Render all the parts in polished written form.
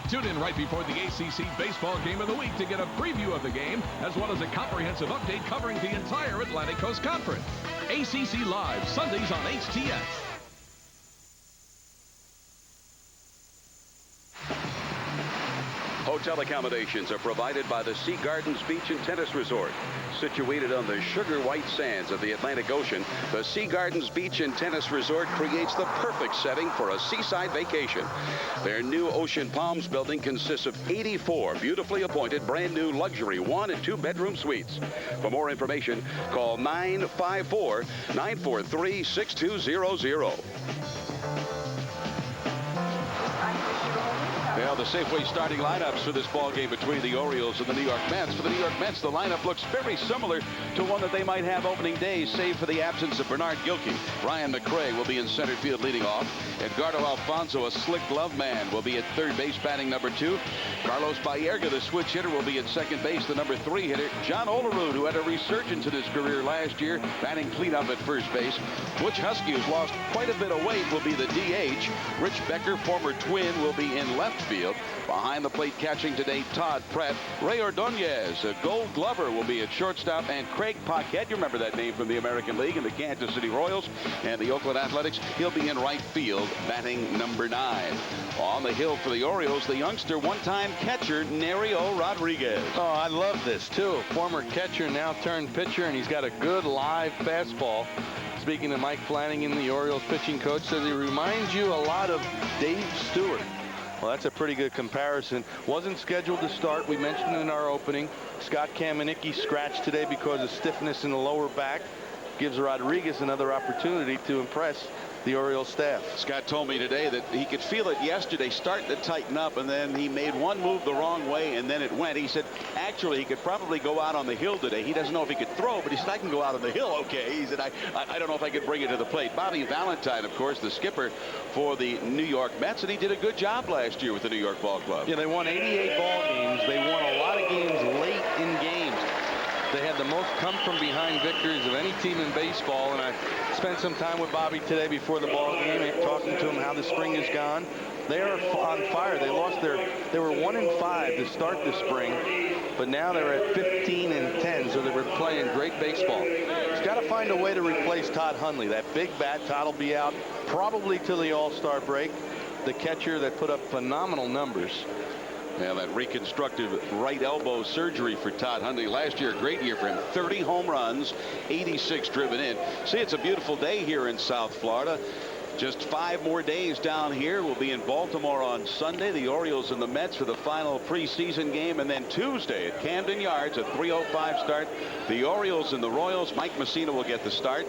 Tune in right before the ACC Baseball Game of the Week to get a preview of the game, as well as a comprehensive update covering the entire Atlantic Coast Conference. ACC Live, Sundays on HTX. Hotel accommodations are provided by the Sea Gardens Beach and Tennis Resort. Situated on the sugar white sands of the Atlantic Ocean, the Sea Gardens Beach and Tennis Resort creates the perfect setting for a seaside vacation. Their new Ocean Palms building consists of 84 beautifully appointed brand new luxury 1- and 2-bedroom suites. For more information, call 954-943-6200. Well, the Safeway starting lineups for this ball game between the Orioles and the New York Mets. For the New York Mets, the lineup looks very similar to one that they might have opening day, save for the absence of Bernard Gilkey. Ryan Mcrae will be in center field leading off. Edgardo Alfonso, a slick glove man, will be at third base batting number 2. Carlos Ballerga, the switch hitter, will be at second base, the number 3 hitter. John Olerud, who had a resurgence in his career last year, batting cleanup at first base. Butch Husky, who's lost quite a bit of weight, will be the DH. Rich Becker, former Twin, will be in left field. Behind the plate catching today, Todd Pratt. Ray Ordonez, a Gold Glover, will be at shortstop, and Craig Paquette, you remember that name from the American League and the Kansas City Royals and the Oakland Athletics. He'll be in right field, batting number 9. On the hill for the Orioles, the youngster, one-time catcher, Nerio Rodriguez. Oh, I love this, too. Former catcher, now turned pitcher, and he's got a good live fastball. Speaking to Mike Flanagan, the Orioles pitching coach, says he reminds you a lot of Dave Stewart. Well, that's a pretty good comparison. Wasn't scheduled to start. We mentioned in our opening. Scott Kamenicki scratched today because of stiffness in the lower back. Gives Rodriguez another opportunity to impress the Orioles staff. Scott told me today that he could feel it yesterday starting to tighten up, and then he made one move the wrong way, and then it went. He said actually he could probably go out on the hill today. He doesn't know if he could throw, but he said I can go out on the hill okay. He said I don't know if I could bring it to the plate. Bobby Valentine, of course, the skipper for the New York Mets, and he did a good job last year with the New York Ball Club. Yeah, they won 88 ball games. They won a lot of games late in games. They had the most come-from-behind victories of any team in baseball, and I spent some time with Bobby today before the ball game, talking to him how the spring has gone. They are on fire. They were 1-5 to start the spring, but now they're at 15-10, so they were playing great baseball. He's got to find a way to replace Todd Hundley. That big bat, Todd will be out probably till the All-Star break. The catcher that put up phenomenal numbers. Yeah, that reconstructive right elbow surgery for Todd Hundley last year, a great year for him. 30 home runs, 86 driven in. See, it's a beautiful day here in South Florida. Just 5 more days down here. We'll be in Baltimore on Sunday. The Orioles and the Mets for the final preseason game. And then Tuesday at Camden Yards, a 3:05 start. The Orioles and the Royals. Mike Mussina will get the start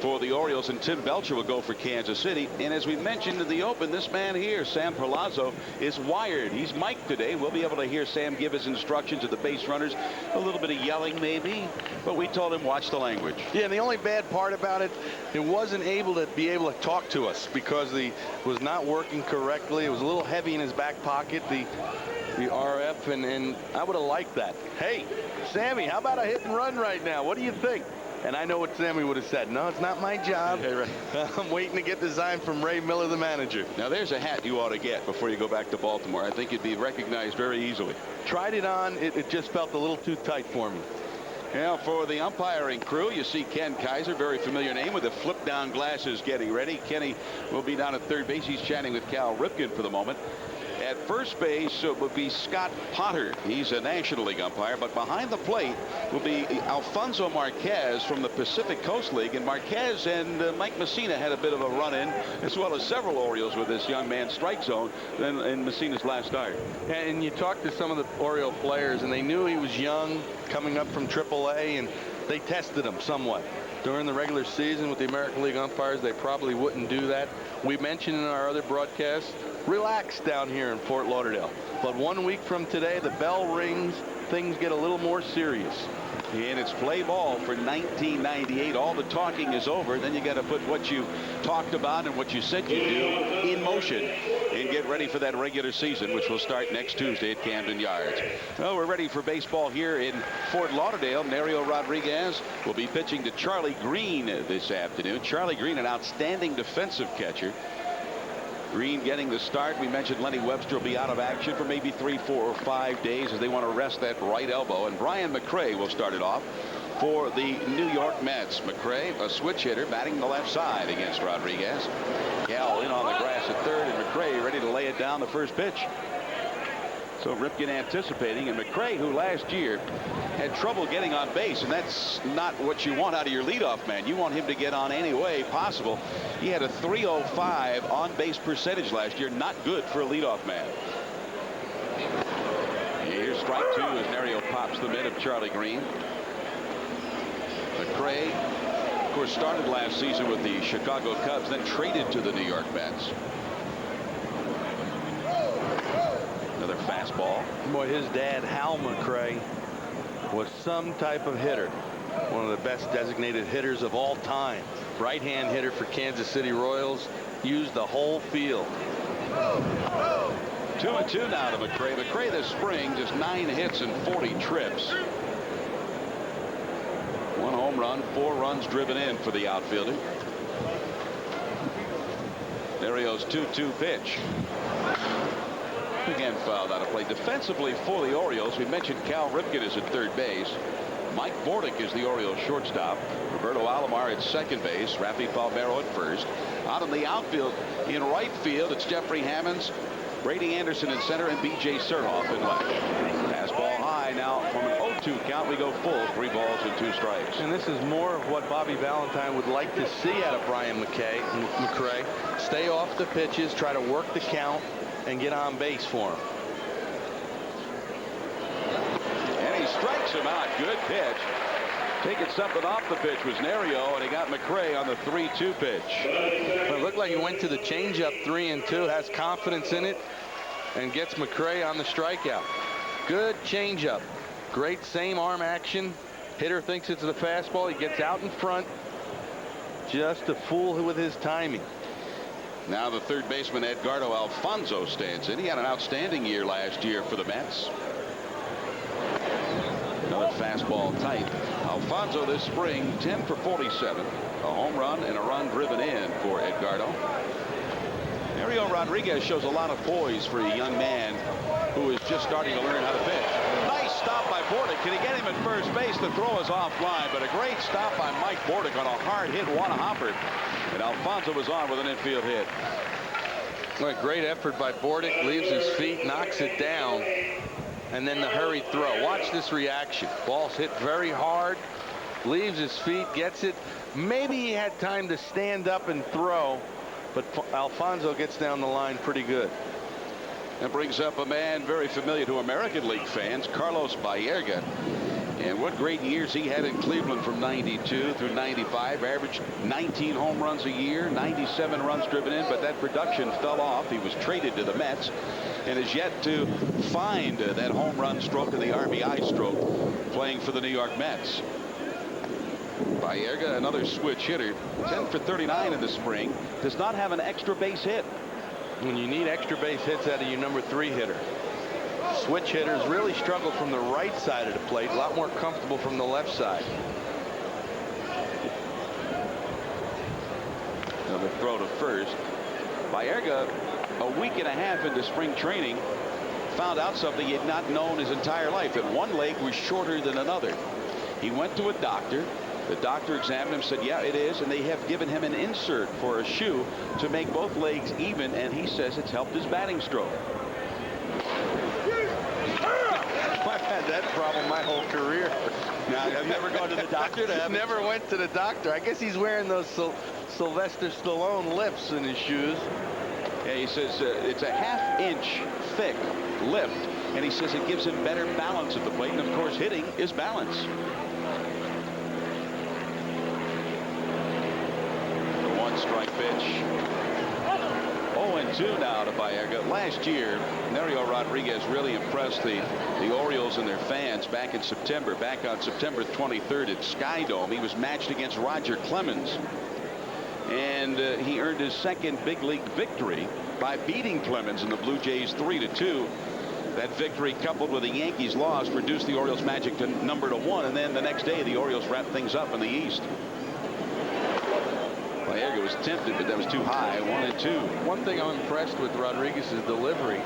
for the Orioles, and Tim Belcher will go for Kansas City. And as we mentioned in the open, this man here, Sam Perlazzo, is wired. He's mic'd today. We'll be able to hear Sam give his instructions to the base runners. A little bit of yelling maybe, but we told him watch the language. Yeah, and the only bad part about it, it wasn't able to talk to us because he was not working correctly. It was a little heavy in his back pocket, the RF, and I would have liked that. Hey, Sammy, how about a hit and run right now? What do you think? And I know what Sammy would have said. No, it's not my job. Yeah, right. I'm waiting to get the sign from Ray Miller, the manager. Now, there's a hat you ought to get before you go back to Baltimore. I think you'd be recognized very easily. Tried it on. It just felt a little too tight for me. Now, for the umpiring crew, you see Ken Kaiser, very familiar name, with the flip-down glasses getting ready. Kenny will be down at third base. He's chatting with Cal Ripken for the moment. At first base would be Scott Potter. He's a National League umpire, but behind the plate will be Alfonso Marquez from the Pacific Coast League. And Marquez and Mike Mussina had a bit of a run-in, as well as several Orioles with this young man's strike zone in Mussina's last start. And you talked to some of the Oriole players, and they knew he was young, coming up from AAA, and they tested him somewhat. During the regular season with the American League umpires, they probably wouldn't do that. We mentioned in our other broadcasts, relax down here in Fort Lauderdale. But 1 week from today, the bell rings, things get a little more serious. And it's play ball for 1998. All the talking is over. Then you got to put what you talked about and what you said you'd do in motion and get ready for that regular season, which will start next Tuesday at Camden Yards. Well, we're ready for baseball here in Fort Lauderdale. Nerio Rodriguez will be pitching to Charlie Green this afternoon. Charlie Green, an outstanding defensive catcher. Green getting the start. We mentioned Lenny Webster will be out of action for maybe 3, 4, or 5 days as they want to rest that right elbow. And Brian Mcrae will start it off for the New York Mets. Mcrae, a switch hitter, batting the left side against Rodriguez. Gal in on the grass at third, and Mcrae ready to lay it down the first pitch. So Ripken anticipating, and Mcrae, who last year had trouble getting on base, and that's not what you want out of your leadoff man. You want him to get on any way possible. He had a .305 on base percentage last year. Not good for a leadoff man. Here's strike 2 as Nerio pops the mid of Charlie Green. Mcrae, of course, started last season with the Chicago Cubs, then traded to the New York Mets. Another fastball. Boy, his dad, Hal Mcrae, was some type of hitter. One of the best designated hitters of all time. Right-hand hitter for Kansas City Royals. Used the whole field. 2-2 now to Mcrae. Mcrae this spring, just 9 hits and 40 trips. 1 home run, 4 runs driven in for the outfielder. Nerio's 2-2 pitch. Again fouled out of play. Defensively for the Orioles, we mentioned Cal Ripken is at third base. Mike Bordick is the Orioles shortstop. Roberto Alomar at second base. Rafael Palmeiro at first. Out in the outfield, in right field, it's Jeffrey Hammonds, Brady Anderson in center, and B.J. Surhoff in left. Fastball high. Now from an 0-2 count, we go full. 3 balls and 2 strikes. And this is more of what Bobby Valentine would like to see out of Brian Mcrae. Stay off the pitches, try to work the count, and get on base for him. And he strikes him out. Good pitch. Taking something off the pitch was Nerio, and he got Mcrae on the 3-2 pitch. Well, it looked like he went to the changeup 3-2, has confidence in it, and gets Mcrae on the strikeout. Good changeup. Great same arm action. Hitter thinks it's the fastball. He gets out in front. Just a fool with his timing. Now the third baseman Edgardo Alfonso stands in. He had an outstanding year last year for the Mets. Another fastball tight. Alfonso this spring 10 for 47. A home run and a run driven in for Edgardo. Nerio Rodriguez shows a lot of poise for a young man who is just starting to learn how to pitch. Nice stop by Bordick. Can he get him at first base? The throw is offline, but a great stop by Mike Bordick on a hard hit one-hopper. And Alfonso was on with an infield hit. What a great effort by Bordick. Leaves his feet, knocks it down, and then the hurried throw. Watch this reaction. Ball's hit very hard. Leaves his feet, gets it. Maybe he had time to stand up and throw, but Alfonso gets down the line pretty good. That brings up a man very familiar to American League fans, Carlos Ballerga. And what great years he had in Cleveland from 92 through 95. Averaged 19 home runs a year, 97 runs driven in, but that production fell off. He was traded to the Mets and is yet to find that home run stroke and the RBI stroke playing for the New York Mets. Ballerga, another switch hitter, 10 for 39 in the spring, does not have an extra base hit. When you need extra base hits out of your number 3 hitter. Switch hitters really struggle from the right side of the plate. A lot more comfortable from the left side. Another throw to first. Ballerga, a week and a half into spring training, found out something he had not known his entire life, that one leg was shorter than another. He went to a doctor. The doctor examined him, said, yeah, it is, and they have given him an insert for a shoe to make both legs even, and he says it's helped his batting stroke. I've had that problem my whole career. Now, I've never gone to the doctor to have Never went to the doctor. I guess he's wearing those Sylvester Stallone lifts in his shoes. Yeah, he says it's a ½ inch thick lift, and he says it gives him better balance at the plate, and of course hitting is balance. The 1-strike pitch. 0-2 now to Ballerga. Last year, Nerio Rodriguez really impressed the Orioles and their fans back in September. Back on September 23rd at Sky Dome, he was matched against Roger Clemens, and he earned his second big league victory by beating Clemens in the Blue Jays 3-2. That victory, coupled with the Yankees' loss, reduced the Orioles' magic to number 1, and then the next day the Orioles wrapped things up in the East. Ballerga was tempted, but that was too high. 1-2. One thing I'm impressed with Rodriguez's delivery.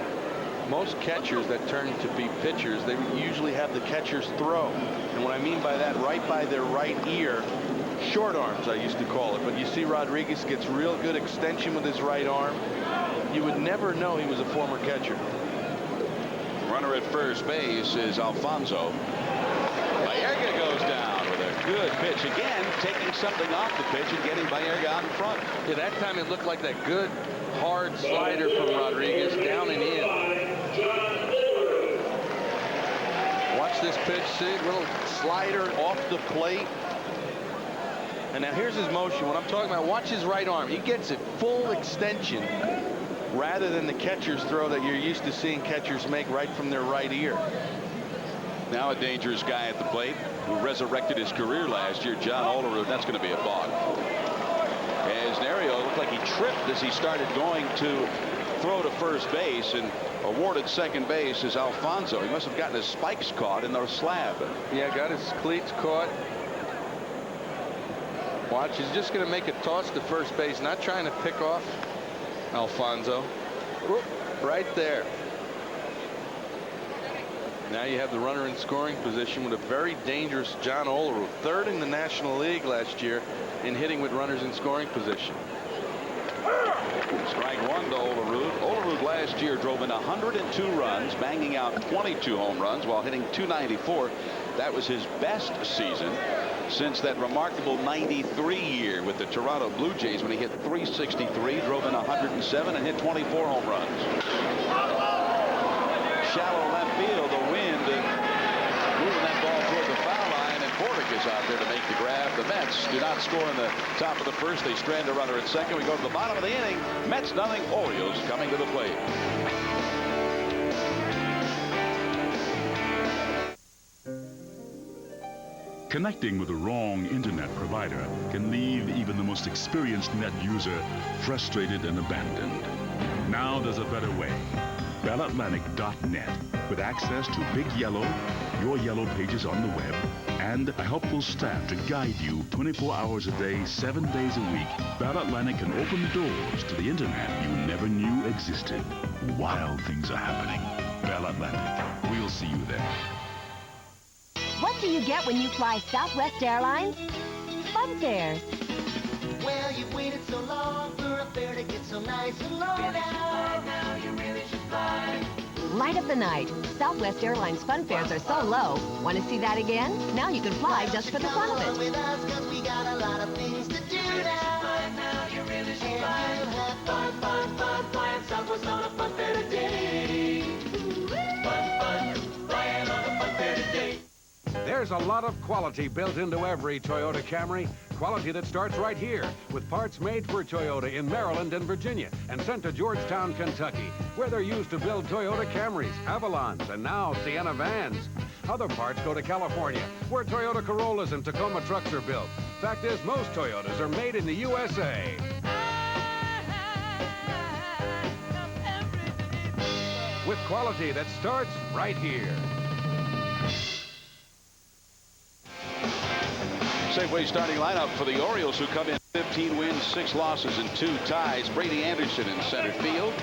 Most catchers that turn to be pitchers, they usually have the catcher's throw. And what I mean by that, right by their right ear, short arms, I used to call it. But you see Rodriguez gets real good extension with his right arm. You would never know he was a former catcher. Runner at first base is Alfonso. Ballerga goes down with a good pitch again, taking something off the pitch and getting Ballerga out in front. Yeah, that time it looked like that good hard slider from Rodriguez, down and in. Watch this pitch, see, little slider off the plate. And now here's his motion. What I'm talking about, watch his right arm. He gets it full extension rather than the catcher's throw that you're used to seeing catchers make right from their right ear. Now a dangerous guy at the plate who resurrected his career last year, John Olerud. That's going to be a ball. As Nerio looked like he tripped as he started going to throw to first base, and awarded second base is Alfonso. He must have gotten his spikes caught in the slab. Yeah, got his cleats caught. Watch, he's just going to make a toss to first base, not trying to pick off Alfonso. Whoop, right there. Now you have the runner in scoring position with a very dangerous John Olerud, third in the National League last year in hitting with runners in scoring position. Strike one to Olerud. Olerud last year drove in 102 runs, banging out 22 home runs while hitting .294. That was his best season since that remarkable '93 year with the Toronto Blue Jays when he hit .363, drove in 107, and hit 24 home runs. Shallow left field, the wind moving that ball toward the foul line, and Bordick is out there to make the grab. The Mets do not score in the top of the first. They strand a runner at second. We go to the bottom of the inning. Mets nothing. Orioles coming to the plate. Connecting with the wrong internet provider can leave even the most experienced net user frustrated and abandoned. Now there's a better way. BellAtlantic.net, with access to Big Yellow, your Yellow pages on the web, and a helpful staff to guide you 24 hours a day, 7 days a week. Bell Atlantic can open doors to the internet you never knew existed. Wild things are happening. Bell Atlantic. We'll see you there. What do you get when you fly Southwest Airlines? Fun fares. Well, you've waited so long for a fare to get so nice and low now. You really should fly. Light up the night. Southwest Airlines fun fares are so low. Want to see that again? Now you can fly just for the fun of it. With us, 'cause we got a lot of things to do now. You really should fly. And you'll have fun, fun, fun flying Southwest on a fun fair today. Fun, flying on a fun fair today. There's a lot of quality built into every Toyota Camry. Quality that starts right here with parts made for Toyota in Maryland and Virginia and sent to Georgetown, Kentucky, where they're used to build Toyota Camrys, Avalons, and now Sienna vans. Other parts go to California, where Toyota Corollas and Tacoma trucks are built. Fact is, most Toyotas are made in the USA. With quality that starts right here. Safeway starting lineup for the Orioles, who come in 15 wins, 6 losses, and 2 ties. Brady Anderson in center field.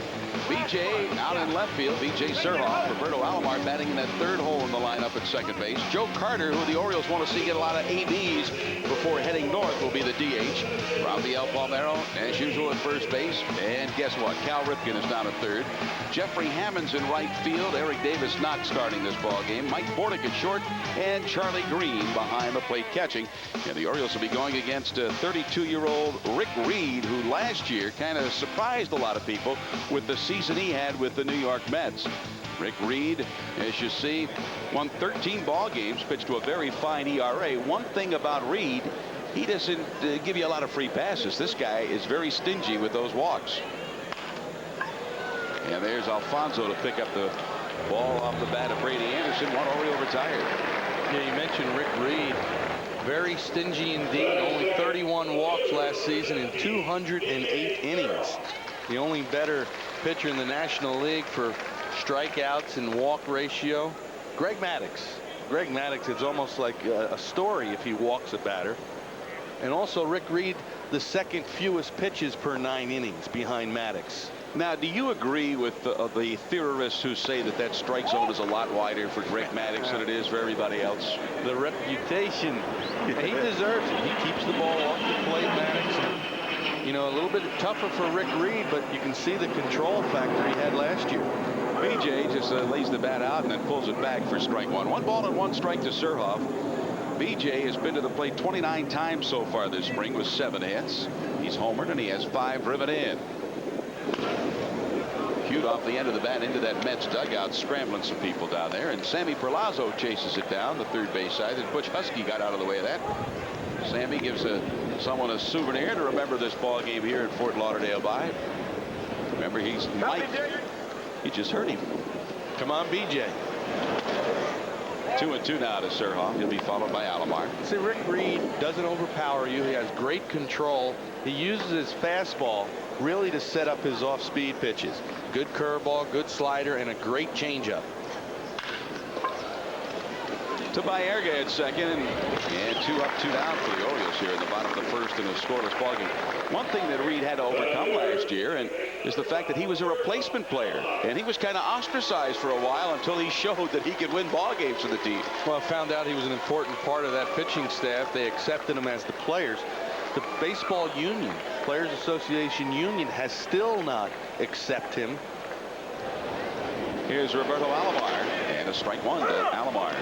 BJ out in left field. BJ Surhoff. Roberto Alomar batting in that third hole in the lineup at second base. Joe Carter, who the Orioles want to see get a lot of ABs before heading north, will be the DH. Rafael Palmeiro, as usual, at first base. And guess what? Cal Ripken is down at third. Jeffrey Hammond's in right field. Eric Davis not starting this ball game. Mike Bordick at short, and Charlie Green behind the plate catching. And the Orioles will be going against 32-year-old Rick Reed, who last year kind of surprised a lot of people with the season he had with the New York Mets. Rick Reed, as you see, won 13 ball games, pitched to a very fine ERA. One thing about Reed, he doesn't give you a lot of free passes. This guy is very stingy with those walks. And there's Alfonso to pick up the ball off the bat of Brady Anderson. One Oriole retired. Yeah, you mentioned Rick Reed. Very stingy indeed. Only 31 walks last season in 208 innings. The only better pitcher in the National League for strikeouts and walk ratio. Greg Maddux. Greg Maddux, it's almost like a story if he walks a batter. And also Rick Reed the second fewest pitches per 9 innings behind Maddox. Now, do you agree with the theorists who say that strike zone is a lot wider for Greg Maddux than it is for everybody else? The reputation, he deserves it. He keeps the ball off the plate, Maddox. You know, a little bit tougher for Rick Reed, but you can see the control factor he had last year. BJ just lays the bat out and then pulls it back for strike one. 1 ball and 1 strike to Surhoff. BJ has been to the plate 29 times so far this spring with 7 hits. He's homered and he has 5 driven in. Cued off the end of the bat into that Mets dugout, scrambling some people down there, and Sammy Perlazo chases it down the third base side, and Butch Husky got out of the way of that. Sammy gives someone a souvenir to remember this ball game here at Fort Lauderdale by. Remember, he's Mike. He just heard him. Come on, BJ. 2-2 now to Surhoff. He'll be followed by Alomar. See, Rick Reed doesn't overpower you. He has great control. He uses his fastball really to set up his off-speed pitches. Good curveball, good slider, and a great changeup. To Ballerga at second, and 2 up, 2 down for the Orioles here in the bottom of the first in a scoreless ballgame. One thing that Reed had to overcome last year is the fact that he was a replacement player, and he was kind of ostracized for a while until he showed that he could win ball games for the team. Well, I found out he was an important part of that pitching staff. They accepted him as the players. The baseball union, Players Association Union, has still not accepted him. Here's Roberto Alomar, and a strike one to Alomar.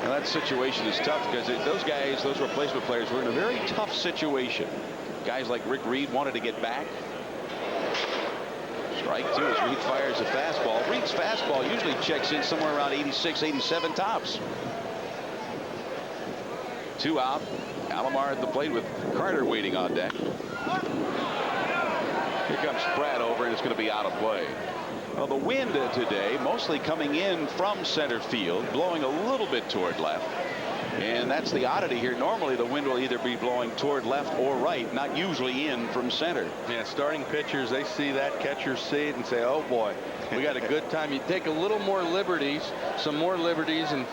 Now that situation is tough because those guys, those replacement players, were in a very tough situation. Guys like Rick Reed wanted to get back. Strike 2 as Reed fires a fastball. Reed's fastball usually checks in somewhere around 86, 87 tops. 2 out. Alomar at the plate with Carter waiting on deck. Here comes Pratt over, and it's going to be out of play. Well, the wind today mostly coming in from center field, blowing a little bit toward left. And that's the oddity here. Normally the wind will either be blowing toward left or right, not usually in from center. Yeah, starting pitchers, they see that, catchers see it and say, oh boy, we got a good time. You take a little more liberties, some more liberties, and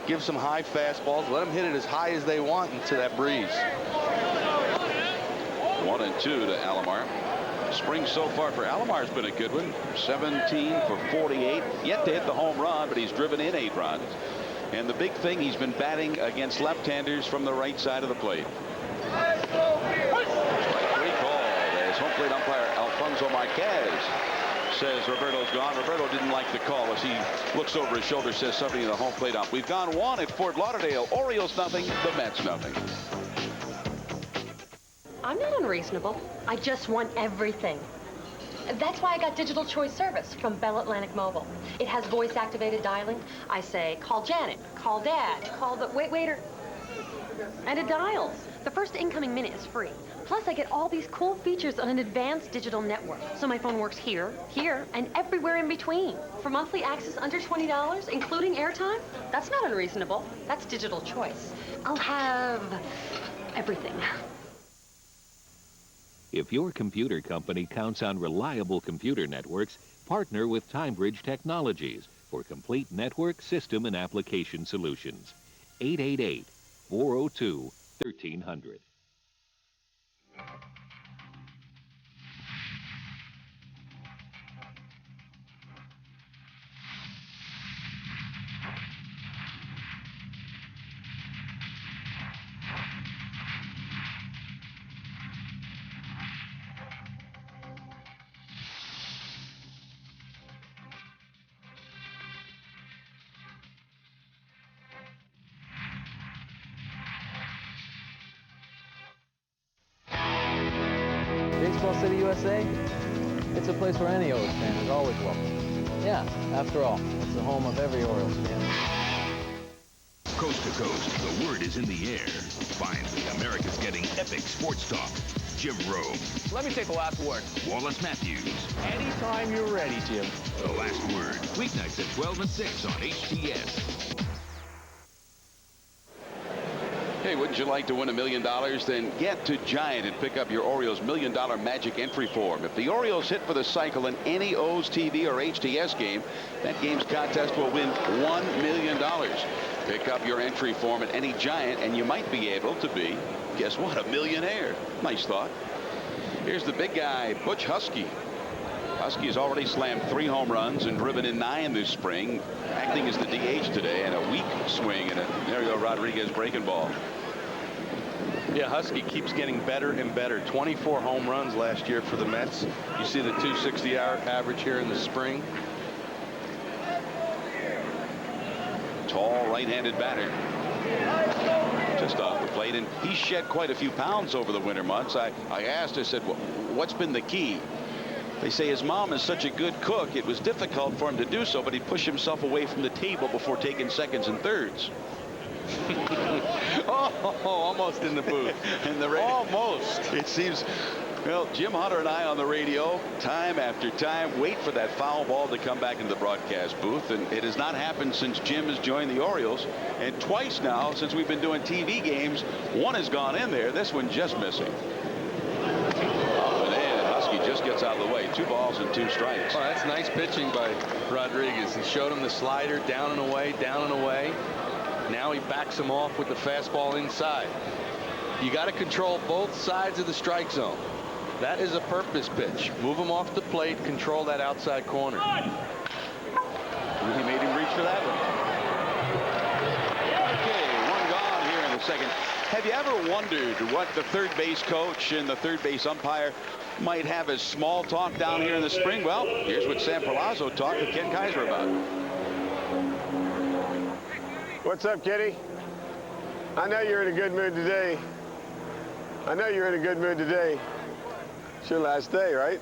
give some high fastballs. Let them hit it as high as they want into that breeze. 1-2 to Alomar. Spring so far for Alomar has been a good one. 17 for 48. Yet to hit the home run, but he's driven in 8 runs. And the big thing, he's been batting against left-handers from the right side of the plate. Strike 3 called as home plate umpire Alfonso Marquez says Roberto's gone. Roberto didn't like the call as he looks over his shoulder, says something to the home plate ump. We've gone 1 at Fort Lauderdale. Orioles nothing, the Mets nothing. I'm not unreasonable. I just want everything. That's why I got digital choice service from Bell Atlantic Mobile. It has voice-activated dialing. I say, call Janet, call Dad, call the waiter. And it dials. The first incoming minute is free. Plus, I get all these cool features on an advanced digital network. So my phone works here, here, and everywhere in between. For monthly access under $20, including airtime, that's not unreasonable. That's digital choice. I'll have everything. If your computer company counts on reliable computer networks, partner with TimeBridge Technologies for complete network, system, and application solutions. 888-402-1300. Baseball City, USA, it's a place where any O's fan is always welcome. Yeah, after all, it's the home of every Orioles fan. Coast to coast, the word is in the air. Finally, America's getting epic sports talk. Jim Rome. Let me take the last word. Wallace Matthews. Anytime you're ready, Jim. The Last Word. Weeknights at 12 and 6 on HTS. Hey, wouldn't you like to win $1 million? Then get to Giant and pick up your Orioles $1 Million Magic entry form. If the Orioles hit for the cycle in any O's TV or HTS game, that game's contest will win $1 million. Pick up your entry form at any Giant, and you might be able to be, guess what, a millionaire. Nice thought. Here's the big guy, Butch Husky. Husky has already slammed 3 home runs and driven in 9 this spring, acting as the DH today, and a weak swing and a Nerio Rodriguez breaking ball. Yeah, Husky keeps getting better and better. 24 home runs last year for the Mets. You see the 260 average here in the spring. Tall right-handed batter. Just off the plate, and he shed quite a few pounds over the winter months. I asked, I said, well, what's been the key? They say his mom is such a good cook, it was difficult for him to do so, but he'd push himself away from the table before taking seconds and thirds. Almost in the booth. Almost. It seems, well, Jim Hunter and I on the radio, time after time, wait for that foul ball to come back into the broadcast booth, and it has not happened since Jim has joined the Orioles, and twice now since we've been doing TV games. One has gone in there, this one just missing. Just gets out of the way. 2 balls and 2 strikes. Oh, that's nice pitching by Rodriguez. He showed him the slider down and away, down and away. Now he backs him off with the fastball inside. You got to control both sides of the strike zone. That is a purpose pitch. Move him off the plate, control that outside corner. He made him reach for that one. Okay, 1 gone here in the second. Have you ever wondered what the third base coach and the third base umpire might have as small talk down here in the spring? Well, here's what Sam Palazzo talked to Ken Kaiser about. What's up, Kitty? I know you're in a good mood today. I know you're in a good mood today. It's your last day, right?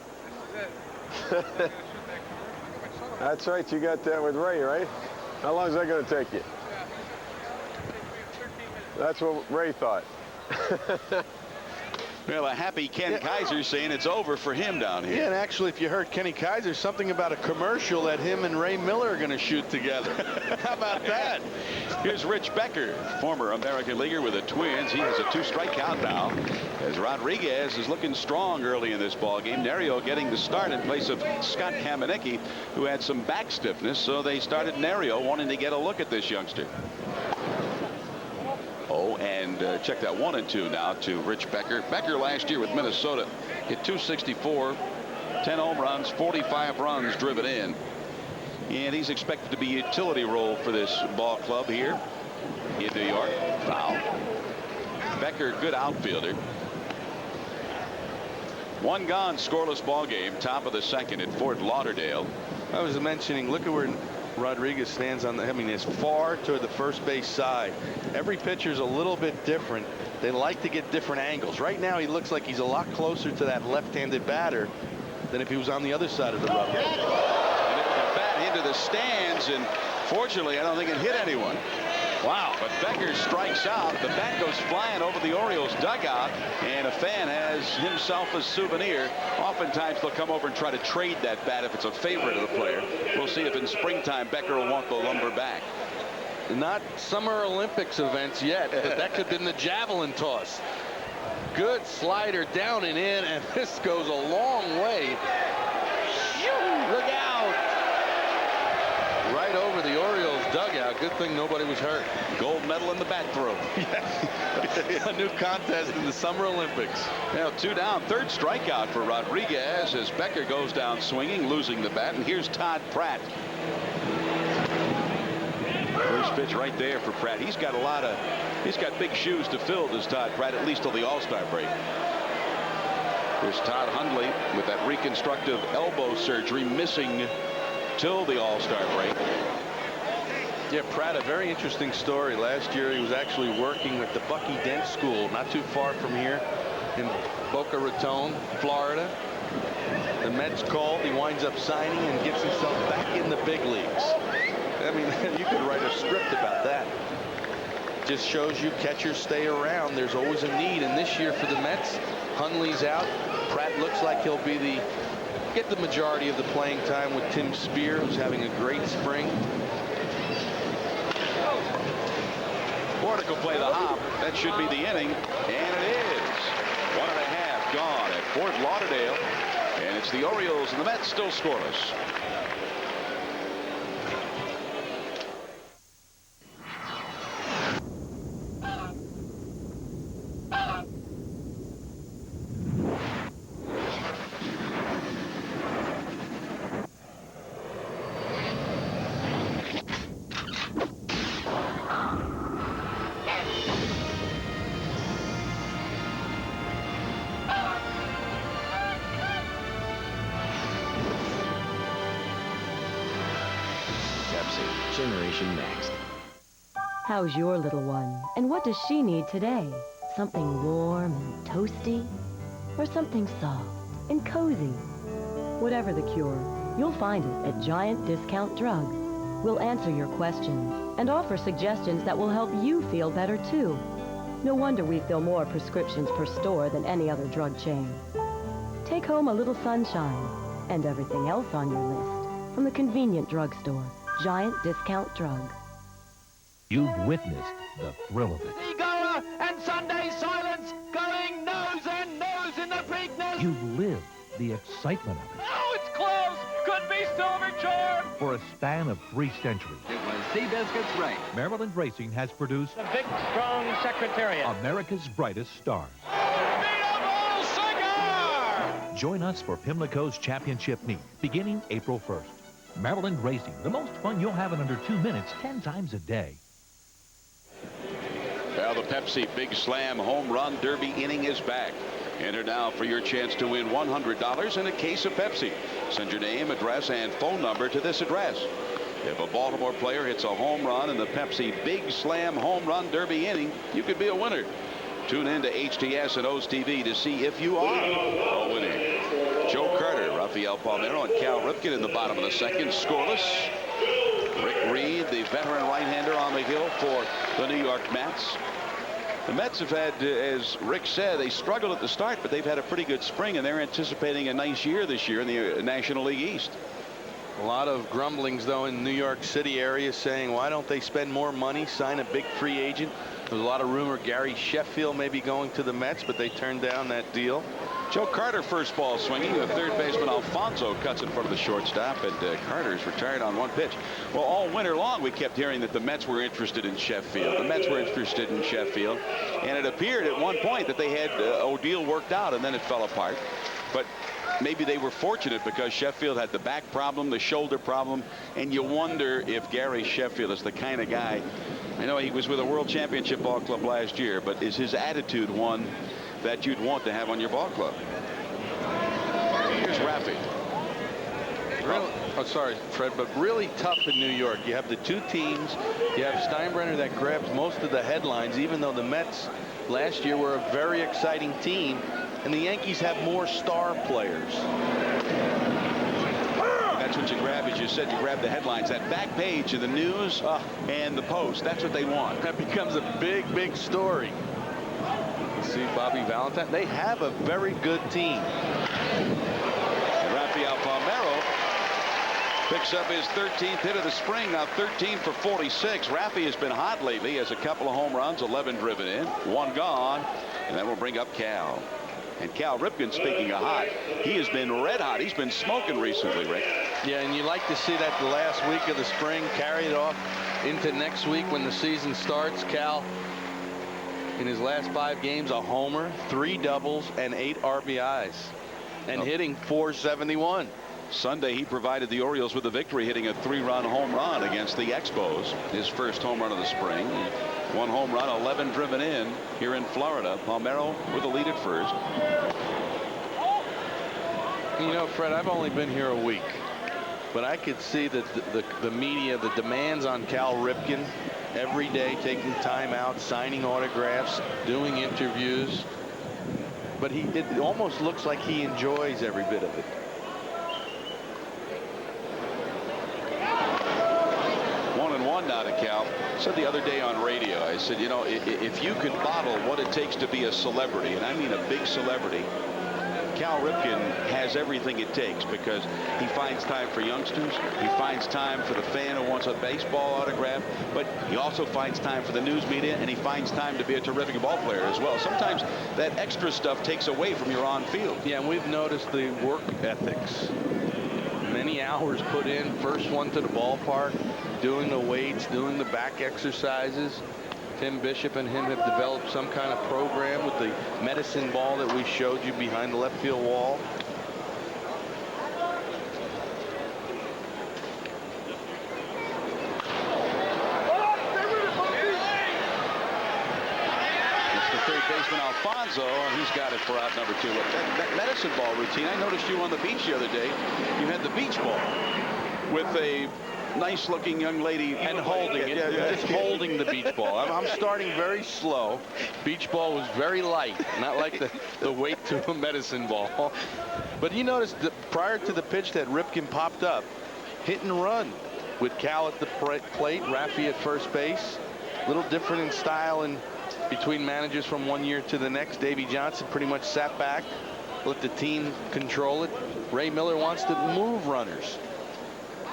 That's right. You got that with Ray, right? How long is that going to take you? That's what Ray thought. Well, a happy Ken Kaiser saying it's over for him down here. Yeah, and actually, if you heard Kenny Kaiser, something about a commercial that him and Ray Miller are going to shoot together. How about that? Here's Rich Becker, former American leaguer with the Twins. He has a 2-strike count now, as Rodriguez is looking strong early in this ball game. Nerio getting the start in place of Scott Kamenicki, who had some back stiffness, so they started Nerio, wanting to get a look at this youngster. Oh, and check that 1 and 2 now to Rich Becker. Becker last year with Minnesota hit 264, 10 home runs, 45 runs driven in. And he's expected to be a utility role for this ball club here in New York. Foul. Becker, good outfielder. 1 gone, scoreless ball game, top of the second at Fort Lauderdale. I was mentioning, look at where Rodriguez stands on the, I mean, as far toward the first base side. Every pitcher's a little bit different. They like to get different angles. Right now, he looks like he's a lot closer to that left-handed batter than if he was on the other side of the rubber. And it was a bat into the stands, and fortunately, I don't think it hit anyone. Wow. But Becker strikes out. The bat goes flying over the Orioles dugout, and a fan has himself a souvenir. Oftentimes they'll come over and try to trade that bat if it's a favorite of the player. We'll see if in springtime Becker will want the lumber back. Not Summer Olympics events yet, but that could have been the javelin toss. Good slider down and in, and this goes a long way. Look out. Right over the Orioles dugout. Good thing nobody was hurt. Gold medal in the bat throw. Yeah. A new contest in the Summer Olympics. Now 2 down, 3rd strikeout for Rodriguez as Becker goes down swinging, losing the bat. And here's Todd Pratt. First pitch right there for Pratt. He's got big shoes to fill, does Todd Pratt, at least till the All-Star break. Here's Todd Hundley with that reconstructive elbow surgery, missing till the All-Star break. Yeah, Pratt, a very interesting story. Last year he was actually working with the Bucky Dent School, not too far from here in Boca Raton, Florida. The Mets called, he winds up signing and gets himself back in the big leagues. I mean, you could write a script about that. Just shows you catchers stay around. There's always a need, and this year for the Mets, Hundley's out. Pratt looks like he'll be get the majority of the playing time with Tim Spear, who's having a great spring. McCordick will play the hop. That should be the inning, and it is. 1.5 gone at Fort Lauderdale, and it's the Orioles and the Mets still scoreless. Generation Next. How's your little one? And what does she need today? Something warm and toasty? Or something soft and cozy? Whatever the cure, you'll find it at Giant Discount Drug. We'll answer your questions and offer suggestions that will help you feel better too. No wonder we fill more prescriptions per store than any other drug chain. Take home a little sunshine and everything else on your list from the convenient drugstore. Giant Discount Drug. You've witnessed the thrill of it. Seagoer and Sunday silence going nose and nose in the Preakness. You've lived the excitement of it. Oh, it's close. Could be Silver Charm. For a span of 3 centuries, It was Seabiscuit's race. Maryland Racing has produced The big, strong Secretariat. America's brightest stars. Unbeatable cigar. Join us for Pimlico's championship meet, beginning April 1st. Maryland Racing, the most fun you'll have in under 2 minutes, 10 times a day. Well, the Pepsi Big Slam Home Run Derby inning is back. Enter now for your chance to win $100 and a case of Pepsi. Send your name, address, and phone number to this address. If a Baltimore player hits a home run in the Pepsi Big Slam Home Run Derby inning, you could be a winner. Tune in to HTS and O's TV to see if you are a winner. Joe Carter, Rafael Palmeiro, and Cal Ripken in the bottom of the second, scoreless. Rick Reed, the veteran right-hander, on the hill for the New York Mets. The Mets have had, as Rick said, they struggled at the start, but they've had a pretty good spring, and they're anticipating a nice year this year in the National League East. A lot of grumblings, though, in New York City area saying, why don't they spend more money, sign a big free agent? There's a lot of rumor Gary Sheffield may be going to the Mets, but they turned down that deal. Joe Carter, first ball swinging. The third baseman Alfonso cuts in front of the shortstop, and Carter's retired on 1 pitch. Well, all winter long we kept hearing that the Mets were interested in Sheffield. The Mets were interested in Sheffield, and it appeared at one point that they had a deal worked out, and then it fell apart. But maybe they were fortunate because Sheffield had the back problem, the shoulder problem, and you wonder if Gary Sheffield is the kind of guy. I know he was with a World Championship ball club last year, but is his attitude one that you'd want to have on your ball club? Here's Rafi. Oh, sorry, Fred, but really tough in New York. You have the two teams. You have Steinbrenner that grabs most of the headlines, even though the Mets last year were a very exciting team, and the Yankees have more star players. That's what you grab, as you said, you grab the headlines, that back page of the News and the Post. That's what they want. That becomes a big, big story. See Bobby Valentine. They have a very good team. And Rafael Palmeiro picks up his 13th hit of the spring, now 13 for 46. Rafi has been hot lately, has a couple of home runs, 11 driven in, 1 gone, and that will bring up Cal. And Cal Ripken, speaking of hot, he has been red hot. He's been smoking recently, Rick. Yeah, and you like to see that the last week of the spring carry it off into next week when the season starts. Cal, in his last 5 games, a homer, 3 doubles, and 8 RBIs, and hitting .471. Sunday, he provided the Orioles with a victory, hitting a 3-run home run against the Expos. His first home run of the spring. 1 home run, 11 driven in here in Florida. Palmeiro with the lead at first. You know, Fred, I've only been here a week, but I could see that the media, the demands on Cal Ripken every day, taking time out, signing autographs, doing interviews. But it almost looks like he enjoys every bit of it. Now to Cal. Said the other day on radio, I said, you know, if you could bottle what it takes to be a celebrity, and I mean a big celebrity, Cal Ripken has everything it takes because he finds time for youngsters. He finds time for the fan who wants a baseball autograph, but he also finds time for the news media, and he finds time to be a terrific ball player as well. Sometimes that extra stuff takes away from your on-field. Yeah, and we've noticed the work ethics. Many hours put in, first one to the ballpark, doing the weights, doing the back exercises. Tim Bishop and him have developed some kind of program with the medicine ball that we showed you behind the left field wall. It's the third baseman Alfonso, and he's got it for out number 2. Look, that medicine ball routine, I noticed you on the beach the other day. You had the beach ball with a nice-looking young lady and holding it, just holding the beach ball. I'm starting very slow. Beach ball was very light, not like the weight to a medicine ball. But you notice that prior to the pitch that Ripken popped up, hit and run with Cal at the plate, Rafi at first base. A little different in style and between managers from one year to the next. Davey Johnson pretty much sat back, let the team control it. Ray Miller wants to move runners.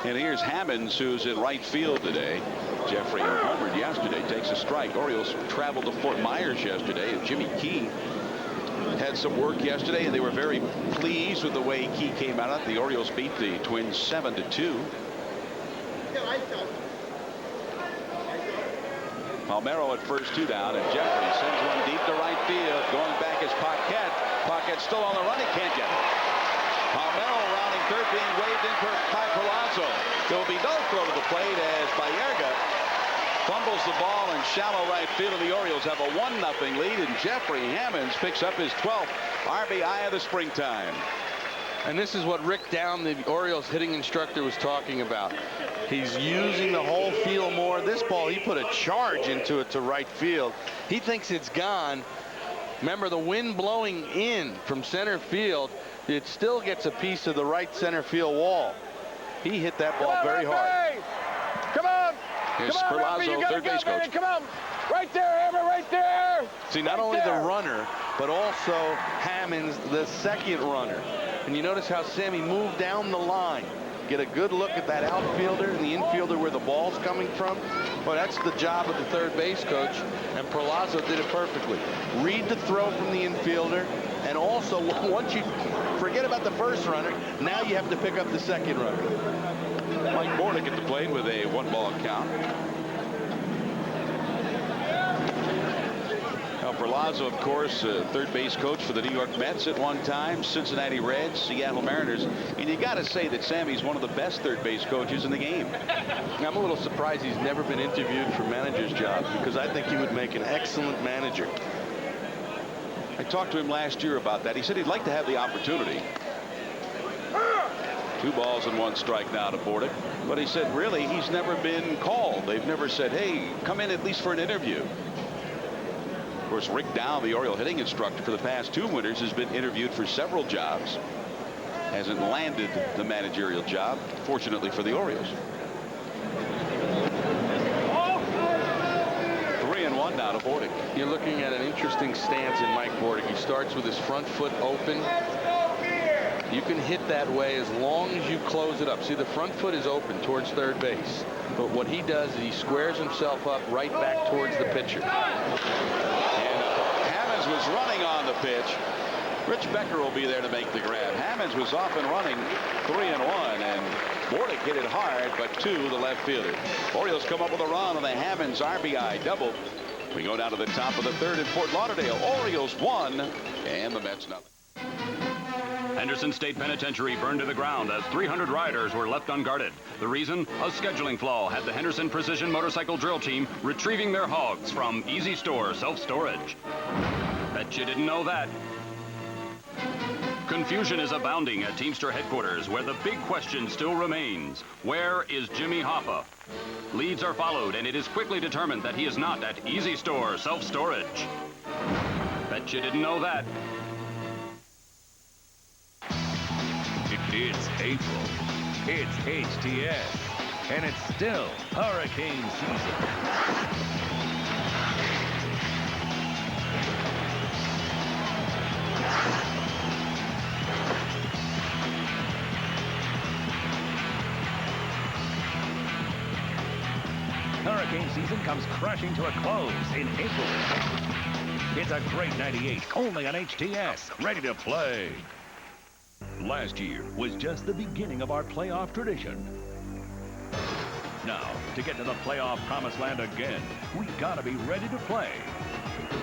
And here's Hammonds, who's in right field today. Jeffrey homered yesterday, takes a strike. Orioles traveled to Fort Myers yesterday, and Jimmy Key had some work yesterday, and they were very pleased with the way Key came out. The Orioles beat the Twins 7-2. Palmeiro at first, 2 down, and Jeffrey sends one deep to right field. Going back is Paquette. Paquette's still on the run. He can't get it. Palmeiro rounding third, being waved in by Palazzo. There will be no throw to the plate as Ballerga fumbles the ball in shallow right field, and the Orioles have a 1-0 lead, and Jeffrey Hammonds picks up his 12th RBI of the springtime. And this is what Rick Down, the Orioles hitting instructor, was talking about. He's using the whole field more. This ball, he put a charge into it to right field. He thinks it's gone. Remember, the wind blowing in from center field, it still gets a piece of the right center field wall. He hit that ball very hard. Come on! Here's Come on, Perlazzo, third base coach. Come on! Right there, Hammer, right there! See, not only the runner, but also Hammonds, the second runner. And you notice how Sammy moved down the line. Get a good look at that outfielder and the infielder where the ball's coming from. Well, that's the job of the third base coach, and Perlazzo did it perfectly. Read the throw from the infielder, and also once you forget about the first runner, now you have to pick up the second runner. Mike Bordick at the plate with a 1-ball count. Perlazzo, of course, third base coach for the New York Mets at one time, Cincinnati Reds, Seattle Mariners, and you got to say that Sammy's one of the best third base coaches in the game. I'm a little surprised he's never been interviewed for manager's job, because I think he would make an excellent manager. I talked to him last year about that. He said he'd like to have the opportunity. 2 balls and 1 strike now to Bordick, but he said really he's never been called. They've never said, hey, come in at least for an interview. Of course, Rick Dow, the Oriole hitting instructor for the past 2 winters, has been interviewed for several jobs. Hasn't landed the managerial job, fortunately for the Orioles. 3-1 now to Bordick. You're looking at an interesting stance in Mike Bordick. He starts with his front foot open. You can hit that way as long as you close it up. See, the front foot is open towards third base. But what he does is he squares himself up right back towards the pitcher. And Hammonds was running on the pitch. Rich Becker will be there to make the grab. Hammonds was off and running 3-1, and Bordick hit it hard, but to the left fielder. Orioles come up with a run on the Hammonds RBI double. We go down to the top of the 3rd in Fort Lauderdale. Orioles 1 and the Mets nothing. Henderson State Penitentiary burned to the ground as 300 rioters were left unguarded. The reason? A scheduling flaw had the Henderson Precision Motorcycle Drill Team retrieving their hogs from Easy Store Self-Storage. Bet you didn't know that. Confusion is abounding at Teamster headquarters, where the big question still remains. Where is Jimmy Hoffa? Leads are followed, and it is quickly determined that he is not at Easy Store Self-Storage. Bet you didn't know that. It's April. It's HTS. And it's still hurricane season. Hurricane season comes crashing to a close in April. It's a great 98, only on HTS, ready to play. Last year was just the beginning of our playoff tradition. Now, to get to the playoff promised land again, we gotta be ready to play.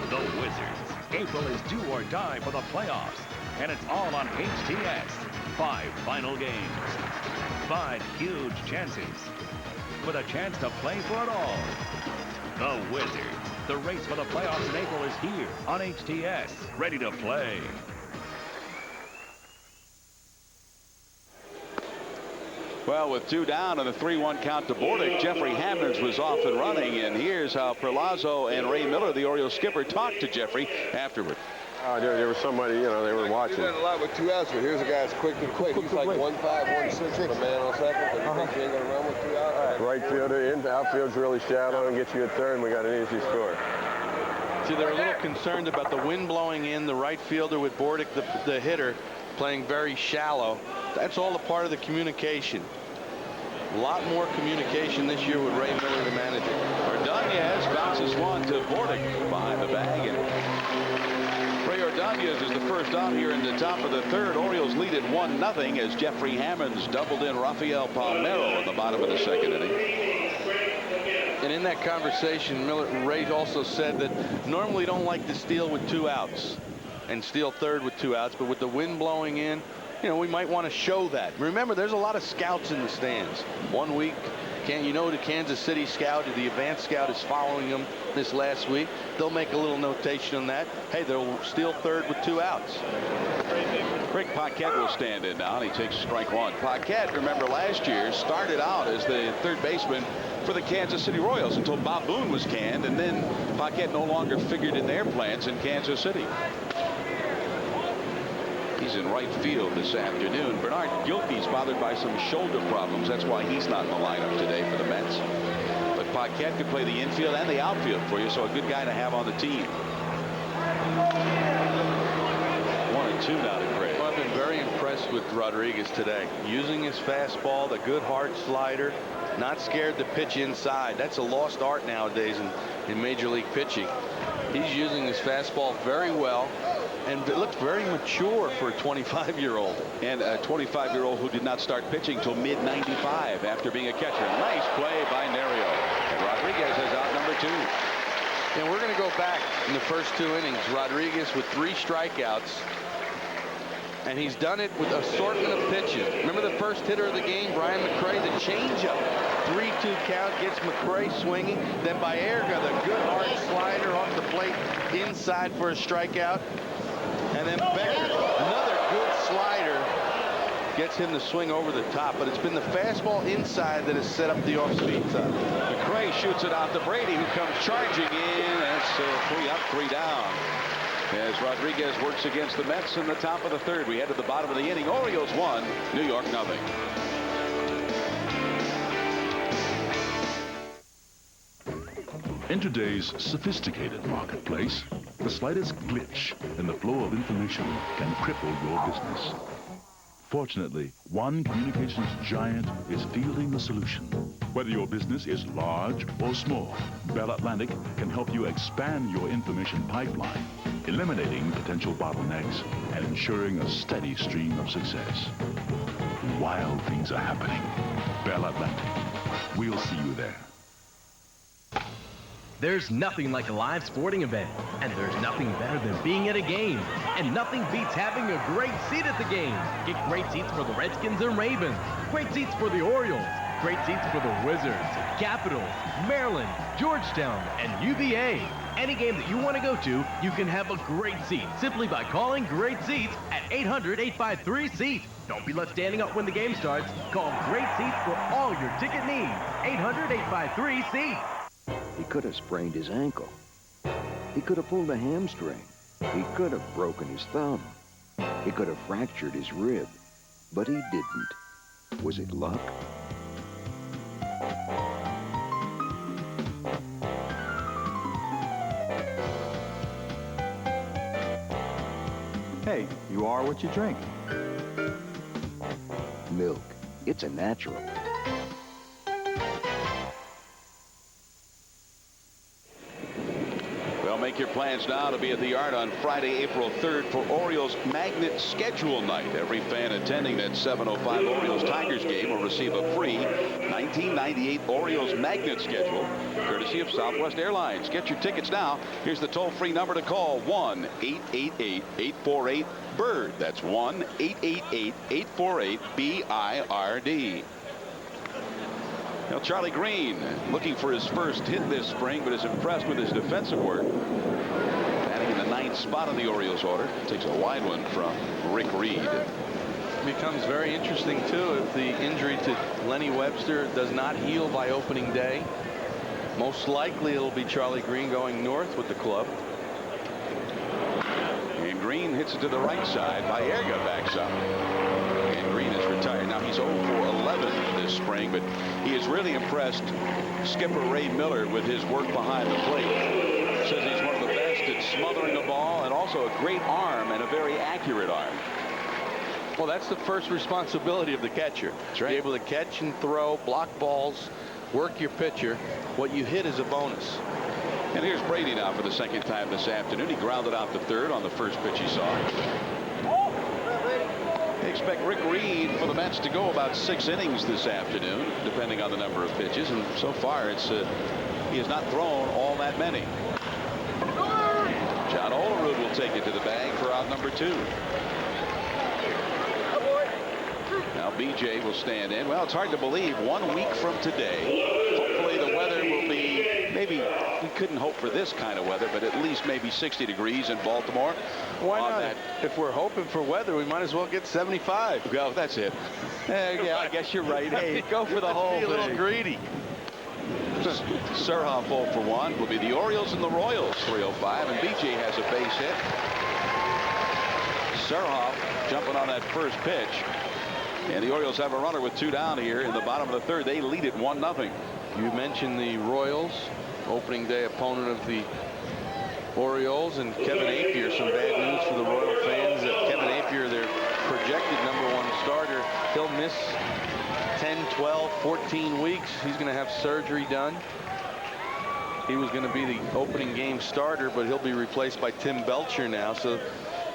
The Wizards. April is do or die for the playoffs, and it's all on HTS. 5 final games. 5 huge chances. With a chance to play for it all. The Wizards. The race for the playoffs in April is here on HTS. Ready to play. Well, with 2 down and a 3-1 count to Bordick, Jeffrey Hammonds was off and running, and here's how Perlazo and Ray Miller, the Orioles skipper, talked to Jeffrey afterward. There was somebody, they were watching. You've done a lot with 2 outs, but here's a guy that's quick. He's like 1.5, 1.6 with a man on second, but you think you ain't going to run with 2 outs? Right fielder, outfield's really shallow and gets you at third, and we got an easy score. See, they're a little concerned about the wind blowing in, the right fielder with Bordick, the hitter, playing very shallow. That's all a part of the communication. A lot more communication this year with Ray Miller, the manager. Ordonez bounces one to Bordick behind the bag. And Ray Ordonez is the first out here in the top of the third. Orioles lead at 1-0 as Jeffrey Hammonds doubled in Rafael Palmeiro in the bottom of the second inning. And in that conversation, Ray also said that normally don't like to steal with 2 outs and steal third with 2 outs, but with the wind blowing in, we might want to show that. Remember, there's a lot of scouts in the stands. 1 week, the Kansas City scout, the advanced scout is following them this last week. They'll make a little notation on that. Hey, they'll steal third with 2 outs. Rick Paquette will stand in now, and he takes strike 1. Paquette, remember last year, started out as the third baseman for the Kansas City Royals until Bob Boone was canned, and then Paquette no longer figured in their plans in Kansas City. He's in right field this afternoon. Bernard Gilkey's bothered by some shoulder problems. That's why he's not in the lineup today for the Mets. But Paquette could play the infield and the outfield for you, so a good guy to have on the team. 1-2 now to Craig. Well, I've been very impressed with Rodriguez today. Using his fastball, the good hard slider, not scared to pitch inside. That's a lost art nowadays in Major League pitching. He's using his fastball very well. And it looks very mature for a 25-year-old. And a 25-year-old who did not start pitching till mid-95 after being a catcher. Nice play by Nerio. And Rodriguez has out number 2. And we're going to go back in the first 2 innings. Rodriguez with 3 strikeouts. And he's done it with assortment of pitches. Remember the first hitter of the game, Brian Mcrae, the changeup. 3-2 count gets Mcrae swinging. Then Ballerga, the good hard slider off the plate inside for a strikeout. And then Becker, another good slider, gets him to swing over the top. But it's been the fastball inside that has set up the off-speed side. McCrae shoots it out to Brady, who comes charging in. That's 3 up, 3 down. As Rodriguez works against the Mets in the top of the third. We head to the bottom of the inning. Orioles 1, New York 0. In today's sophisticated marketplace, the slightest glitch in the flow of information can cripple your business. Fortunately, one communications giant is fielding the solution. Whether your business is large or small, Bell Atlantic can help you expand your information pipeline, eliminating potential bottlenecks and ensuring a steady stream of success. Wild things are happening. Bell Atlantic. We'll see you there. There's nothing like a live sporting event, and there's nothing better than being at a game, and nothing beats having a great seat at the game. Get great seats for the Redskins and Ravens, great seats for the Orioles, great seats for the Wizards, Capitals, Maryland, Georgetown, and UVA. Any game that you want to go to, you can have a great seat simply by calling Great Seats at 800-853-SEAT. Don't be left standing up when the game starts. Call Great Seats for all your ticket needs. 800-853-SEAT. He could have sprained his ankle. He could have pulled a hamstring. He could have broken his thumb. He could have fractured his rib. But he didn't. Was it luck? Hey, you are what you drink. Milk. It's a natural. Well, make your plans now to be at the Yard on Friday, April 3rd for Orioles Magnet Schedule Night. Every fan attending that 7:05 Orioles-Tigers game will receive a free 1998 Orioles Magnet Schedule, courtesy of Southwest Airlines. Get your tickets now. Here's the toll-free number to call, 1-888-848-BIRD. That's 1-888-848-BIRD. Now, Charlie Green looking for his first hit this spring, but is impressed with his defensive work. Batting in the 9th spot on the Orioles order. Takes a wide one from Rick Reed. Becomes very interesting, too, if the injury to Lenny Webster does not heal by opening day. Most likely it'll be Charlie Green going north with the club. And Green hits it to the right side. Ballerga backs up. And Green is retired. Now, he's 0 for 11 this spring, but he has really impressed skipper Ray Miller with his work behind the plate. Says he's one of the best at smothering the ball, and also a great arm and a very accurate arm. Well, that's the first responsibility of the catcher. That's right. Be able to catch and throw, block balls, work your pitcher. What you hit is a bonus. And here's Brady now for the second time this afternoon. He grounded out to third on the first pitch he saw. They expect Rick Reed for the Mets to go about 6 innings this afternoon, depending on the number of pitches. And so far, he has not thrown all that many. John Olerud will take it to the bag for out number 2. Now BJ will stand in. Well, it's hard to believe 1 week from today. Hopefully the weather will be, maybe we couldn't hope for this kind of weather, but at least maybe 60 degrees in Baltimore. Why not? If we're hoping for weather, we might as well get 75. Well, that's it. Yeah, I guess you're right. Hey, go for the whole thing. A little greedy. Surhoff 0 for 1 will be the Orioles and the Royals 305, and BJ has a base hit. Surhoff jumping on that first pitch. And the Orioles have a runner with 2 down here in the bottom of the 3rd. They lead it 1-0. You mentioned the Royals, opening day opponent of the Orioles, and Kevin Appier. Some bad news for the Royal fans. Kevin Appier, their projected #1 starter, he'll miss 10, 12, 14 weeks. He's going to have surgery done. He was going to be the opening game starter, but he'll be replaced by Tim Belcher now. So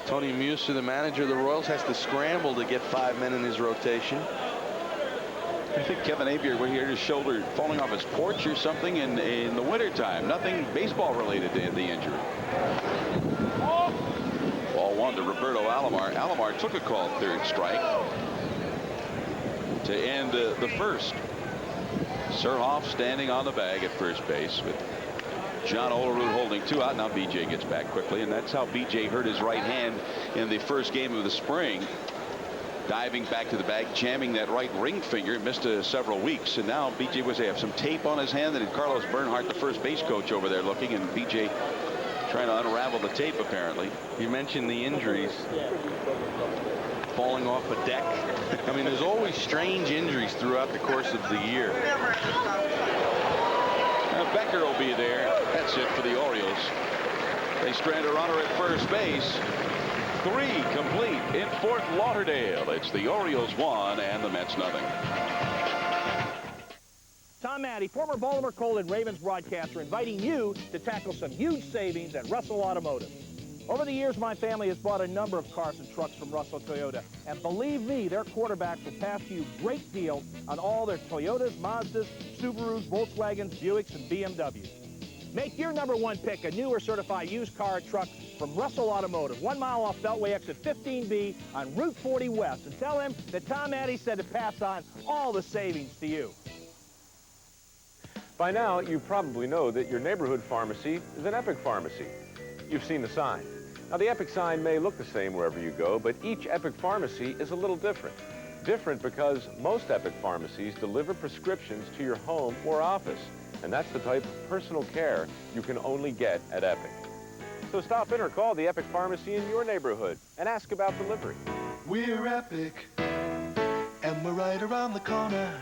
Tony Musa, the manager of the Royals, has to scramble to get 5 men in his rotation. I think Kevin Appier, when he hurt his shoulder falling off his porch or something in the wintertime. Nothing baseball related to the injury. Ball 1 to Roberto Alomar. Alomar took a called 3rd strike to end the first. Surhoff standing on the bag at first base with John Olerud holding 2 out. Now BJ gets back quickly, and that's how BJ hurt his right hand in the first game of the spring. Diving back to the bag, jamming that right ring finger, missed several weeks, and now BJ was have some tape on his hand, and Carlos Bernhardt, the first base coach, over there looking, and BJ trying to unravel the tape apparently. You mentioned the injuries. Falling off a deck. I mean, there's always strange injuries throughout the course of the year. Becker will be there. That's it for the Orioles. They strand a runner at first base. 3 complete in Fort Lauderdale. It's the Orioles 1 and the Mets 0. Tom Addy, former Baltimore Colt and Ravens broadcaster, inviting you to tackle some huge savings at Russell Automotive. Over the years, my family has bought a number of cars and trucks from Russell Toyota. And believe me, their quarterbacks will pass you great deals on all their Toyotas, Mazdas, Subarus, Volkswagens, Buicks, and BMWs. Make your #1 pick a new or certified used car or truck from Russell Automotive, 1 mile off Beltway exit 15B on Route 40 West. And tell him that Tom Addy said to pass on all the savings to you. By now, you probably know that your neighborhood pharmacy is an Epic pharmacy. You've seen the sign. Now, the Epic sign may look the same wherever you go, but each Epic pharmacy is a little different. Different because most Epic pharmacies deliver prescriptions to your home or office, and that's the type of personal care you can only get at Epic. So stop in or call the Epic pharmacy in your neighborhood and ask about delivery. We're Epic, and we're right around the corner.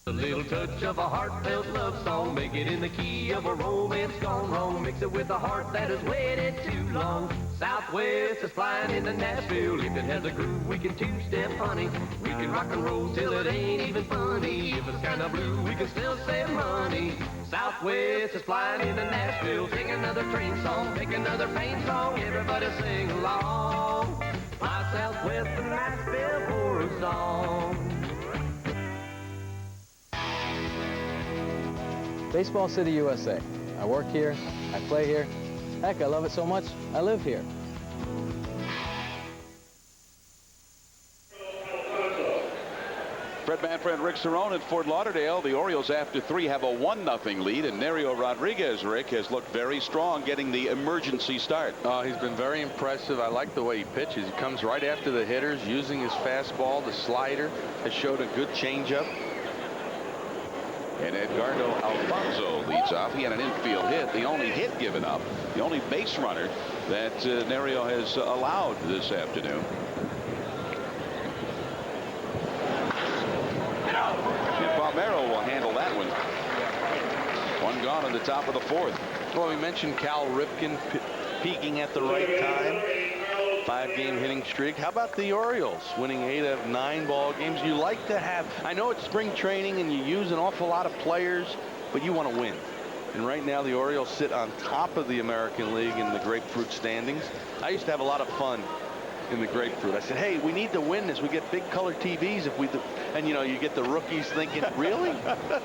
A little touch of a heartfelt love song, make it in the key of a romance gone wrong. Mix it with a heart that has waited too long. Southwest is flying into Nashville. If it has a groove, we can two-step, honey. We can rock and roll till it ain't even funny. If it's kind of blue, we can still save money. Southwest Southwest is flying into Nashville. Sing another train song, make another pain song. Everybody sing along. Fly Southwest to Nashville for a song. Baseball City, USA. I work here, I play here. Heck, I love it so much, I live here. Fred Manfra and Rick Cerone at Fort Lauderdale. The Orioles, after 3, have a 1-0 lead, and Nerio Rodriguez, Rick, has looked very strong, getting the emergency start. He's been very impressive. I like the way he pitches. He comes right after the hitters, using his fastball, the slider, has showed a good changeup. And Edgardo Alfonso leads off. He had an infield hit, the only hit given up, the only base runner that Nerio has allowed this afternoon. And Palmeiro will handle that one. One gone in the top of the 4th. Well, we mentioned Cal Ripken peaking at the right time. 5-game hitting streak. How about the Orioles winning 8 of 9 ball games? You like to have, I know it's spring training and you use an awful lot of players, but you want to win. And right now the Orioles sit on top of the American League in the grapefruit standings. I used to have a lot of fun in the grapefruit. I said, hey, we need to win this. We get big color TVs if we do. And you know, you get the rookies thinking, really?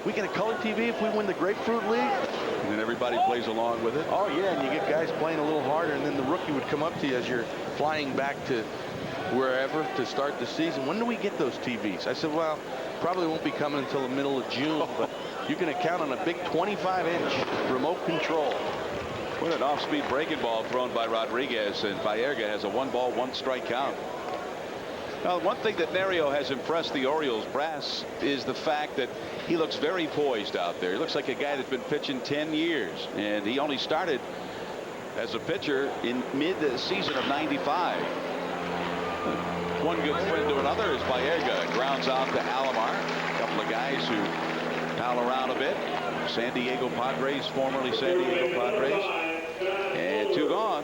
We get a color TV if we win the grapefruit league? And then everybody plays along with it. Oh yeah, and you get guys playing a little harder, and then the rookie would come up to you as you're flying back to wherever to start the season. When do we get those TVs? I said, well, probably won't be coming until the middle of June, but you can count on a big 25-inch remote control. With an off-speed breaking ball thrown by Rodriguez, and Ballerga has a 1-ball, 1-strike count. Now, one thing that Nerio has impressed the Orioles brass is the fact that he looks very poised out there. He looks like a guy that's been pitching 10 years, and he only started as a pitcher in mid-season of '95. One good friend to another is Ballerga. Grounds out to Alomar. A couple of guys who pal around a bit. San Diego Padres, formerly San Diego Padres. And 2 gone.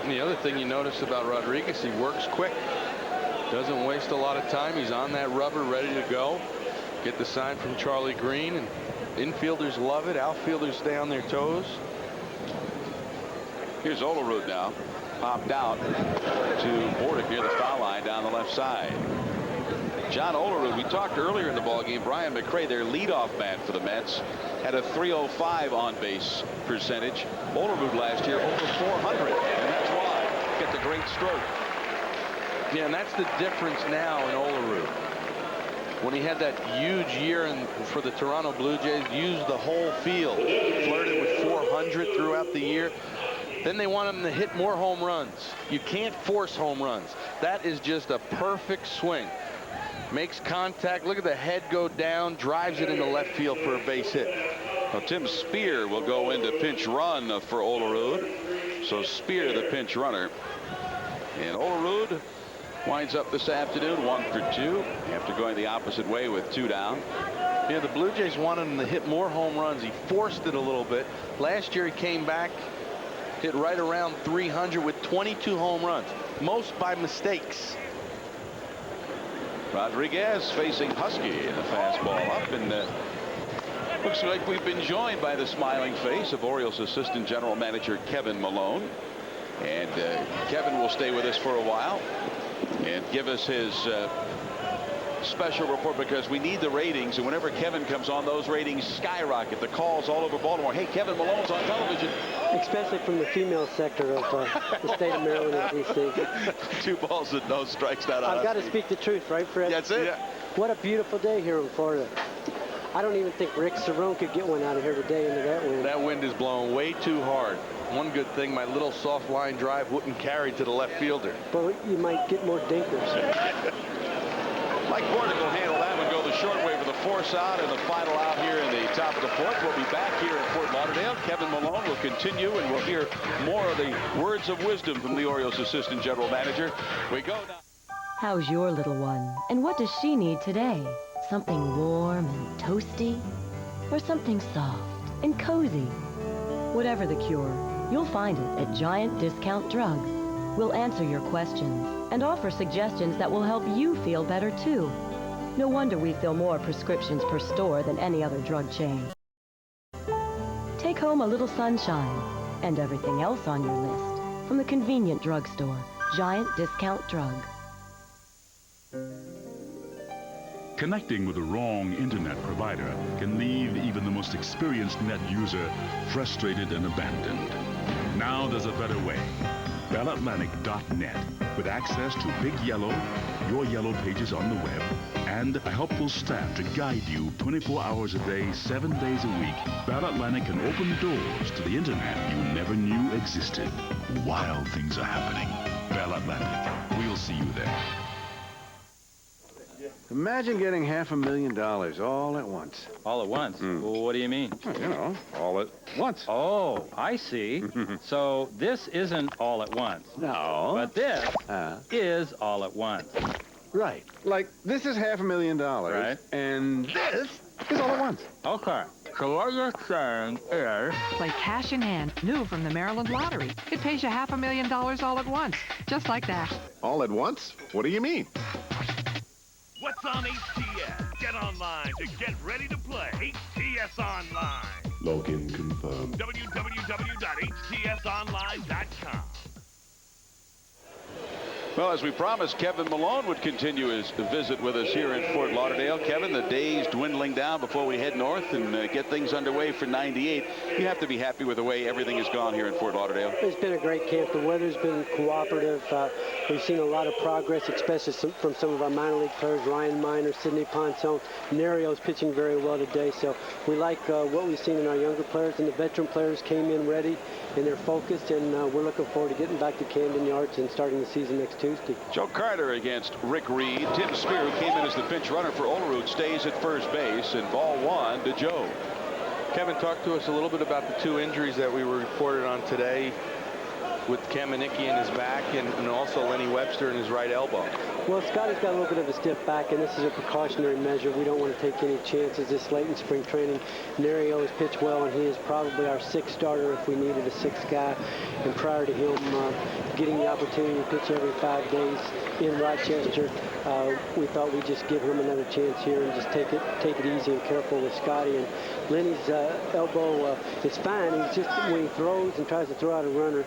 And the other thing you notice about Rodriguez, he works quick. Doesn't waste a lot of time. He's on that rubber, ready to go. Get the sign from Charlie Green, and infielders love it. Outfielders stay on their toes. Here's Olerud now. Popped out to Bordick near the foul line down the left side. John Olerud, we talked earlier in the ballgame, Brian Mcrae, their leadoff man for the Mets, had a .305 on-base percentage. Olerud last year over 400, and that's why. Get the great stroke. Yeah, and that's the difference now in Olerud. When he had that huge year for the Toronto Blue Jays, used the whole field, flirted with 400 throughout the year. Then they want him to hit more home runs. You can't force home runs. That is just a perfect swing. Makes contact. Look at the head go down, drives it into left field for a base hit. Well, Tim Spear will go into pinch run for Olerud. So Spear, the pinch runner. And Olerud winds up this afternoon 1 for 2 after going the opposite way with 2 down. Yeah, the Blue Jays wanted him to hit more home runs. He forced it a little bit. Last year he came back, hit right around 300 with 22 home runs, most by mistakes. Rodriguez facing Husky, and the fastball up, and looks like we've been joined by the smiling face of Orioles assistant general manager Kevin Malone. And Kevin will stay with us for a while and give us his special report, because we need the ratings, and whenever Kevin comes on, those ratings skyrocket. The calls all over Baltimore. Hey, Kevin Malone's on television. Especially from the female sector of the state of Maryland and D.C. 2 balls and no strikes. Not I've got to speak the truth, right, Fred? That's it. Yeah. What a beautiful day here in Florida. I don't even think Rick Cerone could get one out of here today into that wind. That wind is blowing way too hard. One good thing, my little soft line drive wouldn't carry to the left fielder. But you might get more dinkers. Mike Bordick will handle that one, go the short way for the force out, and the final out here in the top of the 4th. We'll be back here in Fort Lauderdale. Kevin Malone will continue, and we'll hear more of the words of wisdom from the Orioles assistant general manager. We go now. How's your little one? And what does she need today? Something warm and toasty? Or something soft and cozy? Whatever the cure, you'll find it at Giant Discount Drug. We'll answer your questions and offer suggestions that will help you feel better too. No wonder we fill more prescriptions per store than any other drug chain. Take home a little sunshine and everything else on your list from the convenient drugstore, Giant Discount Drug. Connecting with the wrong internet provider can leave even the most experienced net user frustrated and abandoned. Now there's a better way. BellAtlantic.net, with access to Big Yellow, your Yellow pages on the web, and a helpful staff to guide you 24 hours a day, 7 days a week. Bell Atlantic can open doors to the internet you never knew existed. Wild things are happening. Bell Atlantic. We'll see you there. Imagine getting $500,000 all at once. All at once? Well, what do you mean? Well, you know, all at once. Oh, I see. So this isn't all at once. No. But this is all at once. Right. Like, this is $500,000. Right. And this is all at once. Okay. So what you're saying is... Play cash in hand, new from the Maryland Lottery. It pays you $500,000 all at once, just like that. All at once? What do you mean? What's on HTS? Get online to get ready to play. HTS Online. Login confirmed. www.htsonline.com. Well, as we promised, Kevin Malone would continue his visit with us here in Fort Lauderdale. Kevin, the day's dwindling down before we head north and get things underway for 98. You have to be happy with the way everything has gone here in Fort Lauderdale. It's been a great camp. The weather's been cooperative. We've seen a lot of progress, especially from some of our minor league players, Ryan Miner, Sidney Ponson. Nerio's pitching very well today. So we like what we've seen in our younger players, and the veteran players came in ready and they're focused, and we're looking forward to getting back to Camden Yards and starting the season next Tuesday. Joe Carter against Rick Reed. Tim Spear, who came in as the pinch runner for Olerud, stays at first base, and ball one to Joe. Kevin, talk to us a little bit about the two injuries that we were reported on today with Kamenicki in his back and also Lenny Webster in his right elbow. Well, Scotty's got a little bit of a stiff back, and this is a precautionary measure. We don't want to take any chances this late in spring training. Nerio has pitched well, and he is probably our sixth starter if we needed a sixth guy. And prior to him getting the opportunity to pitch every 5 days in Rochester, we thought we'd just give him another chance here and just take it easy and careful with Scotty. And Lenny's elbow is fine. He's just, when he throws and tries to throw out a runner,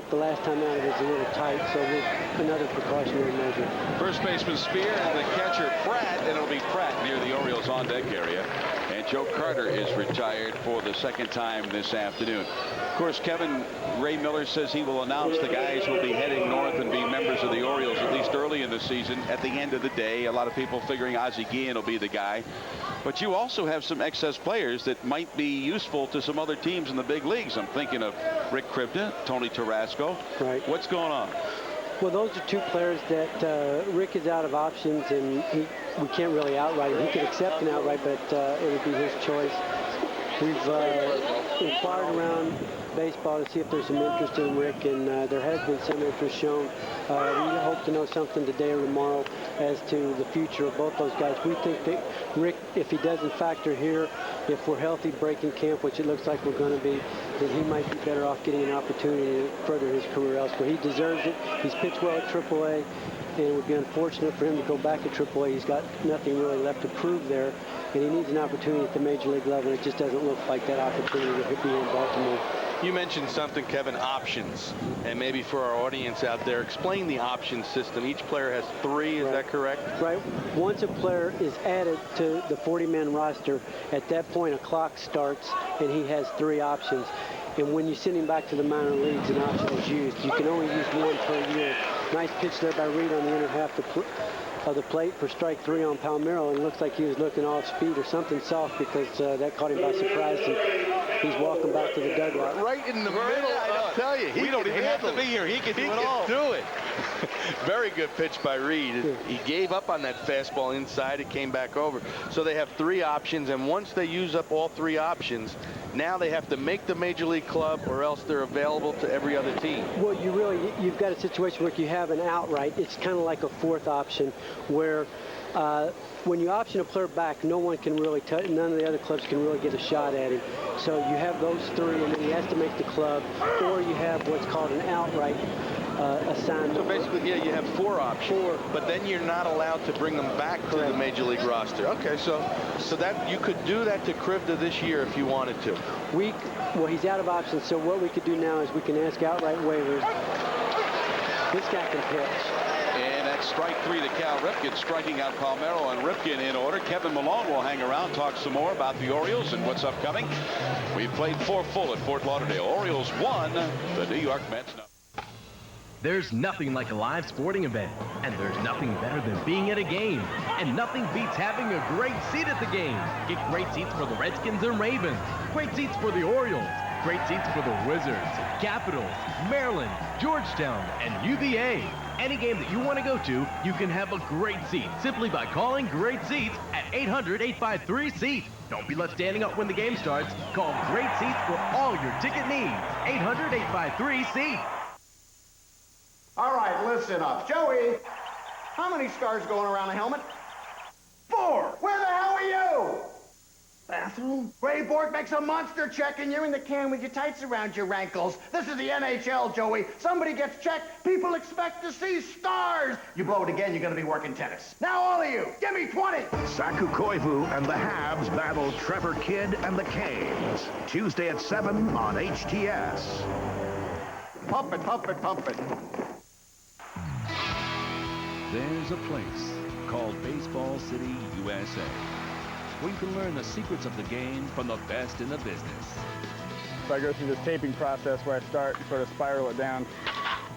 the last time out it was a little tight, so another precautionary measure. First baseman Spear and the catcher Pratt, and it'll be Pratt near the Orioles on deck area. And Joe Carter is retired for the second time this afternoon. Of course, Kevin, Ray Miller says he will announce the guys who will be heading north and be members of the Orioles at least early in the season. At the end of the day, a lot of people figuring Ozzie Guillen will be the guy. But you also have some excess players that might be useful to some other teams in the big leagues. I'm thinking of Rick Kribda, Tony Tarasco. Right. What's going on? Well, those are two players that Rick is out of options, and we can't really outright him. He could accept an outright, but it would be his choice. We've inquired around baseball to see if there's some interest in Rick, and there has been some interest shown. We hope to know something today or tomorrow as to the future of both those guys. We think that Rick, if he doesn't factor here, if we're healthy breaking camp, which it looks like we're going to be, then he might be better off getting an opportunity to further his career elsewhere. He deserves it. He's pitched well at AAA, and it would be unfortunate for him to go back to AAA. He's got nothing really left to prove there, and he needs an opportunity at the major league level, and it just doesn't look like that opportunity to be in Baltimore. You mentioned something, Kevin, options. And maybe for our audience out there, explain the option system. Each player has 3, is that correct? Right. Once a player is added to the 40-man roster, at that point a clock starts and he has 3 options. And when you send him back to the minor leagues, an option is used. You can only use 1 per year. Nice pitch there by Reed on the inner half of the plate for strike 3 on Palmeiro, and it looks like he was looking off speed or something soft because that caught him by surprise, and he's walking back to the dugout. Right in the middle, I tell you. We don't even have to be here. He can do it all. do it. Very good pitch by Reed. He gave up on that fastball inside. It came back over. So they have 3 options, and once they use up all 3 options, now they have to make the major league club, or else they're available to every other team. Well, you've got a situation where you have an outright. It's kind of like a 4th option, where when you option a player back, no one can really touch. None of the other clubs can really get a shot at him. So you have those 3, and then he has to make the club, or you have what's called an outright assignment. So basically, yeah, you have 4 options. But then you're not allowed to bring them back to the Major League roster. Okay, so that you could do that to Krivda this year if you wanted to. Well, he's out of options, so what we could do now is we can ask outright waivers. This guy can pitch. And that's strike 3 to Cal Ripken, striking out Palmeiro and Ripken in order. Kevin Malone will hang around, talk some more about the Orioles and what's upcoming. We've played 4 full at Fort Lauderdale. Orioles won, the New York Mets. There's nothing like a live sporting event, and there's nothing better than being at a game, and nothing beats having a great seat at the game. Get great seats for the Redskins and Ravens, great seats for the Orioles, great seats for the Wizards, Capitals, Maryland, Georgetown, and UVA. Any game that you want to go to, you can have a great seat simply by calling Great Seats at 800-853-SEAT. Don't be left standing up when the game starts. Call Great Seats for all your ticket needs. 800-853-SEAT. All right, listen up. Joey, how many scars going around a helmet? 4. Where the hell are you? Bathroom? Ray Bork makes a monster check and you're in the can with your tights around your ankles. This is the NHL, Joey. Somebody gets checked, people expect to see stars. You blow it again, you're going to be working tennis. Now all of you, give me 20. Saku Koivu and the Habs battle Trevor Kidd and the Canes. Tuesday at 7 on HTS. Pump it, pump it, pump it. There's a place called Baseball City, USA, where you can learn the secrets of the game from the best in the business. So I go through this taping process where I start and sort of spiral it down.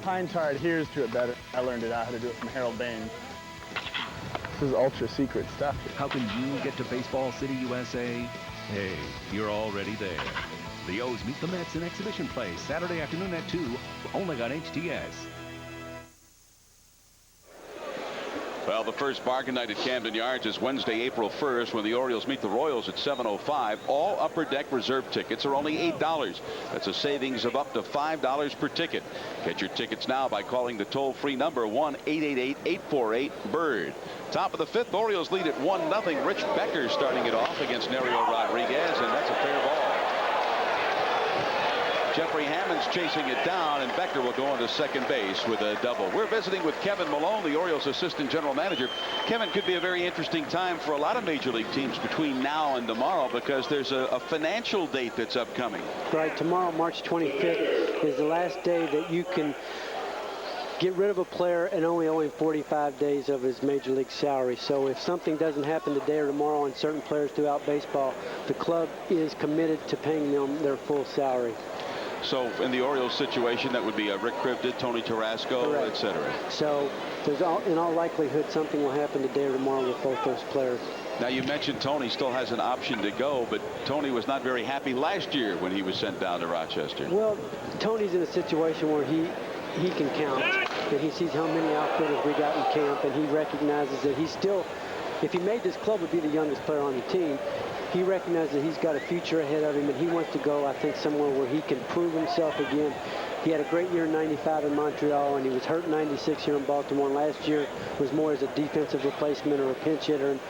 Pine tar adheres to it better. I learned it out how to do it from Harold Baines. This is ultra secret stuff. How can you get to Baseball City, USA? Hey, you're already there. The O's meet the Mets in exhibition play Saturday afternoon at 2, only on HTS. Well, the first bargain night at Camden Yards is Wednesday, April 1st, when the Orioles meet the Royals at 7:05. All Upper Deck Reserve tickets are only $8. That's a savings of up to $5 per ticket. Get your tickets now by calling the toll-free number 1-888-848-BIRD. Top of the 5th, Orioles lead at 1-0. Rich Becker starting it off against Nerio Rodriguez, and that's a fair ball. Jeffrey Hammond's chasing it down, and Becker will go into second base with a double. We're visiting with Kevin Malone, the Orioles assistant general manager. Kevin, could be a very interesting time for a lot of major league teams between now and tomorrow because there's a financial date that's upcoming. Right, tomorrow, March 25th, is the last day that you can get rid of a player and only owe him 45 days of his major league salary. So if something doesn't happen today or tomorrow on certain players throughout baseball, the club is committed to paying them their full salary. So in the Orioles situation, that would be Rick Krivda, Tony Tarasco, etc. So there's in all likelihood something will happen today or tomorrow with both those players. Now, you mentioned Tony still has an option to go, but Tony was not very happy last year when he was sent down to Rochester. Well, Tony's in a situation where he can count, and he sees how many outfielders we got in camp, and he recognizes that he's still, if he made this club, would be the youngest player on the team. He recognizes that he's got a future ahead of him, and he wants to go, I think, somewhere where he can prove himself again. He had a great year in '95 in Montreal, and he was hurt in '96 here in Baltimore. Last year was more as a defensive replacement or a pinch hitter, and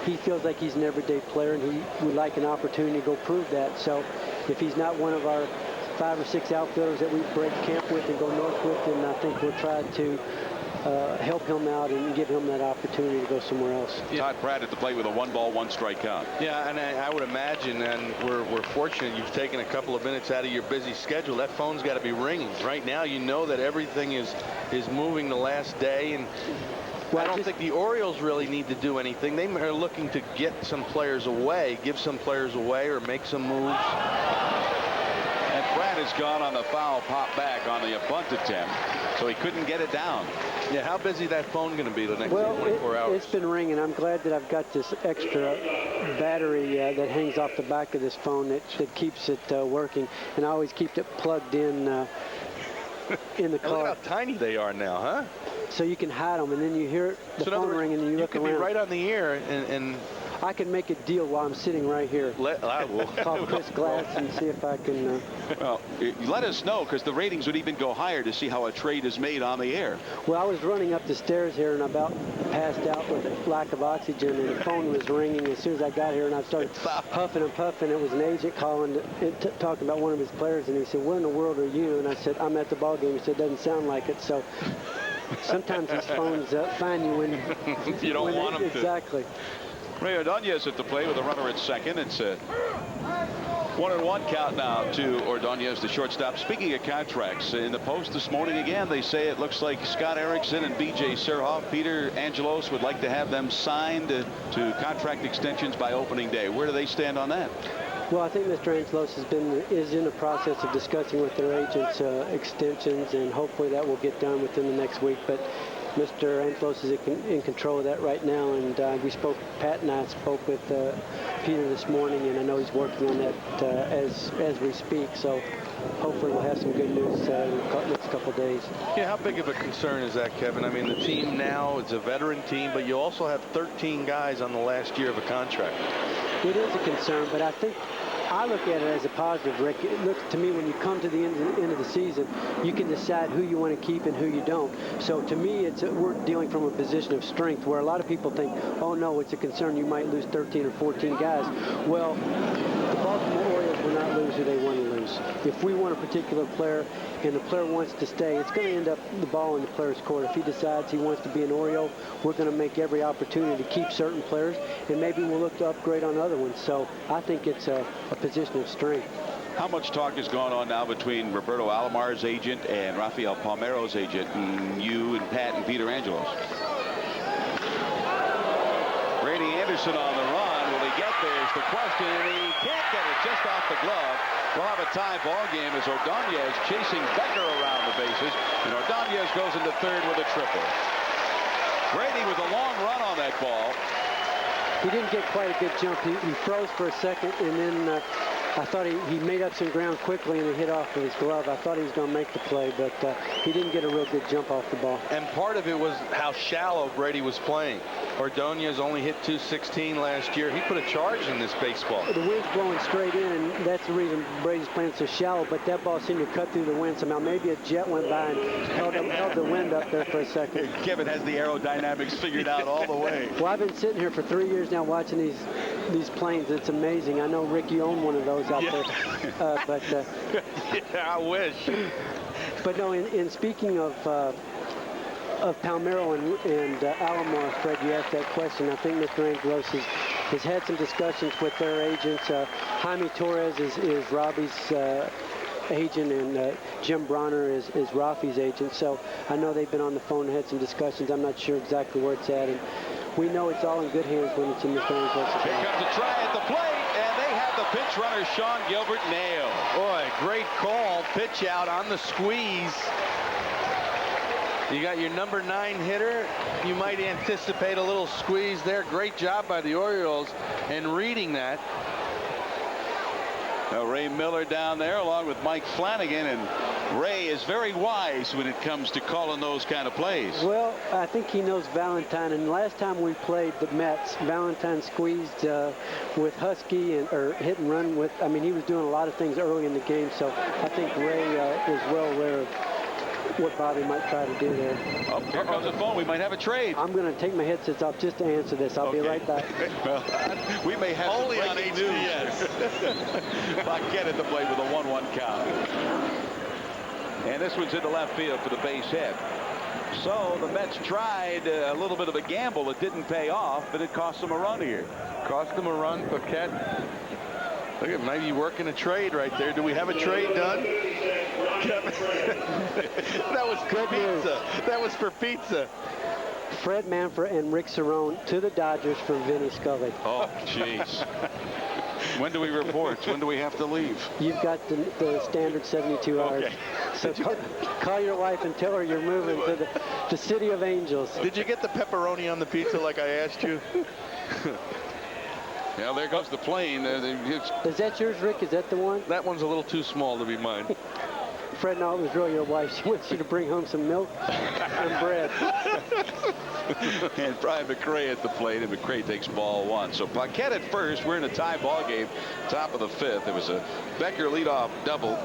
he feels like he's an everyday player, and he would like an opportunity to go prove that. So if he's not one of our 5 or 6 outfielders that we break camp with and go north with, then I think we'll try to help him out and give him that opportunity to go somewhere else. Todd Pratt at the plate with a 1-ball, 1-strike count. Yeah, and I would imagine, and we're fortunate you've taken a couple of minutes out of your busy schedule. That phone's got to be ringing. Right now, you know that everything is moving the last day, and I don't think the Orioles really need to do anything. They are looking to get some players away, give some players away, or make some moves. And Pratt has gone on the foul pop back on the bunt attempt, so he couldn't get it down. Yeah, how busy that phone going to be the next 24 hours? It's been ringing. I'm glad that I've got this extra battery that hangs off the back of this phone that keeps it working, and I always keep it plugged in the car. Look how tiny they are now, huh? So you can hide them, and then you hear the phone ringing, and you look around. You could be right on the air, and I can make a deal while I'm sitting right here. I will. Call Chris Glass and see if I can. Well, let us know, because the ratings would even go higher to see how a trade is made on the air. Well, I was running up the stairs here and I about passed out with a lack of oxygen, and the phone was ringing as soon as I got here, and I started puffing and puffing. It was an agent calling, talking about one of his players, and he said, "Where in the world are you?" And I said, "I'm at the ball game." He said, "Doesn't sound like it." So sometimes these phones find you when you don't want them to. Exactly. Ray Ordonez at the plate with a runner at second. It's a 1-1 count now to Ordonez, the shortstop. Speaking of contracts, in the Post this morning again, they say it looks like Scott Erickson and B.J. Surhoff, Peter Angelos would like to have them signed to contract extensions by opening day. Where do they stand on that? Well, I think Mr. Angelos is in the process of discussing with their agents extensions, and hopefully that will get done within the next week. But Mr. Angelos is in control of that right now, and Pat and I spoke with Peter this morning, and I know he's working on that as we speak. So hopefully we'll have some good news in the next couple of days. Yeah, how big of a concern is that, Kevin? I mean, the team now is a veteran team, but you also have 13 guys on the last year of a contract. It is a concern, but I look at it as a positive, Rick. It looks to me, when you come to the end of the season, you can decide who you want to keep and who you don't. So to me, we're dealing from a position of strength, where a lot of people think, oh no, it's a concern you might lose 13 or 14 guys. Well, the Baltimore Orioles will not lose who they want to lose. If we want a particular player and the player wants to stay, it's going to end up the ball in the player's court. If he decides he wants to be an Oriole, we're going to make every opportunity to keep certain players, and maybe we'll look to upgrade on other ones. So I think it's a position of strength. How much talk has gone on now between Roberto Alomar's agent and Rafael Palmeiro's agent, and you and Pat and Peter Angelos? Brady Anderson on the run. Will he get there is the question, and he can't get it just off the glove. We'll have a tie ball game as Ordonez chasing Becker around the bases, and Ordonez goes into third with a triple. Brady with a long run on that ball. He didn't get quite a good jump. He froze for a second, and then I thought he made up some ground quickly, and it hit off of his glove. I thought he was going to make the play, but he didn't get a real good jump off the ball. And part of it was how shallow Brady was playing. Ordonez only hit .216 last year. He put a charge in this baseball. The wind's blowing straight in, and that's the reason Brady's playing so shallow, but that ball seemed to cut through the wind somehow. Maybe a jet went by and held the wind up there for a second. Kevin has the aerodynamics figured out all the way. Well, I've been sitting here for 3 years now watching these planes. It's amazing. I know, Rick, you own one of those out there. Yeah, I wish. But no, in speaking of Palmeiro and Alomar, Fred, you asked that question. I think Mr. Angelos has had some discussions with their agents. Jaime Torres is Robbie's agent, and Jim Bronner is Rafi's agent. So I know they've been on the phone and had some discussions. I'm not sure exactly where it's at, and we know it's all in good hands when it's in Mr. Angelos' hands. Here comes a try at the plate, and they have the pinch runner, Sean Gilbert, nailed. Boy, great call. Pitch out on the squeeze. You got your number 9 hitter. You might anticipate a little squeeze there. Great job by the Orioles in reading that. Now Ray Miller down there along with Mike Flanagan, and Ray is very wise when it comes to calling those kind of plays. Well, I think he knows Valentine, and last time we played the Mets, Valentine squeezed with Husky or hit and run with. I mean, he was doing a lot of things early in the game, so I think Ray is well aware of what Bobby might try to do there. Oh, here comes the phone. We might have a trade. I'm going to take my headsets off just to answer this. I'll be right back. Well, we may have only some on breaking HTS. Paquette at the plate with a 1-1 count. And this one's into left field for the base hit. So the Mets tried a little bit of a gamble. It didn't pay off, but it cost them a run here. Cost them a run. Paquette. Look at, maybe working a trade right there. Do we have a trade done? That was for pizza. That was for pizza. Fred Manfra and Rick Cerone to the Dodgers for Vinny Scully. Oh, jeez. When do we report? When do we have to leave? You've got the standard 72 hours. Okay. So call your wife and tell her you're moving to the City of Angels. Did you get the pepperoni on the pizza like I asked you? Yeah, there goes the plane. Is that yours, Rick? Is that the one? That one's a little too small to be mine. Fred, no, it was really your wife. She wants you to bring home some milk and bread. And Brian Mcrae at the plate, and Mcrae takes ball 1. So Paquette at first. We're in a tie ball game, top of the 5th. It was a Becker leadoff double,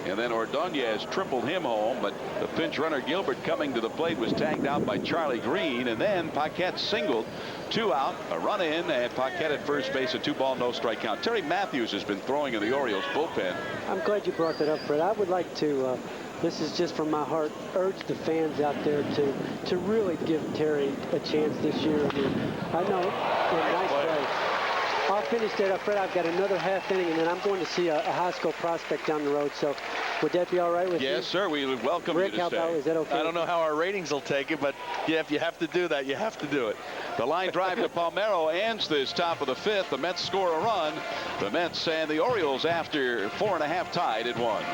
and then Ordonez tripled him home, but the pinch runner Gilbert coming to the plate was tagged out by Charlie Green, and then Paquette singled. 2 out, a run in, and Paquette at first base, a 2-ball, no-strike count. Terry Matthews has been throwing in the Orioles bullpen. I'm glad you brought that up, Fred. I would like to, this is just from my heart, urge the fans out there to really give Terry a chance this year. I know, nice play. I'll finish that up, Fred. I've got another half inning, and then I'm going to see a high school prospect down the road. So would that be all right with you? Yes, sir. We would welcome Rick, you to how stay. about, is that okay? I don't know how our ratings will take it, but yeah, if you have to do that, you have to do it. The line drive to Palmeiro ends this top of the 5th. The Mets score a run. The Mets and the Orioles, after 4.5, tied at 1.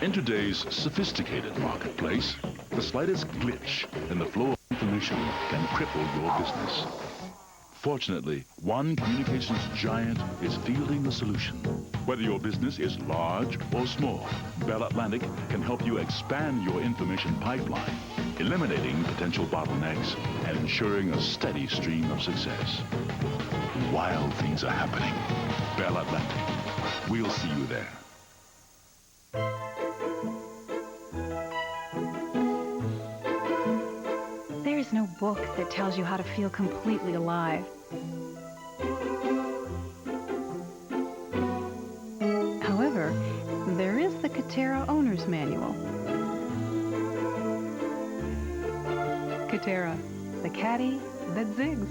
In today's sophisticated marketplace, the slightest glitch in the flow of information can cripple your business. Fortunately, one communications giant is fielding the solution. Whether your business is large or small, Bell Atlantic can help you expand your information pipeline, eliminating potential bottlenecks and ensuring a steady stream of success. Wild things are happening. Bell Atlantic. We'll see you there. There's no book that tells you how to feel completely alive. However, there is the Katera Owner's Manual. Katera, the caddy that zigs.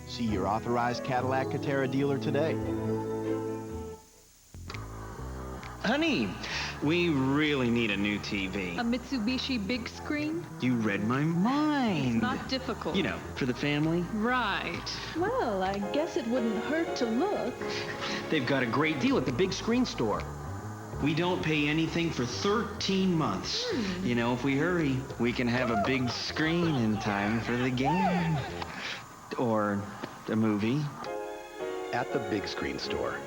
See your authorized Cadillac Katera dealer today. Honey, we really need a new TV. A Mitsubishi big screen? You read my mind. It's not difficult. You know, for the family. Right. Well, I guess it wouldn't hurt to look. They've got a great deal at the big screen store. We don't pay anything for 13 months. You know, if we hurry, we can have a big screen in time for the game. Or a movie. At the big screen store.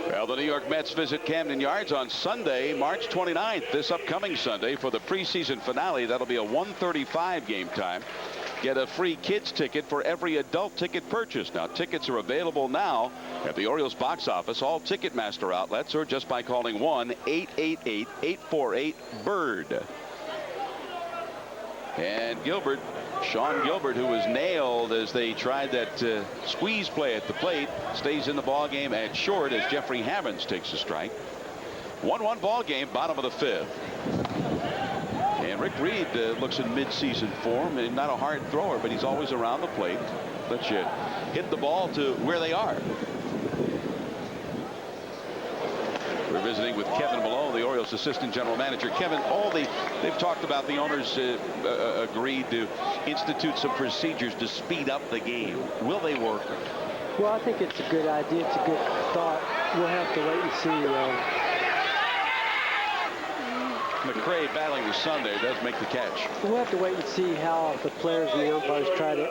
Well, the New York Mets visit Camden Yards on Sunday, March 29th, this upcoming Sunday, for the preseason finale. That'll be a 1:35 game time. Get a free kids ticket for every adult ticket purchase. Now, tickets are available now at the Orioles box office, all Ticketmaster outlets, or just by calling 1-888-848-BIRD. And Gilbert, Sean Gilbert, who was nailed as they tried that squeeze play at the plate, stays in the ball game at short as Jeffrey Hammonds takes a strike. 1-1 ball game, bottom of the 5th. And Rick Reed looks in mid-season form, and not a hard thrower, but he's always around the plate. Lets you hit the ball to where they are. We're visiting with Kevin Malone, the Orioles assistant general manager. Kevin, they've talked about, the owners agreed to institute some procedures to speed up the game. Will they work? Well, I think it's a good idea. It's a good thought. We'll have to wait and see. Mcrae battling with Sunday does make the catch. We'll have to wait and see how the players and the umpires try to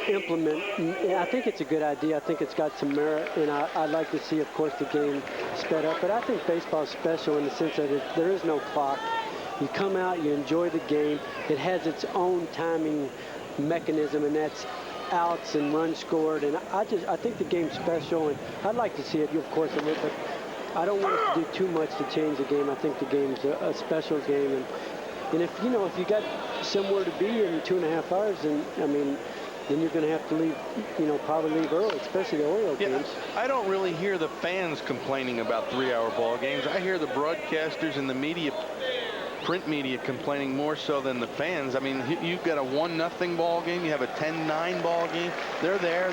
implement. I think it's a good idea. I think it's got some merit, and I'd like to see, of course, the game sped up. But I think baseball is special in the sense that there is no clock. You come out, you enjoy the game. It has its own timing mechanism, and that's outs and runs scored. And I think the game's special, and I'd like to see it, of course, it would, but I don't want us to do too much to change the game. I think the game's a special game, and if you got somewhere to be in 2.5 hours, then then you're going to have to leave, probably leave early, especially the Orioles games. I don't really hear the fans complaining about 3-hour ball games. I hear the broadcasters and the media, print media, complaining more so than the fans. I mean, you've got a 1-0 ball game, you have a 10-9 ball game. They're there,